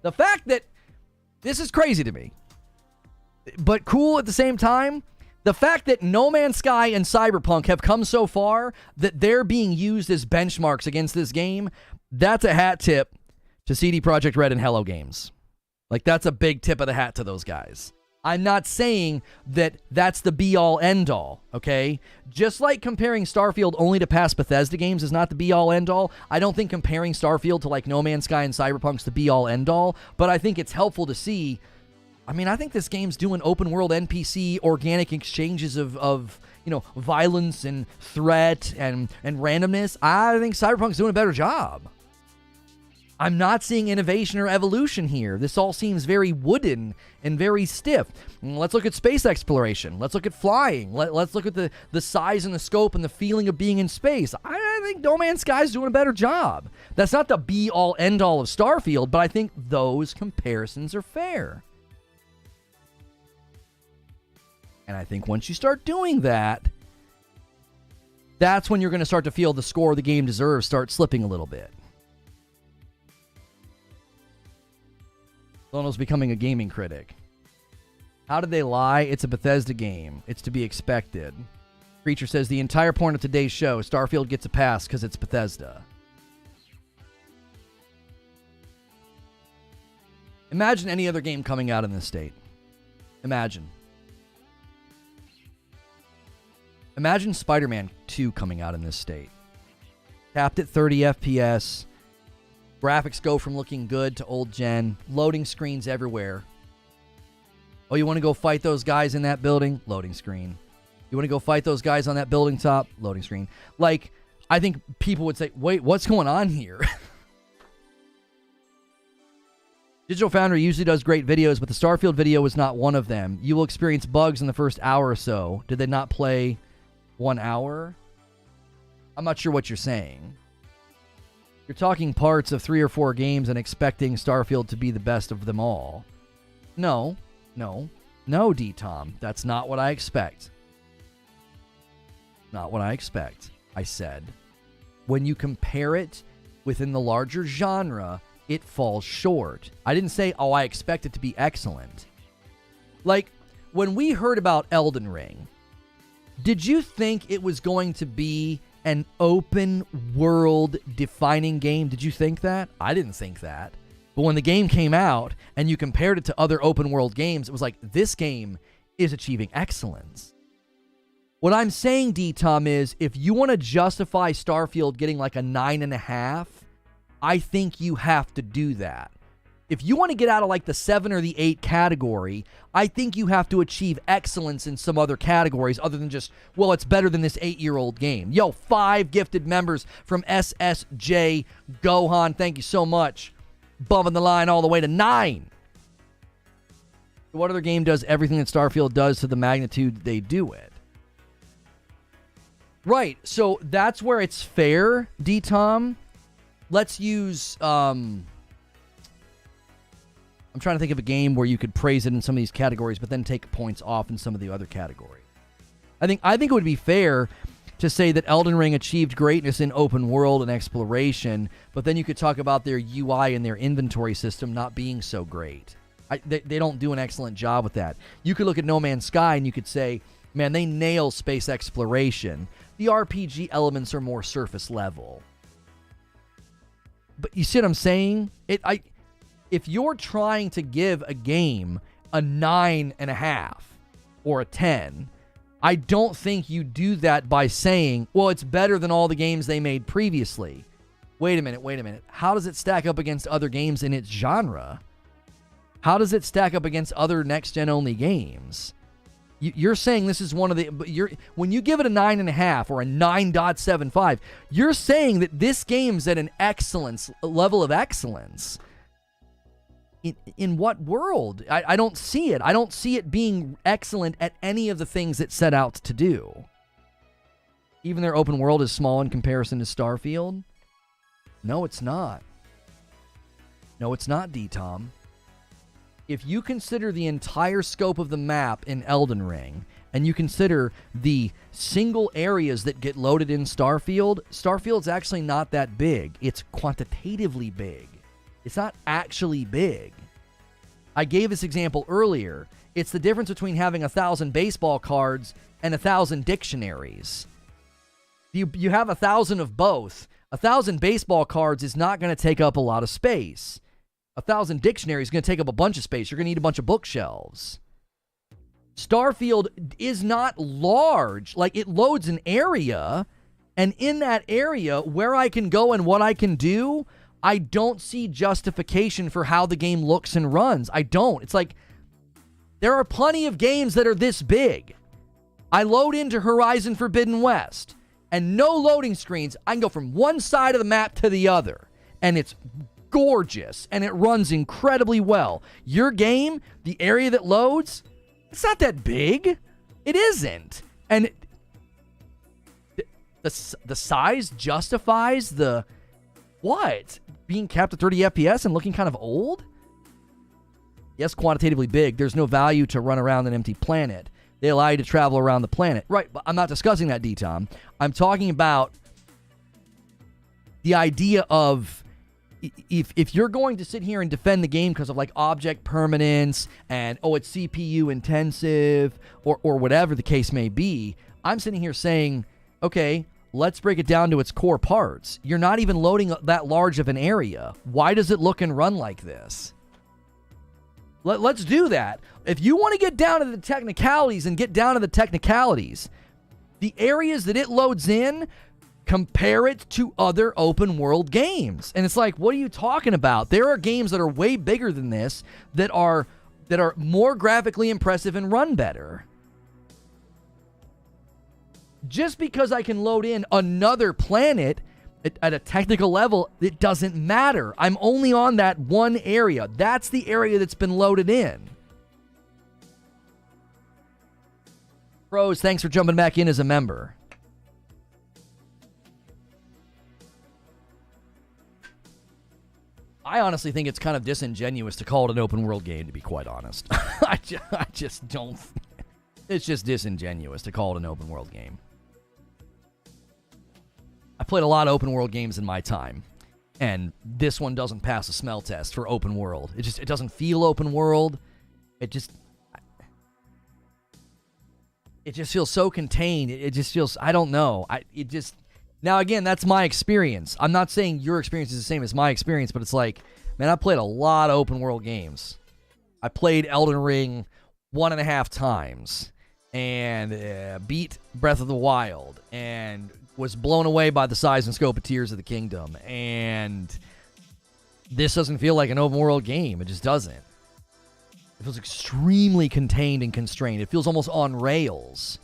the fact that this is crazy to me, but cool at the same time. The fact that No Man's Sky and Cyberpunk have come so far that they're being used as benchmarks against this game, that's a hat tip to CD Projekt Red and Hello Games. Like, that's a big tip of the hat to those guys. I'm not saying that that's the be-all, end-all, okay? Just like comparing Starfield only to past Bethesda games is not the be-all, end-all, I don't think comparing Starfield to, like, No Man's Sky and Cyberpunk's the be-all, end-all, but I think it's helpful to see. I think this game's doing open-world NPC organic exchanges of violence and threat and randomness. I think Cyberpunk's doing a better job. I'm not seeing innovation or evolution here. This all seems very wooden and very stiff. Let's look at space exploration. Let's look at flying. Let's look at the size and the scope and the feeling of being in space. I think No Man's Sky's doing a better job. That's not the be-all, end-all of Starfield, but I think those comparisons are fair. And I think once you start doing that, that's when you're going to start to feel the score the game deserves start slipping a little bit. Lono's becoming a gaming critic. How did they lie? It's a Bethesda game. It's to be expected. Creature says the entire point of today's show, Starfield gets a pass because it's Bethesda. Imagine any other game coming out in this state. Imagine Spider-Man 2 coming out in this state. Capped at 30 FPS. Graphics go from looking good to old gen. Loading screens everywhere. Oh, you want to go fight those guys in that building? Loading screen. You want to go fight those guys on that building top? Loading screen. Like, I think people would say, wait, what's going on here? Digital Foundry usually does great videos, but the Starfield video was not one of them. You will experience bugs in the first hour or so. Did they not play 1 hour? I'm not sure what you're saying. You're talking parts of 3 or 4 games and expecting Starfield to be the best of them all. No, D-Tom. That's not what I expect. Not what I expect. I said, when you compare it within the larger genre, it falls short. I didn't say, oh, I expect it to be excellent. Like, when we heard about Elden Ring, did you think it was going to be an open world defining game? Did you think that? I didn't think that. But when the game came out and you compared it to other open world games, it was like, this game is achieving excellence. What I'm saying, D-Tom, is if you want to justify Starfield getting like a 9.5, I think you have to do that. If you want to get out of like the 7 or the 8 category, I think you have to achieve excellence in some other categories other than just, well, it's better than this 8-year-old game. Yo, 5 gifted members from SSJ Gohan. Thank you so much. Bumping the line all the way to 9. What other game does everything that Starfield does to the magnitude they do it? Right, so that's where it's fair, D-Tom. Let's use, I'm trying to think of a game where you could praise it in some of these categories, but then take points off in some of the other categories. I think it would be fair to say that Elden Ring achieved greatness in open world and exploration, but then you could talk about their UI and their inventory system not being so great. They don't do an excellent job with that. You could look at No Man's Sky and you could say, man, they nail space exploration. The RPG elements are more surface level. But you see what I'm saying? If you're trying to give a game a 9.5 or a 10, I don't think you do that by saying, well, it's better than all the games they made previously. Wait a minute. How does it stack up against other games in its genre? How does it stack up against other next-gen only games? You're saying this is one of the... when you give it a 9.5 or a 9.75, you're saying that this game's at an level of excellence. In what world? I don't see it. I don't see it being excellent at any of the things it set out to do. Even their open world is small in comparison to Starfield? No, it's not. No, it's not, D-Tom. If you consider the entire scope of the map in Elden Ring, and you consider the single areas that get loaded in Starfield's actually not that big. It's quantitatively big. It's not actually big. I gave this example earlier. It's the difference between having 1,000 baseball cards and 1,000 dictionaries. You have 1,000 of both. 1,000 baseball cards is not going to take up a lot of space. 1,000 dictionaries is going to take up a bunch of space. You're going to need a bunch of bookshelves. Starfield is not large. Like, it loads an area, and in that area, where I can go and what I can do, I don't see justification for how the game looks and runs. I don't. It's like, there are plenty of games that are this big. I load into Horizon Forbidden West, and no loading screens. I can go from one side of the map to the other, and it's gorgeous, and it runs incredibly well. Your game, the area that loads, it's not that big. It isn't. And the size justifies the what? Being capped at 30 FPS and looking kind of old? Yes, quantitatively big. There's no value to run around an empty planet. They allow you to travel around the planet. Right, but I'm not discussing that, D-Tom. I'm talking about the idea of if you're going to sit here and defend the game because of like object permanence and, oh, it's CPU intensive or whatever the case may be, I'm sitting here saying, okay, let's break it down to its core parts. You're not even loading that large of an area. Why does it look and run like this? Let's do that. If you want to get down to the technicalities and get down to the technicalities, the areas that it loads in, compare it to other open world games. And it's like, what are you talking about? There are games that are way bigger than this that are more graphically impressive and run better. Just because I can load in another planet At a technical level, it doesn't matter. I'm only on that one area. That's the area that's been loaded in. Pros, thanks for jumping back in as a member. I honestly think it's kind of disingenuous to call it an open world game, to be quite honest. I just don't. It's just disingenuous to call it an open world game. I played a lot of open world games in my time, and this one doesn't pass a smell test for open world. It doesn't feel open world. It just feels so contained. It just feels, I don't know. Now again, that's my experience. I'm not saying your experience is the same as my experience, but it's like, man, I played a lot of open world games. I played Elden Ring 1.5 times and beat Breath of the Wild and was blown away by the size and scope of Tears of the Kingdom. And this doesn't feel like an open world game. It just doesn't. It feels extremely contained and constrained. It feels almost on rails.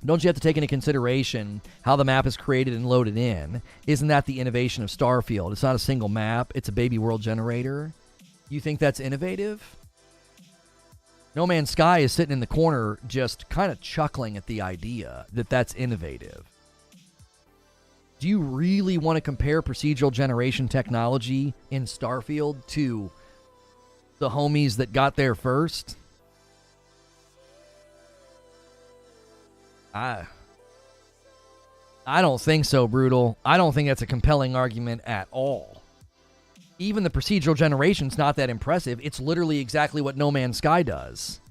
Don't you have to take into consideration how the map is created and loaded in? Isn't that the innovation of Starfield? It's not a single map. It's a baby world generator. You think that's innovative? No Man's Sky is sitting in the corner just kind of chuckling at the idea that that's innovative. Do you really want to compare procedural generation technology in Starfield to the homies that got there first? I don't think so, Brutal. I don't think that's a compelling argument at all. Even the procedural generation's not that impressive. It's literally exactly what No Man's Sky does.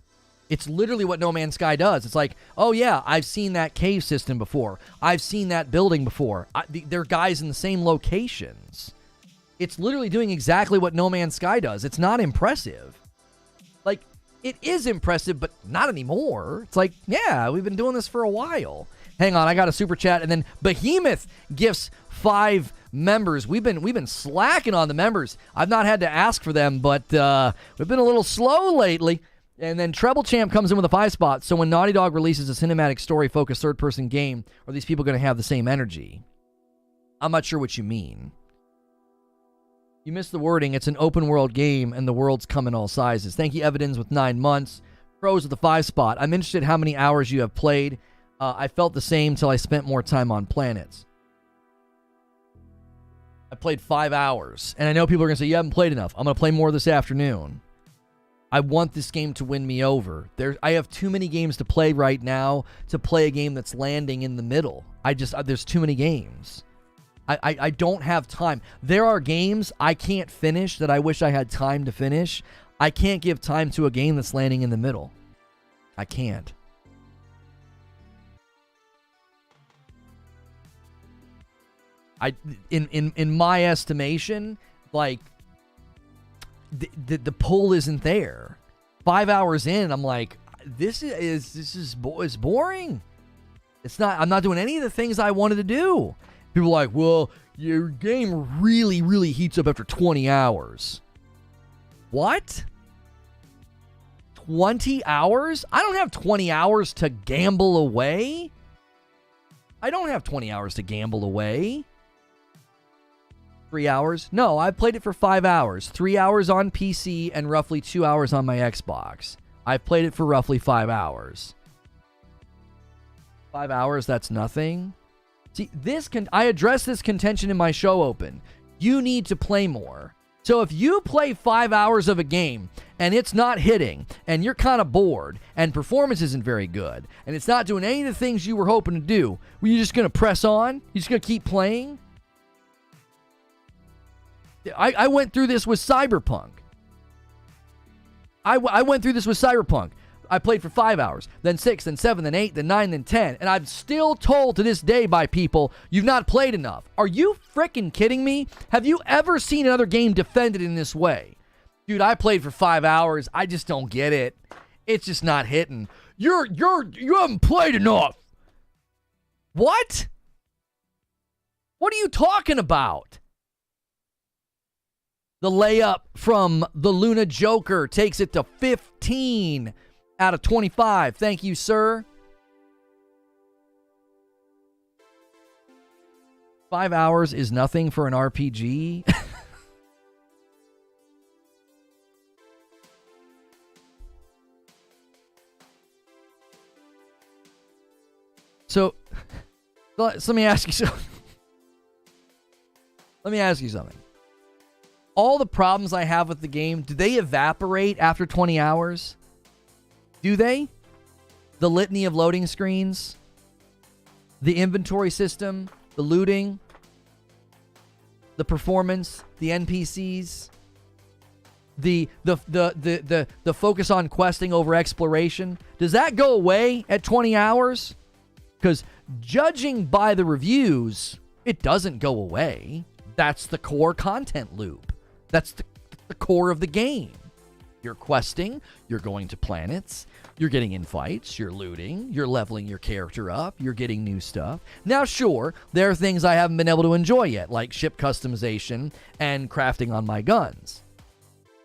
It's literally what No Man's Sky does. It's like, oh yeah, I've seen that cave system before. I've seen that building before. They're guys in the same locations. It's literally doing exactly what No Man's Sky does. It's not impressive. Like, it is impressive, but not anymore. It's like, yeah, we've been doing this for a while. Hang on, I got a super chat, and then Behemoth gifts 5 members. We've been slacking on the members. I've not had to ask for them, but we've been a little slow lately. And then Treble Champ comes in with a 5 spot. So when Naughty Dog releases a cinematic story-focused third-person game, are these people going to have the same energy? I'm not sure what you mean. You missed the wording. It's an open-world game, and the worlds come in all sizes. Thank you, Evidence, with 9 months. Pros with the 5 spot. I'm interested how many hours you have played. I felt the same till I spent more time on planets. I played 5 hours, and I know people are going to say, you haven't played enough. I'm going to play more this afternoon. I want this game to win me over. I have too many games to play right now to play a game that's landing in the middle. There's too many games. I don't have time. There are games I can't finish that I wish I had time to finish. I can't give time to a game that's landing in the middle. I can't. In my estimation, like, the pull isn't there. 5 hours in, I'm like, this is boring. It's not. I'm not doing any of the things I wanted to do. People are like, well, your game really, really heats up after 20 hours. What? 20 hours? I don't have 20 hours to gamble away. I don't have 20 hours to gamble away. 3 hours? No, I played it for 5 hours. 3 hours on PC and roughly 2 hours on my Xbox. I've played it for roughly 5 hours. 5 hours, that's nothing. See, I addressed this contention in my show open. You need to play more. So if you play 5 hours of a game and it's not hitting and you're kind of bored and performance isn't very good and it's not doing any of the things you were hoping to do, were you just going to press on? You just going to keep playing? I went through this with Cyberpunk. I went through this with Cyberpunk. I played for 5 hours, then 6, then 7, then 8, then 9, then 10. And I'm still told to this day by people, you've not played enough. Are you freaking kidding me? Have you ever seen another game defended in this way? Dude, I played for 5 hours. I just don't get it. It's just not hitting. You haven't played enough. What? What are you talking about? The layup from the Luna Joker takes it to 15 out of 25. Thank you, sir. 5 hours is nothing for an RPG. So let me ask you something. Let me ask you something. All the problems I have with the game, do they evaporate after 20 hours? Do they? The litany of loading screens, the inventory system, the looting, the performance, the NPCs, the focus on questing over exploration. Does that go away at 20 hours? Because judging by the reviews, it doesn't go away. That's the core content loop. That's the core of the game. You're questing, you're going to planets, you're getting in fights, you're looting, you're leveling your character up, you're getting new stuff. Now, sure, there are things I haven't been able to enjoy yet, like ship customization and crafting on my guns.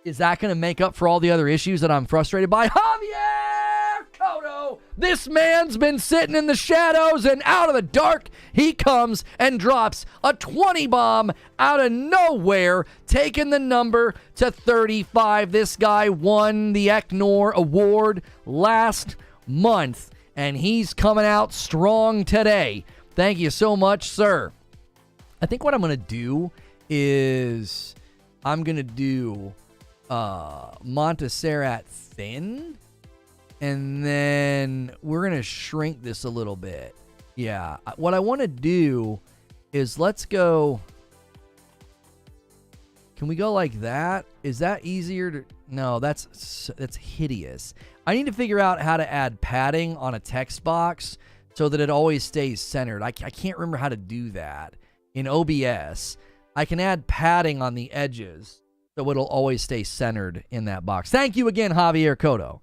Is that going to make up for all the other issues that I'm frustrated by? Javier Cotto! This man's been sitting in the shadows, and out of the dark, he comes and drops a 20 bomb out of nowhere, taking the number to 35. This guy won the Eknor Award last month, and he's coming out strong today. Thank you so much, sir. I think what I'm going to do is I'm going to do Montserrat thin, and then we're going to shrink this a little bit. Yeah, what I want to do is let's go. Can we go like that? Is that easier to? No, that's hideous. I need to figure out how to add padding on a text box so that it always stays centered. I can't remember how to do that. In OBS, I can add padding on the edges so it'll always stay centered in that box. Thank you again, Javier Cotto.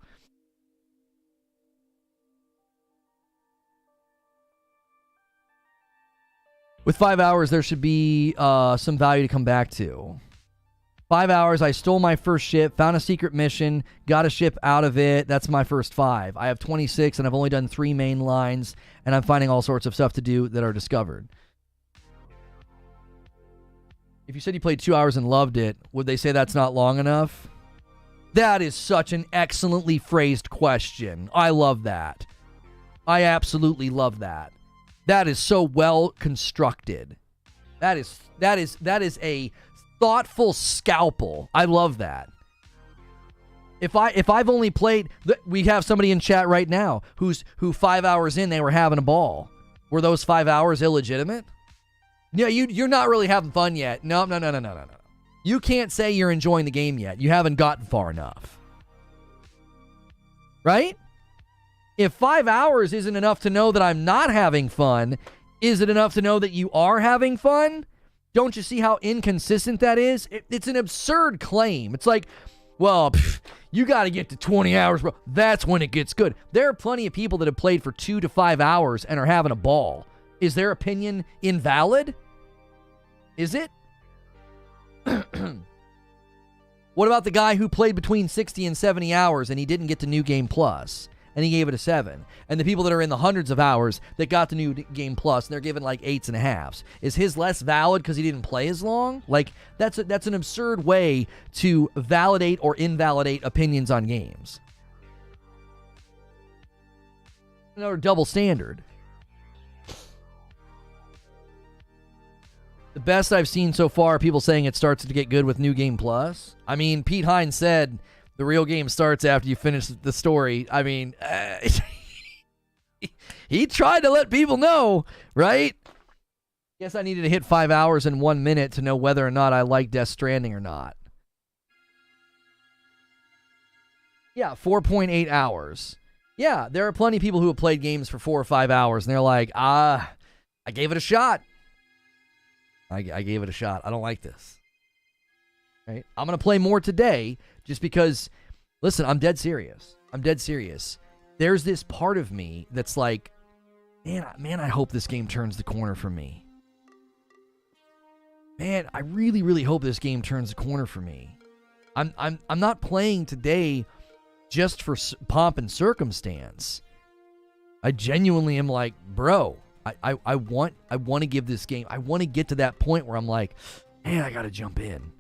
With 5 hours, there should be some value to come back to. 5 hours, I stole my first ship, found a secret mission, got a ship out of it. That's my first 5. I have 26, and I've only done 3 main lines, and I'm finding all sorts of stuff to do that are discovered. If you said you played 2 hours and loved it, would they say that's not long enough? That is such an excellently phrased question. I love that. I absolutely love that. That is so well constructed. That is a thoughtful scalpel. I love that. If I've only played, we have somebody in chat right now who 5 hours in, they were having a ball. Were those 5 hours illegitimate? Yeah, you're not really having fun yet. No. You can't say you're enjoying the game yet. You haven't gotten far enough. Right? If 5 hours isn't enough to know that I'm not having fun, is it enough to know that you are having fun? Don't you see how inconsistent that is? It's an absurd claim. It's like, well, you got to get to 20 hours, bro. That's when it gets good. There are plenty of people that have played for 2 to 5 hours and are having a ball. Is their opinion invalid? Is it? What about the guy who played between 60 and 70 hours and he didn't get to New Game Plus and he gave it a 7? And the people that are in the hundreds of hours that got to New Game Plus and they're given like 8.5s. Is his less valid because he didn't play as long? Like, that's an absurd way to validate or invalidate opinions on games. Another double standard. The best I've seen so far are people saying it starts to get good with New Game Plus. I mean, Pete Hines said the real game starts after you finish the story. I mean, he tried to let people know, right? Guess I needed to hit 5 hours and 1 minute to know whether or not I like Death Stranding or not. Yeah, 4.8 hours. Yeah, there are plenty of people who have played games for 4 or 5 hours, and they're like, I gave it a shot. I gave it a shot. I don't like this. Right? I'm going to play more today just because, listen, I'm dead serious. There's this part of me that's like, man, I hope this game turns the corner for me. Man, I really, really hope this game turns the corner for me. I'm not playing today just for pomp and circumstance. I genuinely am like, bro, I want to give this game, I want to get to that point where I'm like, man, I got to jump in.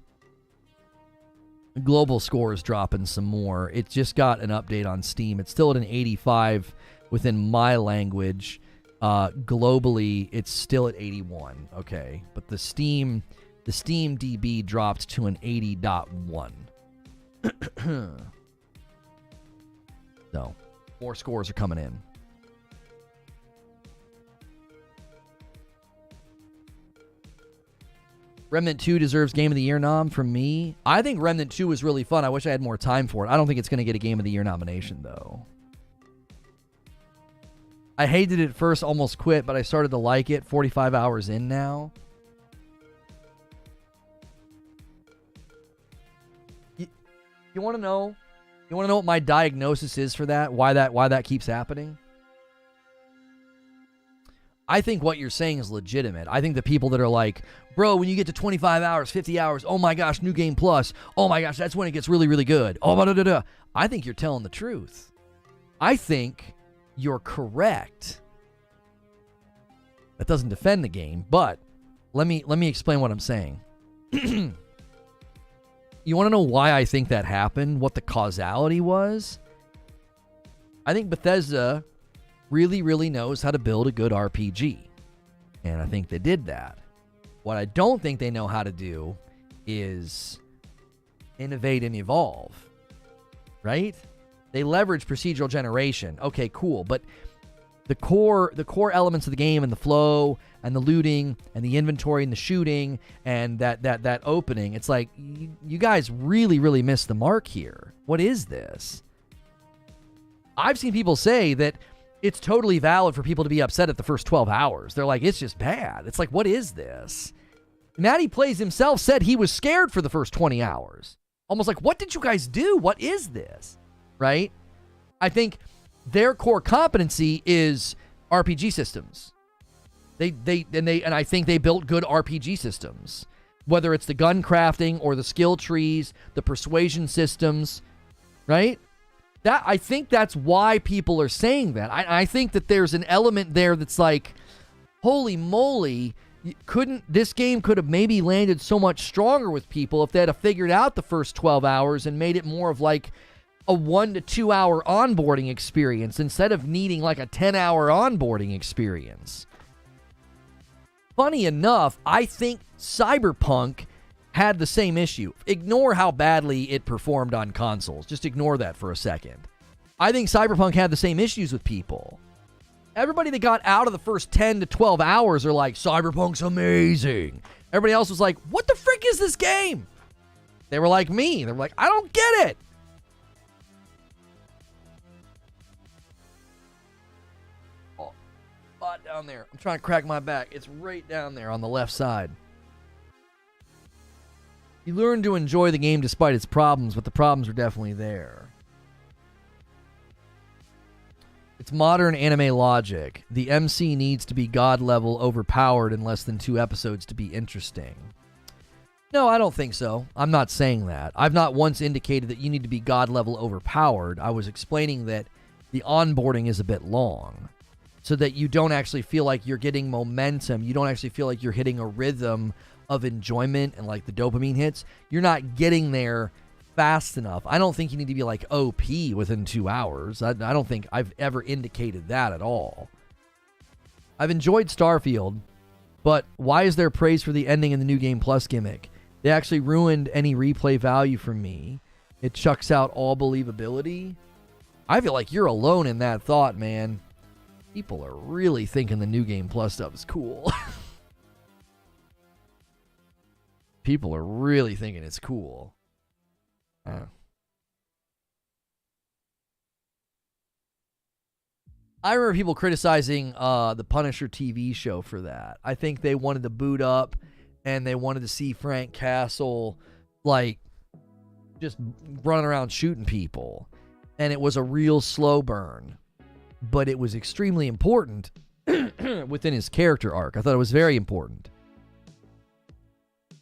Global score is dropping some more. It just got an update on Steam. It's still at an 85 within my language. Globally, it's still at 81. Okay, but the Steam DB dropped to an 80.1. So, more scores are coming in. Remnant 2 deserves Game of the Year nom from me. I think Remnant 2 was really fun. I wish I had more time for it. I don't think it's going to get a Game of the Year nomination, though. I hated it first, almost quit, but I started to like it 45 hours in now. You want to know? You want to know what my diagnosis is for that? Why that keeps happening? I think what you're saying is legitimate. I think the people that are like, bro, when you get to 25 hours, 50 hours, oh my gosh, New Game Plus, oh my gosh, that's when it gets really, really good. Oh, blah, blah, blah, blah. I think you're telling the truth. I think you're correct. That doesn't defend the game, but let me explain what I'm saying. You want to know why I think that happened? What the causality was? I think Bethesda really, really knows how to build a good RPG. And I think they did that. What I don't think they know how to do is innovate and evolve. Right? They leverage procedural generation. Okay, cool. But the core elements of the game and the flow and the looting and the inventory and the shooting and that opening, it's like, you guys really, really missed the mark here. What is this? I've seen people say that it's totally valid for people to be upset at the first 12 hours. They're like, it's just bad. It's like, what is this? Matty Plays himself said he was scared for the first 20 hours. Almost like, what did you guys do? What is this? Right? I think their core competency is RPG systems. And I think they built good RPG systems. Whether it's the gun crafting or the skill trees, the persuasion systems, right? I think that's why people are saying that. I think that there's an element there that's like, holy moly, this game could have maybe landed so much stronger with people if they had figured out the first 12 hours and made it more of like a 1 to 2 hour onboarding experience instead of needing like a 10-hour onboarding experience. Funny enough, I think Cyberpunk had the same issue. Ignore how badly it performed on consoles. Just ignore that for a second. I think Cyberpunk had the same issues with people. Everybody that got out of the first 10 to 12 hours are like, Cyberpunk's amazing. Everybody else was like, what the frick is this game? They were like me. They were like, I don't get it. Oh, spot down there. I'm trying to crack my back. It's right down there on the left side. You learn to enjoy the game despite its problems, but the problems are definitely there. It's modern anime logic. The MC needs to be god level overpowered in less than 2 episodes to be interesting. No, I don't think so. I'm not saying that. I've not once indicated that you need to be god level overpowered. I was explaining that the onboarding is a bit long, so that you don't actually feel like you're getting momentum. You don't actually feel like you're hitting a rhythm of enjoyment and like the dopamine hits. You're not getting there fast enough. I don't think you need to be like OP within 2 hours. I don't think I've ever indicated that at all. I've enjoyed Starfield, but why is there praise for the ending in the New Game Plus gimmick? They actually ruined any replay value for me. It chucks out all believability. I feel like you're alone in that thought, man. People are really thinking the New Game Plus stuff is cool. People are really thinking it's cool. I remember people criticizing the Punisher TV show for that. I think they wanted to boot up and they wanted to see Frank Castle like just running around shooting people. And it was a real slow burn. But it was extremely important within his character arc. I thought it was very important.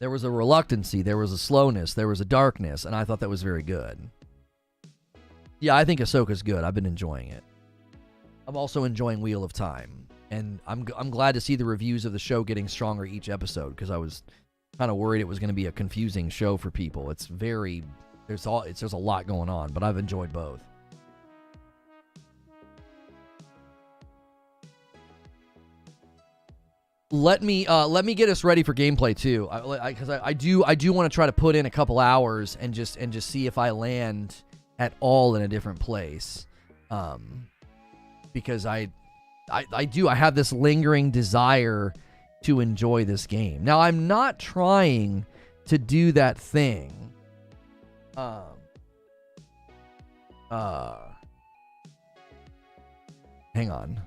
There was a reluctancy, there was a slowness, there was a darkness, and I thought that was very good. Yeah, I think Ahsoka's good. I've been enjoying it. I'm also enjoying Wheel of Time. And I'm glad to see the reviews of the show getting stronger each episode, because I was kind of worried it was going to be a confusing show for people. It's very there's a lot going on, but I've enjoyed both. Let me get us ready for gameplay too, because I do want to try to put in a couple hours and just see if I land at all in a different place, because I have this lingering desire to enjoy this game. Now, I'm not trying to do that thing. Hang on.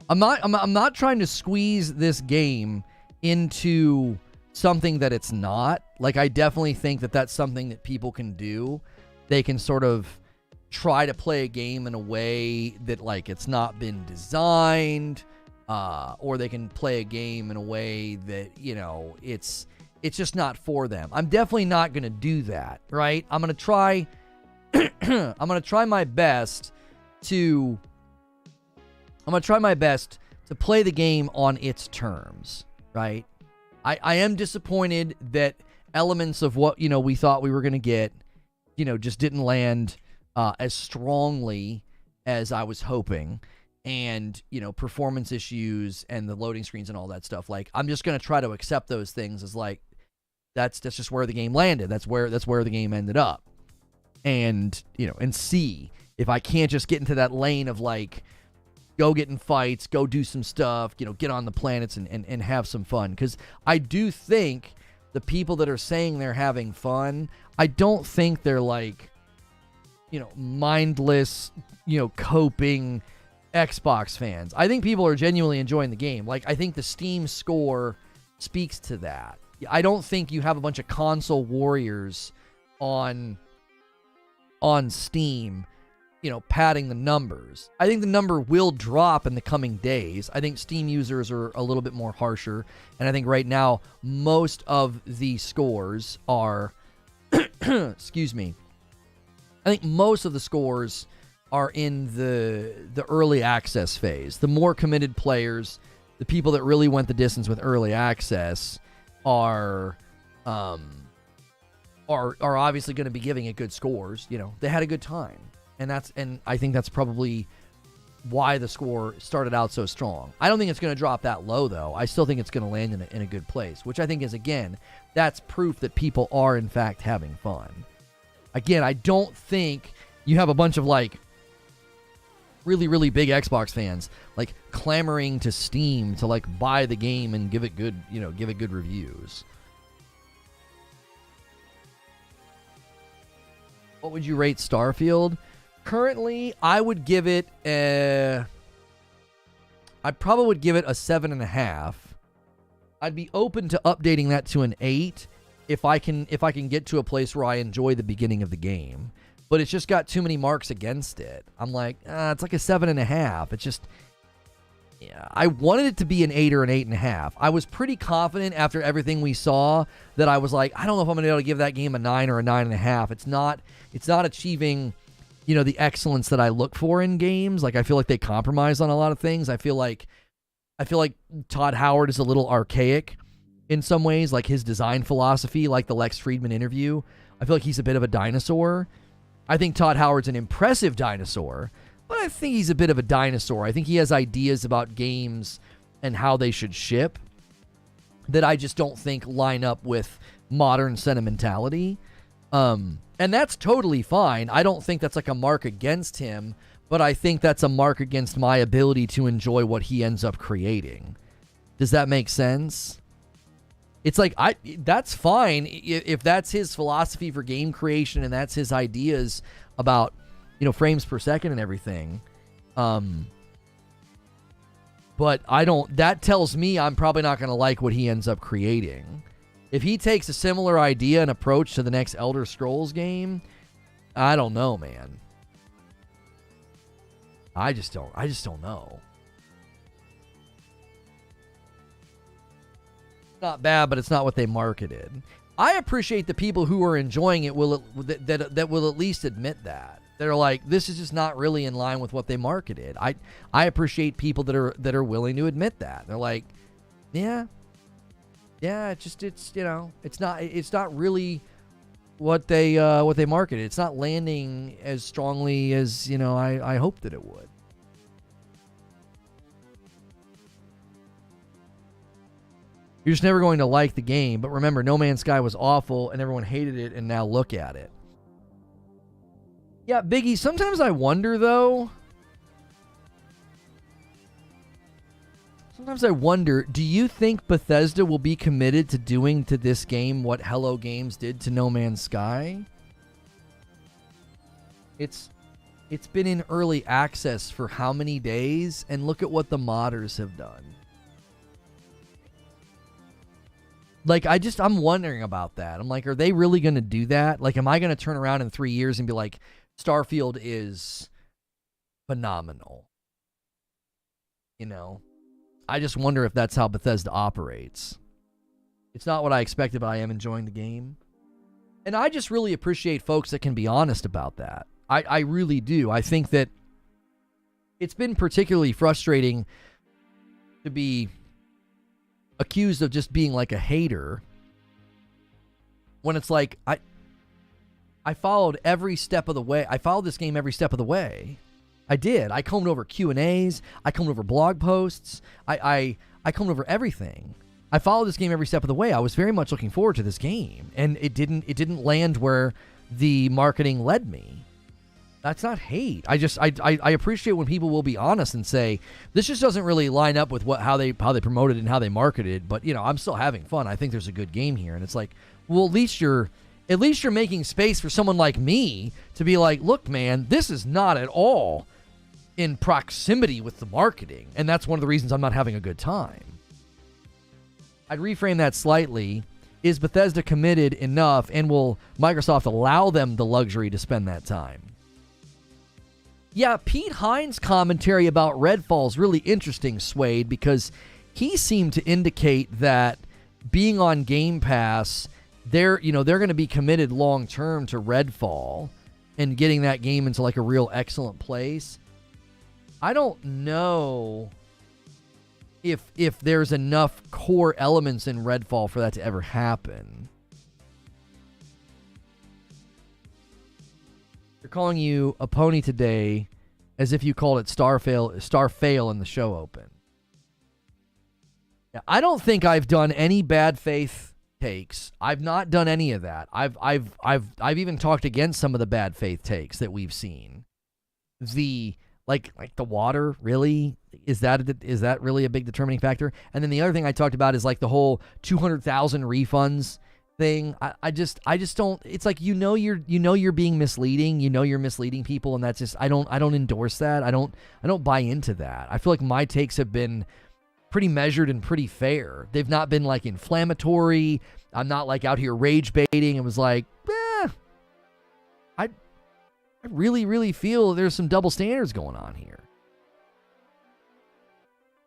I'm not trying to squeeze this game into something that it's not. Like, I definitely think that that's something that people can do. They can sort of try to play a game in a way that, like, it's not been designed, or they can play a game in a way that, you know, it's just not for them. I'm definitely not going to do that, right? I'm going to try my best to play the game on its terms, right? I am disappointed that elements of what, you know, we thought we were going to get, you know, just didn't land as strongly as I was hoping. And, you know, performance issues and the loading screens and all that stuff. Like, I'm just going to try to accept those things as, like, that's just where the game landed. That's where the game ended up. And, you know, and see if I can't just get into that lane of, like, go get in fights, go do some stuff, you know, get on the planets and have some fun. Because I do think the people that are saying they're having fun, I don't think they're, like, you know, mindless, you know, coping Xbox fans. I think people are genuinely enjoying the game. Like, I think the Steam score speaks to that. I don't think you have a bunch of console warriors on Steam, you know, padding the numbers. I think the number will drop in the coming days. I think Steam users are a little bit more harsher, and I think right now most of the scores are excuse me. I think most of the scores are in the early access phase. The more committed players, the people that really went the distance with early access are obviously going to be giving it good scores. You know, they had a good time. And I think that's probably why the score started out so strong. I don't think it's going to drop that low, though. I still think it's going to land in a good place, which I think is, again, that's proof that people are, in fact, having fun. Again, I don't think you have a bunch of, like, really, really big Xbox fans, like, clamoring to Steam to, like, buy the game and give it good, you know, give it good reviews. What would you rate Starfield? Currently, I would give it I probably would give it a 7.5. I'd be open to updating that to an 8 if I can get to a place where I enjoy the beginning of the game. But it's just got too many marks against it. I'm like, it's like a 7.5. It's just, yeah, I wanted it to be an 8 or an 8.5. I was pretty confident after everything we saw that I was like, I don't know if I'm going to be able to give that game a 9 or a 9.5. It's not achieving, you know, the excellence that I look for in games. Like, I feel like they compromise on a lot of things. I feel like Todd Howard is a little archaic in some ways, like his design philosophy, like the Lex Friedman interview. I feel like he's a bit of a dinosaur. I think Todd Howard's an impressive dinosaur, but I think he's a bit of a dinosaur. I think he has ideas about games and how they should ship that I just don't think line up with modern sentimentality. And that's totally fine. I don't think that's like a mark against him, but I think that's a mark against my ability to enjoy what he ends up creating. Does that make sense? It's like, that's fine if that's his philosophy for game creation and that's his ideas about, you know, frames per second and everything. But that tells me I'm probably not going to like what he ends up creating. If he takes a similar idea and approach to the next Elder Scrolls game, I don't know, man. I just don't know. not bad, but it's not what they marketed. I appreciate the people who are enjoying it that will at least admit that. They're like, this is just not really in line with what they marketed. I appreciate people that are willing to admit that. They're like, yeah, it's not really what they marketed. It's not landing as strongly as, I hoped that it would. You're just never going to like the game. But remember, No Man's Sky was awful and everyone hated it, and now look at it. Yeah, Biggie, sometimes I wonder, though. Sometimes I wonder, do you think Bethesda will be committed to doing to this game what Hello Games did to No Man's Sky? It's been in early access for how many days? And look at what the modders have done. Like, I'm wondering about that. I'm like, are they really going to do that? Like, am I going to turn around in 3 years and be like, Starfield is phenomenal? I just wonder if that's how Bethesda operates. It's not what I expected, but I am enjoying the game. And I just really appreciate folks that can be honest about that. I really do. I think that it's been particularly frustrating to be accused of just being like a hater when it's like I followed every step of the way. I followed this game every step of the way. I did. I combed over Q&As. I combed over blog posts. I combed over everything. I followed this game every step of the way. I was very much looking forward to this game, and it didn't land where the marketing led me. That's not hate. I appreciate when people will be honest and say, this just doesn't really line up with how they promoted and how they marketed, but I'm still having fun. I think there's a good game here. And it's like, well, at least you're making space for someone like me to be like, look, man, this is not at all in proximity with the marketing. And that's one of the reasons I'm not having a good time. I'd reframe that slightly. Is Bethesda committed enough, and will Microsoft allow them the luxury to spend that time? Yeah, Pete Hines' commentary about Redfall is really interesting, Swade, because he seemed to indicate that being on Game Pass, they're going to be committed long term to Redfall and getting that game into like a real excellent place. I don't know if there's enough core elements in Redfall for that to ever happen. They're calling you a pony today as if you called it Starfail in the show open. Yeah, I don't think I've done any bad faith takes. I've not done any of that. I've even talked against some of the bad faith takes that we've seen. The like the water, really? Is that really a big determining factor? And then the other thing I talked about is like the whole 200,000 refunds thing. I just don't. It's like you're being misleading. You're misleading people, and that's just I don't endorse that. I don't buy into that. I feel like my takes have been pretty measured and pretty fair. They've not been like inflammatory. I'm not like out here rage baiting. It was like, I really feel there's some double standards going on here.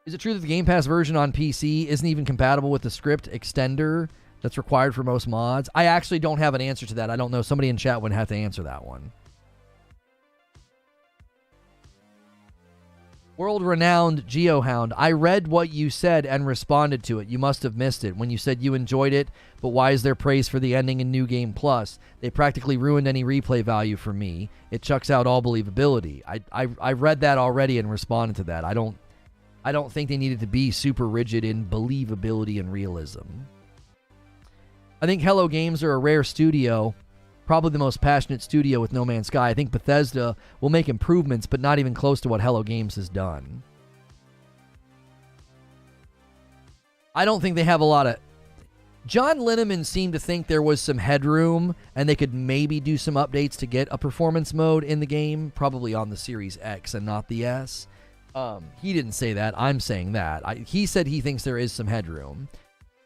Is it true that the Game Pass version on PC isn't even compatible with the script extender that's required for most mods? I actually don't have an answer to that. I don't know. Somebody in chat would have to answer that one. World-renowned GeoHound, I read what you said and responded to it. You must have missed it when you said you enjoyed it, but why is there praise for the ending in New Game Plus? They practically ruined any replay value for me. It chucks out all believability. I read that already and responded to that. I don't think they needed to be super rigid in believability and realism. I think Hello Games are a rare studio, probably the most passionate studio with No Man's Sky. I think Bethesda will make improvements, but not even close to what Hello Games has done. I don't think they have a lot of... John Linneman seemed to think there was some headroom, and they could maybe do some updates to get a performance mode in the game, probably on the Series X and not the S. He didn't say that. I'm saying that. He said he thinks there is some headroom.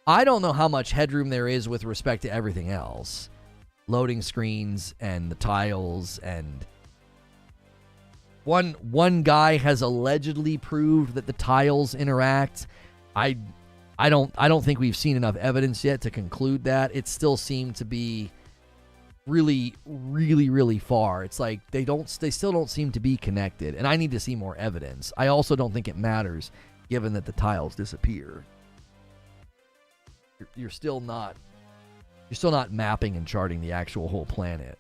I don't know how much headroom there is with respect to everything else. Loading screens and the tiles, and one guy has allegedly proved that the tiles interact. I I don't think we've seen enough evidence yet to conclude that. It still seemed to be really, really, really far. It's like they still don't seem to be connected, and I need to see more evidence. I also don't think it matters, given that the tiles disappear. You're still not mapping and charting the actual whole planet.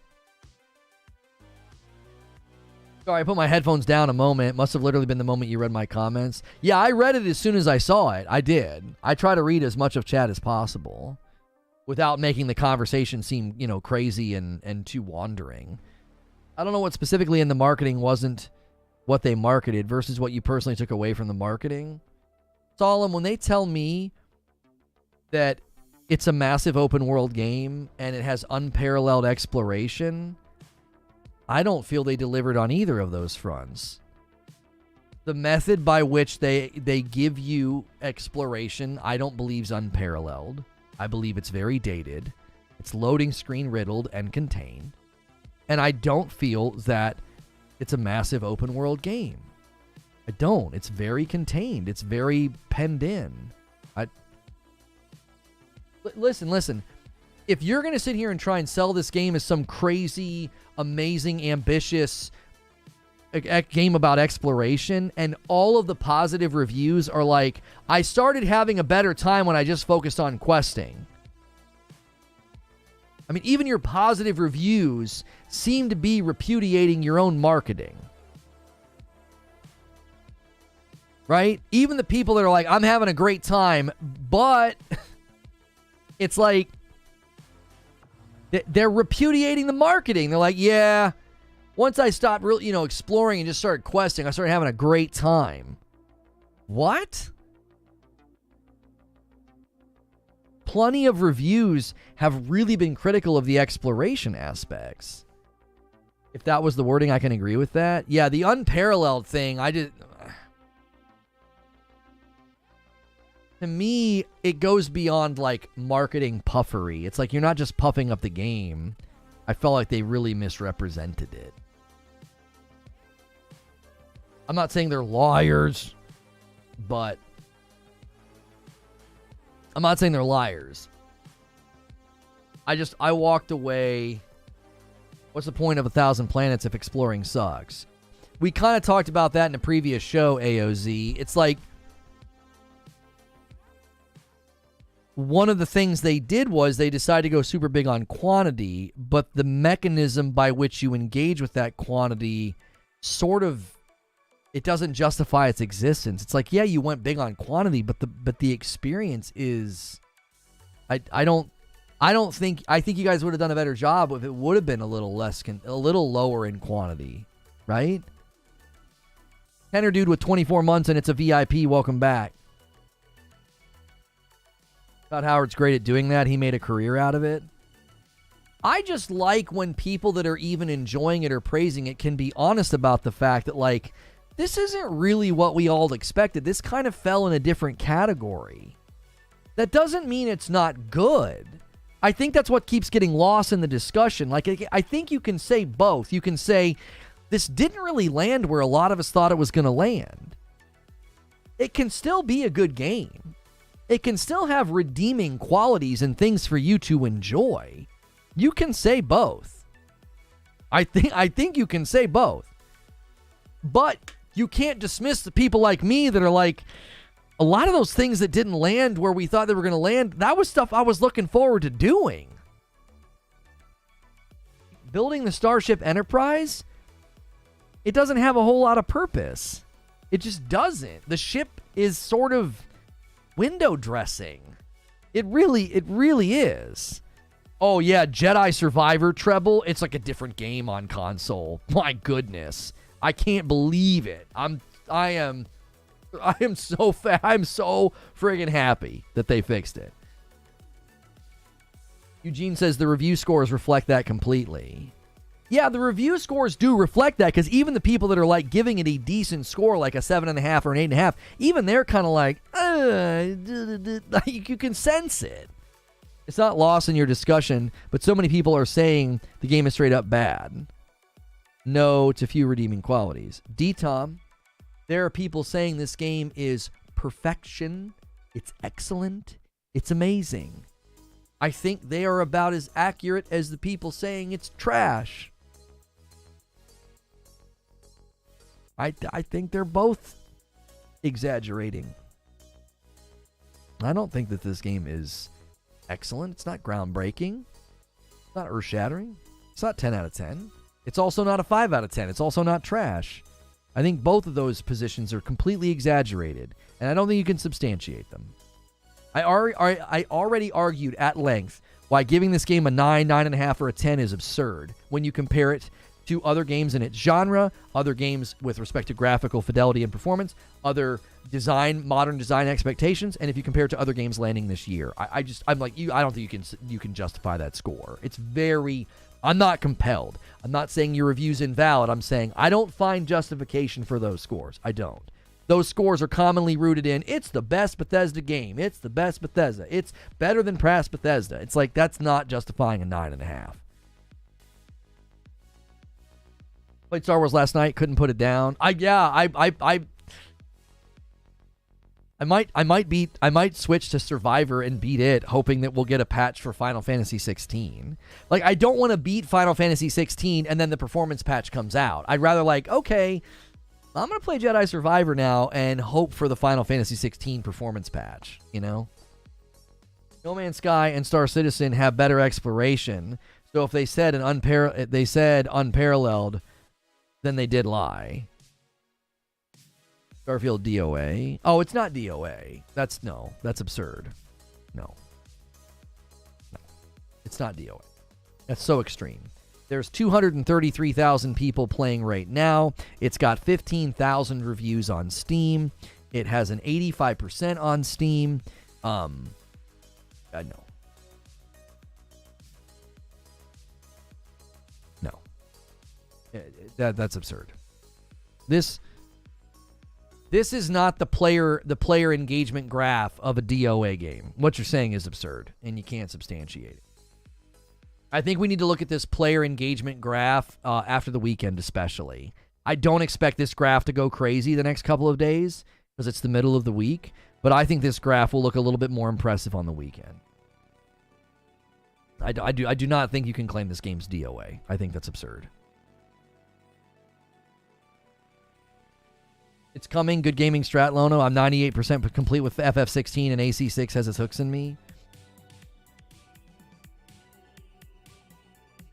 Sorry, I put my headphones down a moment. Must have literally been the moment you read my comments. Yeah, I read it as soon as I saw it. I did. I try to read as much of chat as possible without making the conversation seem, crazy and too wandering. I don't know what specifically in the marketing wasn't what they marketed versus what you personally took away from the marketing. Solemn, when they tell me that it's a massive open world game and it has unparalleled exploration, I don't feel they delivered on either of those fronts. The method by which they give you exploration, I don't believe is unparalleled. I believe it's very dated. It's loading screen riddled and contained. And I don't feel that it's a massive open world game. I don't. It's very contained. It's very penned in. Listen. If you're going to sit here and try and sell this game as some crazy, amazing, ambitious game about exploration, and all of the positive reviews are like, I started having a better time when I just focused on questing. I mean, even your positive reviews seem to be repudiating your own marketing. Right? Even the people that are like, I'm having a great time, but it's like they're repudiating the marketing. They're like, yeah, once I stopped really, exploring and just started questing, I started having a great time. What? Plenty of reviews have really been critical of the exploration aspects. If that was the wording, I can agree with that. Yeah, the unparalleled thing, to me, it goes beyond, marketing puffery. It's like you're not just puffing up the game. I felt like they really misrepresented it. I'm not saying they're liars, but I'm not saying they're liars. I walked away. What's the point of 1,000 planets if exploring sucks? We kind of talked about that in a previous show, AOZ. It's like, one of the things they did was they decided to go super big on quantity, but the mechanism by which you engage with that quantity it doesn't justify its existence. It's like, yeah, you went big on quantity, but the experience is, I think you guys would have done a better job if it would have been a little lower in quantity, right? Tenor dude with 24 months and it's a VIP. Welcome back. Todd Howard's great at doing that. He made a career out of it. I just like when people that are even enjoying it or praising it can be honest about the fact that, this isn't really what we all expected. This kind of fell in a different category. That doesn't mean it's not good. I think that's what keeps getting lost in the discussion. I think you can say both. You can say, this didn't really land where a lot of us thought it was going to land. It can still be a good game. It can still have redeeming qualities and things for you to enjoy. You can say both. I think you can say both. But you can't dismiss the people like me that are like, a lot of those things that didn't land where we thought they were going to land, that was stuff I was looking forward to doing. Building the Starship Enterprise, it doesn't have a whole lot of purpose. It just doesn't. The ship is sort of window dressing. It really is. Oh yeah, Jedi Survivor Treble, it's like a different game on console. My goodness. I can't believe it. I am so I'm so friggin' happy that they fixed it. Eugene says the review scores reflect that completely. Yeah, the review scores do reflect that, because even the people that are giving it a decent score, like a 7.5 or an 8.5, even they're kind of like, you can sense it. It's not lost in your discussion, but so many people are saying the game is straight up bad. No to few redeeming qualities. D-Tom, there are people saying this game is perfection It's excellent. It's amazing. I think they are about as accurate as the people saying it's trash. I think they're both exaggerating. I don't think that this game is excellent. It's not groundbreaking. It's not earth-shattering. It's not 10 out of 10. It's also not a 5 out of 10. It's also not trash. I think both of those positions are completely exaggerated, and I don't think you can substantiate them. I already argued at length why giving this game a 9, 9.5, or a 10 is absurd when you compare it to other games in its genre, other games with respect to graphical fidelity and performance, other modern design expectations, and if you compare it to other games landing this year. I'm like you. I don't think you can justify that score. It's very. I'm not compelled. I'm not saying your review's invalid. I'm saying I don't find justification for those scores. I don't. Those scores are commonly rooted in, it's the best Bethesda game. It's the best Bethesda. It's better than past Bethesda. It's like, that's not justifying a 9.5. Played Star Wars last night. Couldn't put it down. I might switch to Survivor and beat it, hoping that we'll get a patch for Final Fantasy 16. Like, I don't want to beat Final Fantasy 16 and then the performance patch comes out. I'd rather okay, I'm going to play Jedi Survivor now and hope for the Final Fantasy 16 performance patch, No Man's Sky and Star Citizen have better exploration. So if they said unparalleled, then they did lie. Starfield DOA. Oh, it's not DOA. That's absurd. No. It's not DOA. That's so extreme. There's 233,000 people playing right now. It's got 15,000 reviews on Steam. It has an 85% on Steam. No. No. That's absurd. This is not the player engagement graph of a DOA game. What you're saying is absurd, and you can't substantiate it. I think we need to look at this player engagement graph after the weekend especially. I don't expect this graph to go crazy the next couple of days because it's the middle of the week, but I think this graph will look a little bit more impressive on the weekend. I do not think you can claim this game's DOA. I think that's absurd. It's coming. Good gaming strat, Lono. I'm 98% complete with FF16 and AC6 has its hooks in me.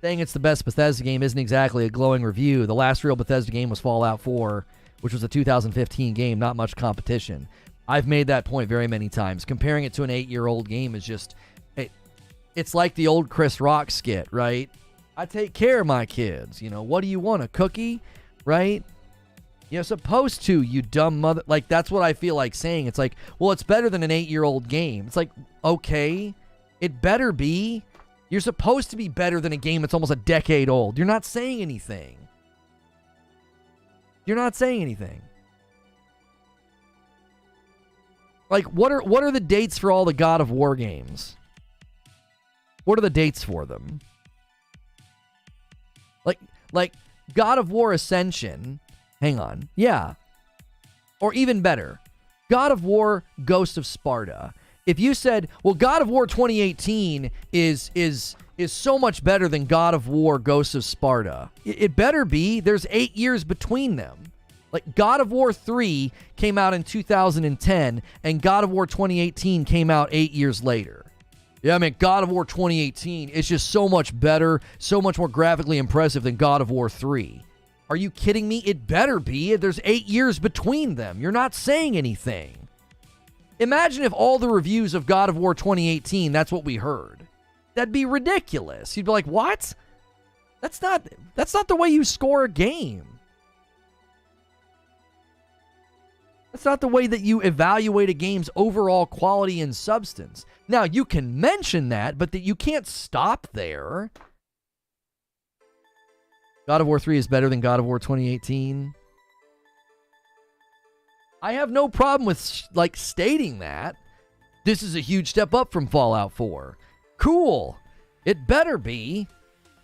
Saying it's the best Bethesda game isn't exactly a glowing review. The last real Bethesda game was Fallout 4, which was a 2015 game, not much competition. I've made that point very many times. Comparing it to an 8-year-old game is just... It's like the old Chris Rock skit, right? I take care of my kids. What do you want, a cookie? Right? You're supposed to, you dumb mother... Like, that's what I feel like saying. It's like, well, it's better than an 8-year-old game. It's like, okay, it better be. You're supposed to be better than a game that's almost a decade old. You're not saying anything. You're not saying anything. Like, what are the dates for all the God of War games? What are the dates for them? Like God of War Ascension... Hang on. Yeah. Or even better, God of War Ghost of Sparta. If you said, well, God of War 2018 is so much better than God of War Ghost of Sparta, it better be. There's 8 years between them. Like, God of War 3 came out in 2010, and God of War 2018 came out 8 years later. Yeah, I mean, God of War 2018 is just so much better, so much more graphically impressive than God of War 3. Are you kidding me? It better be. There's 8 years between them. You're not saying anything. Imagine if all the reviews of God of War 2018, that's what we heard. That'd be ridiculous. You'd be like, what? That's not the way you score a game. That's not the way that you evaluate a game's overall quality and substance. Now, you can mention that, but that you can't stop there. God of War 3 is better than God of War 2018. I have no problem with stating that. This is a huge step up from Fallout 4. Cool. It better be.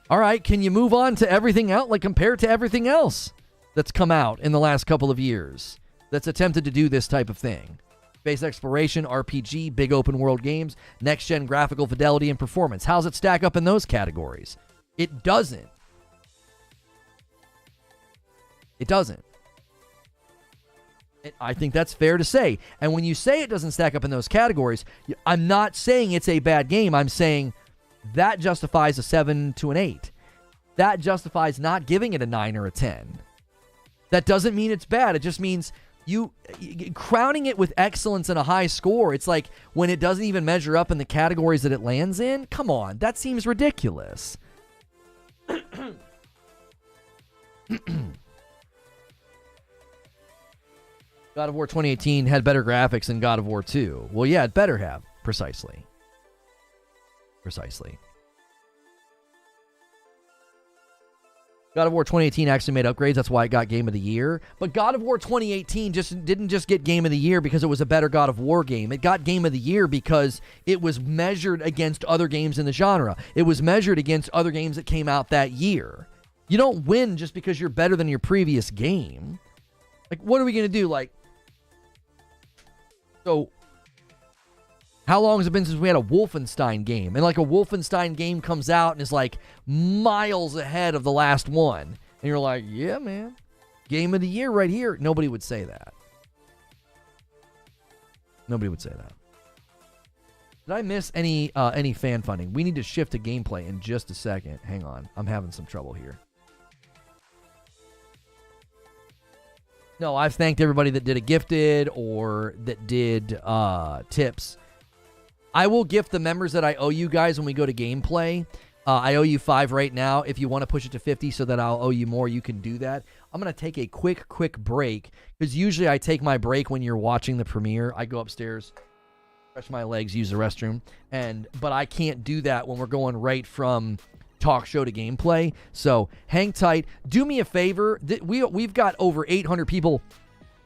All right, can you move on to everything else? Like, compared to everything else that's come out in the last couple of years that's attempted to do this type of thing. Space exploration, RPG, big open world games, next-gen graphical fidelity and performance. How's it stack up in those categories? It doesn't. It doesn't. I think that's fair to say. And when you say it doesn't stack up in those categories, I'm not saying it's a bad game. I'm saying that justifies a 7 to an 8. That justifies not giving it a 9 or a 10. That doesn't mean it's bad. It just means you crowning it with excellence and a high score. It's like when it doesn't even measure up in the categories that it lands in. Come on, that seems ridiculous. God of War 2018 had better graphics than God of War 2. Well, yeah, it better have. Precisely. God of War 2018 actually made upgrades. That's why it got Game of the Year. But God of War 2018 didn't just get Game of the Year because it was a better God of War game. It got Game of the Year because it was measured against other games in the genre. It was measured against other games that came out that year. You don't win just because you're better than your previous game. Like, what are we going to do? So, how long has it been since we had a Wolfenstein game? And like a Wolfenstein game comes out and is like miles ahead of the last one. And you're like, yeah, man. Game of the Year right here. Nobody would say that. Nobody would say that. Did I miss any fan funding? We need to shift to gameplay in just a second. Hang on. I'm having some trouble here. No, I've thanked everybody that did a gifted or that did tips. I will gift the members that I owe you guys when we go to gameplay. I owe you 5 right now. If you want to push it to 50 so that I'll owe you more, you can do that. I'm going to take a quick break because usually I take my break when you're watching the premiere. I go upstairs, stretch my legs, use the restroom, but I can't do that when we're going right from talk show to gameplay. So hang tight. Do me a favor. We've got over 800 people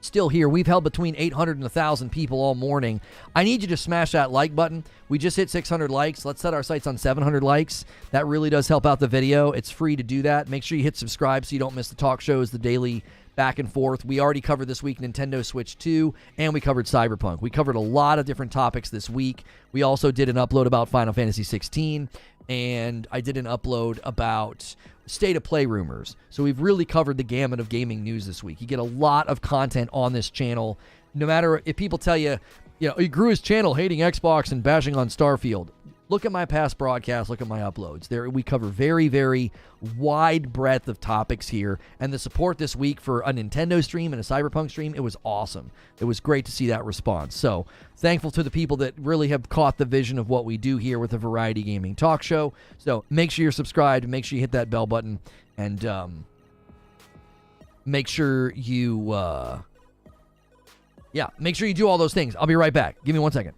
still here. We've held between 800 and 1,000 people all morning. I need you to smash that like button. We just hit 600 likes. Let's set our sights on 700 likes. That really does help out the video. It's free to do that. Make sure you hit subscribe so you don't miss the talk shows, the daily back and forth. We already covered this week Nintendo Switch 2, and we covered Cyberpunk. We covered a lot of different topics this week. We also did an upload about Final Fantasy 16, and I did an upload about state of play rumors. So we've really covered the gamut of gaming news this week. You get a lot of content on this channel. No matter if people tell you, he grew his channel hating Xbox and bashing on Starfield. Look at my past broadcasts. Look at my uploads. There, we cover very, very wide breadth of topics here. And the support this week for a Nintendo stream and a Cyberpunk stream, it was awesome. It was great to see that response. So thankful to the people that really have caught the vision of what we do here with a variety gaming talk show. So make sure you're subscribed. Make sure you hit that bell button. And make sure you, make sure you do all those things. I'll be right back. Give me 1 second.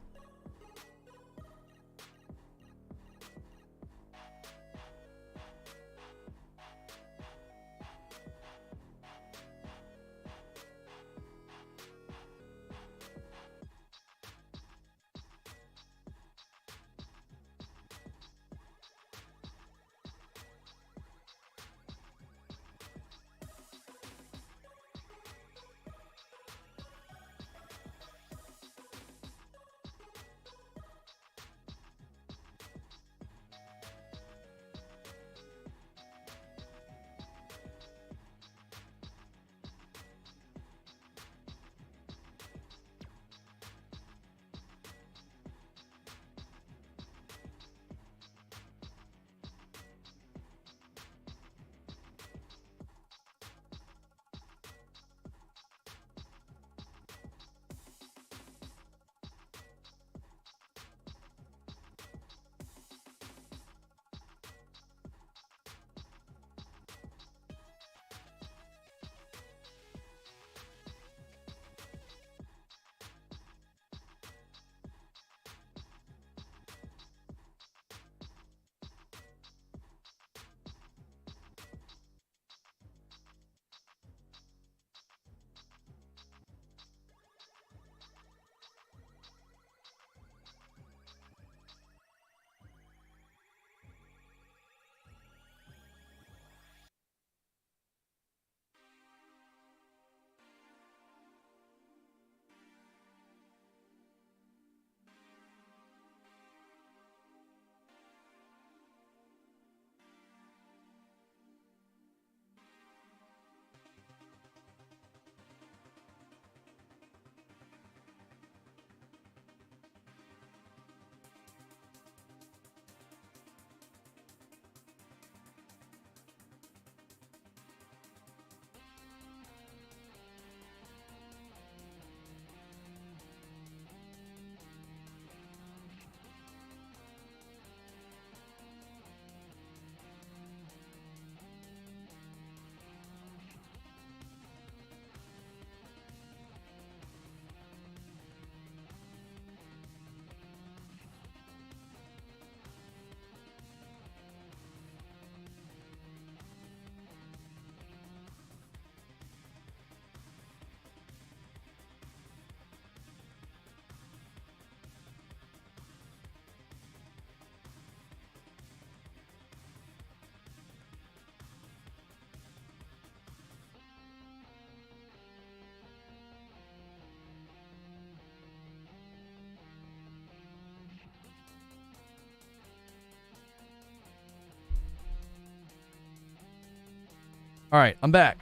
All right, I'm back.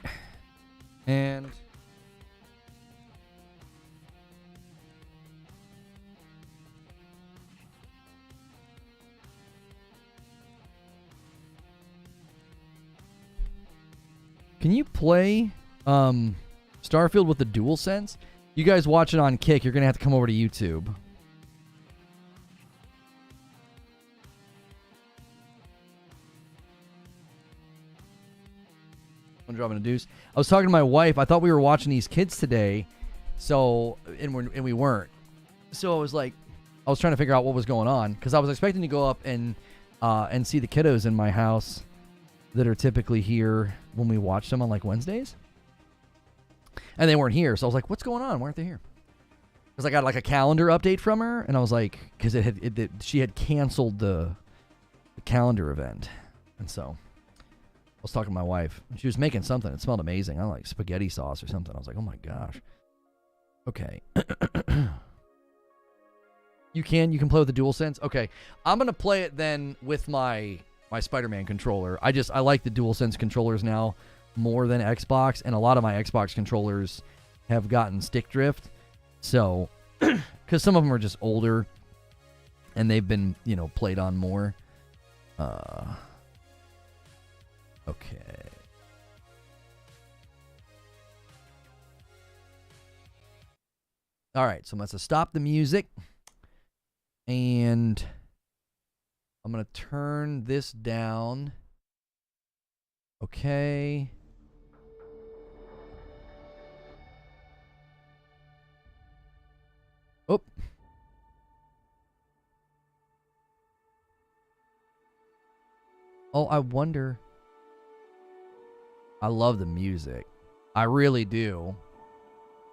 And can you play Starfield with the DualSense? You guys watch it on Kick, you're going to have to come over to YouTube. I'm dropping a deuce. I was talking to my wife. I thought we were watching these kids today, and we weren't. So I was like, I was trying to figure out what was going on because I was expecting to go up and see the kiddos in my house that are typically here when we watch them on like Wednesdays, and they weren't here. So I was like, what's going on? Why aren't they here? Because I got like a calendar update from her, and I was like, because she had canceled the calendar event, and so. I was talking to my wife. She was making something. It smelled amazing. I like spaghetti sauce or something. I was like, oh my gosh. Okay. You can play with the DualSense? Okay. I'm going to play it then with my Spider-Man controller. I like the DualSense controllers now more than Xbox, and a lot of my Xbox controllers have gotten stick drift. So, because some of them are just older, and they've been, played on more. Okay. All right, so I'm going to stop the music. And I'm going to turn this down. Okay. Oh. Oh, I wonder. I love the music. I really do.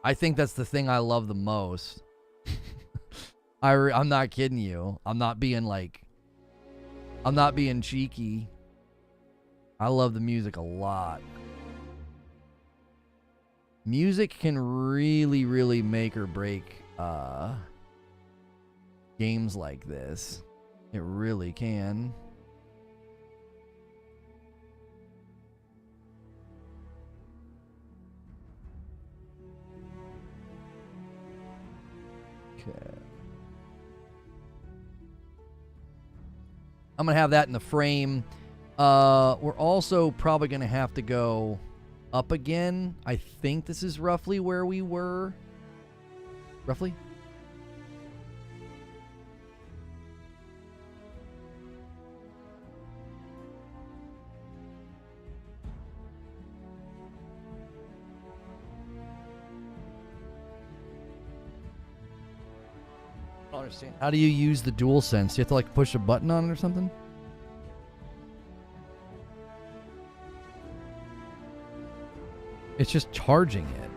I think that's the thing I love the most. I'm not kidding you. I'm not being cheeky. I love the music a lot. Music can really, really make or break games like this. It really can. I'm going to have that in the frame. We're also probably going to have to go up again. I think this is roughly where we were. Roughly? I don't understand. How do you use the DualSense? You have to like push a button on it or something? It's just charging it.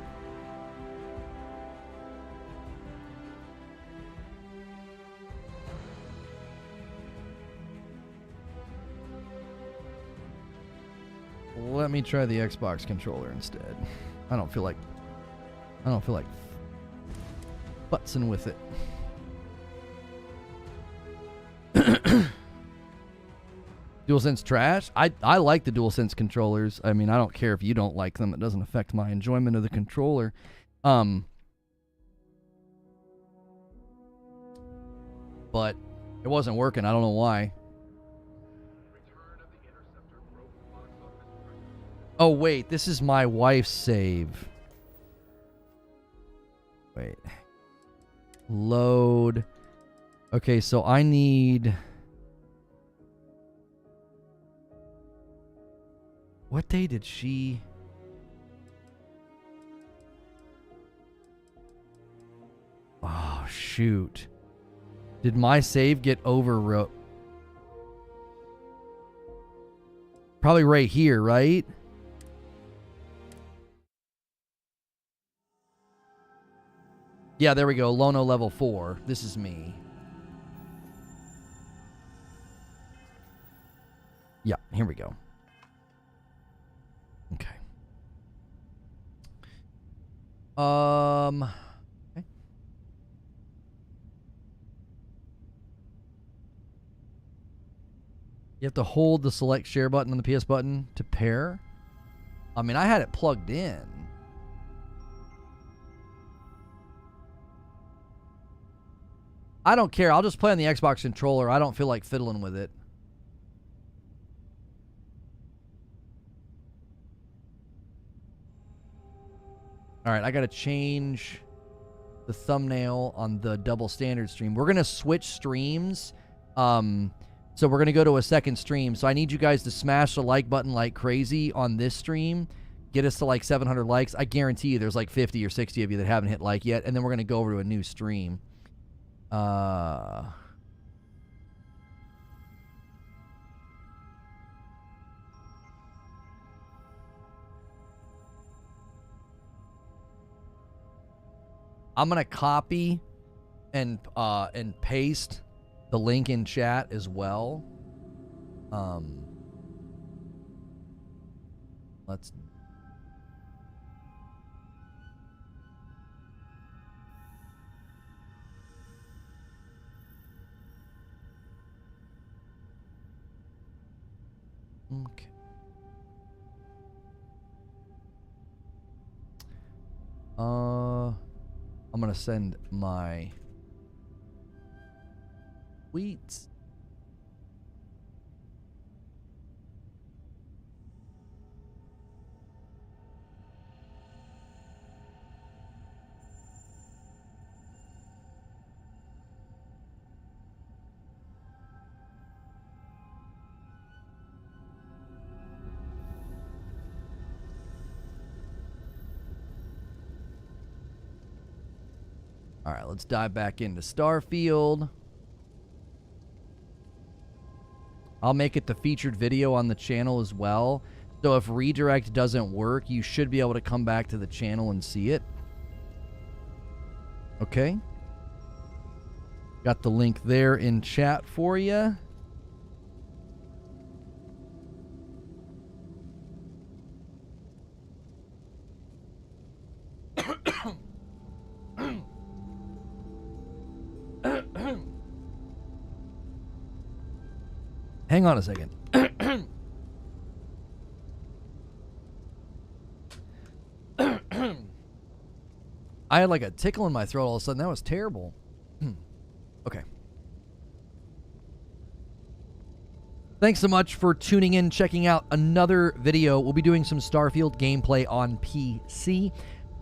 Let me try the Xbox controller instead. I don't feel like futzing with it. DualSense trash? I like the DualSense controllers. I mean, I don't care if you don't like them. It doesn't affect my enjoyment of the controller. But it wasn't working. I don't know why. Oh, wait. This is my wife's save. Wait. Load. Okay, so I need... What day did she... Oh, shoot. Did my save get overwrote? Probably right here, right? Yeah, there we go. Lono level 4. This is me. Yeah, here we go. Okay. Okay. You have to hold the select share button on the PS button to pair. I mean, I had it plugged in. I don't care. I'll just play on the Xbox controller. I don't feel like fiddling with it. All right, I got to change the thumbnail on the double standard stream. We're going to switch streams. So we're going to go to a second stream. So I need you guys to smash the like button like crazy on this stream. Get us to like 700 likes. I guarantee you there's like 50 or 60 of you that haven't hit like yet. And then we're going to go over to a new stream. I'm going to copy and paste the link in chat as well. Let's... Okay. I'm going to send my tweets. All right, let's dive back into Starfield. I'll make it the featured video on the channel as well. So if redirect doesn't work, you should be able to come back to the channel and see it. Okay. Got the link there in chat for you. Hang on a second. I had like a tickle in my throat all of a sudden. That was terrible. Okay. Thanks so much for tuning in, checking out another video. We'll be doing some Starfield gameplay on PC.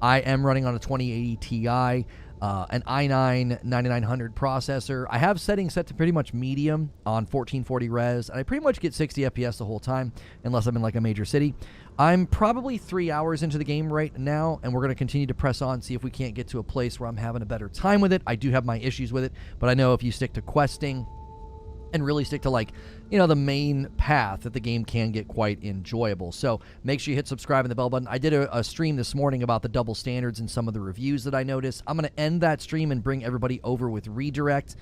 I am running on a 2080 Ti. An i9 9900 processor. I have settings set to pretty much medium on 1440 res, and I pretty much get 60 FPS the whole time, unless I'm in like a major city. I'm probably 3 hours into the game right now, and we're going to continue to press on, see if we can't get to a place where I'm having a better time with it. I do have my issues with it, but I know if you stick to questing and really stick to, like, you know, the main path, that the game can get quite enjoyable. So make sure you hit subscribe and the bell button. I did a stream this morning about the double standards and some of the reviews that I noticed. I'm going to end that stream and bring everybody over with redirect.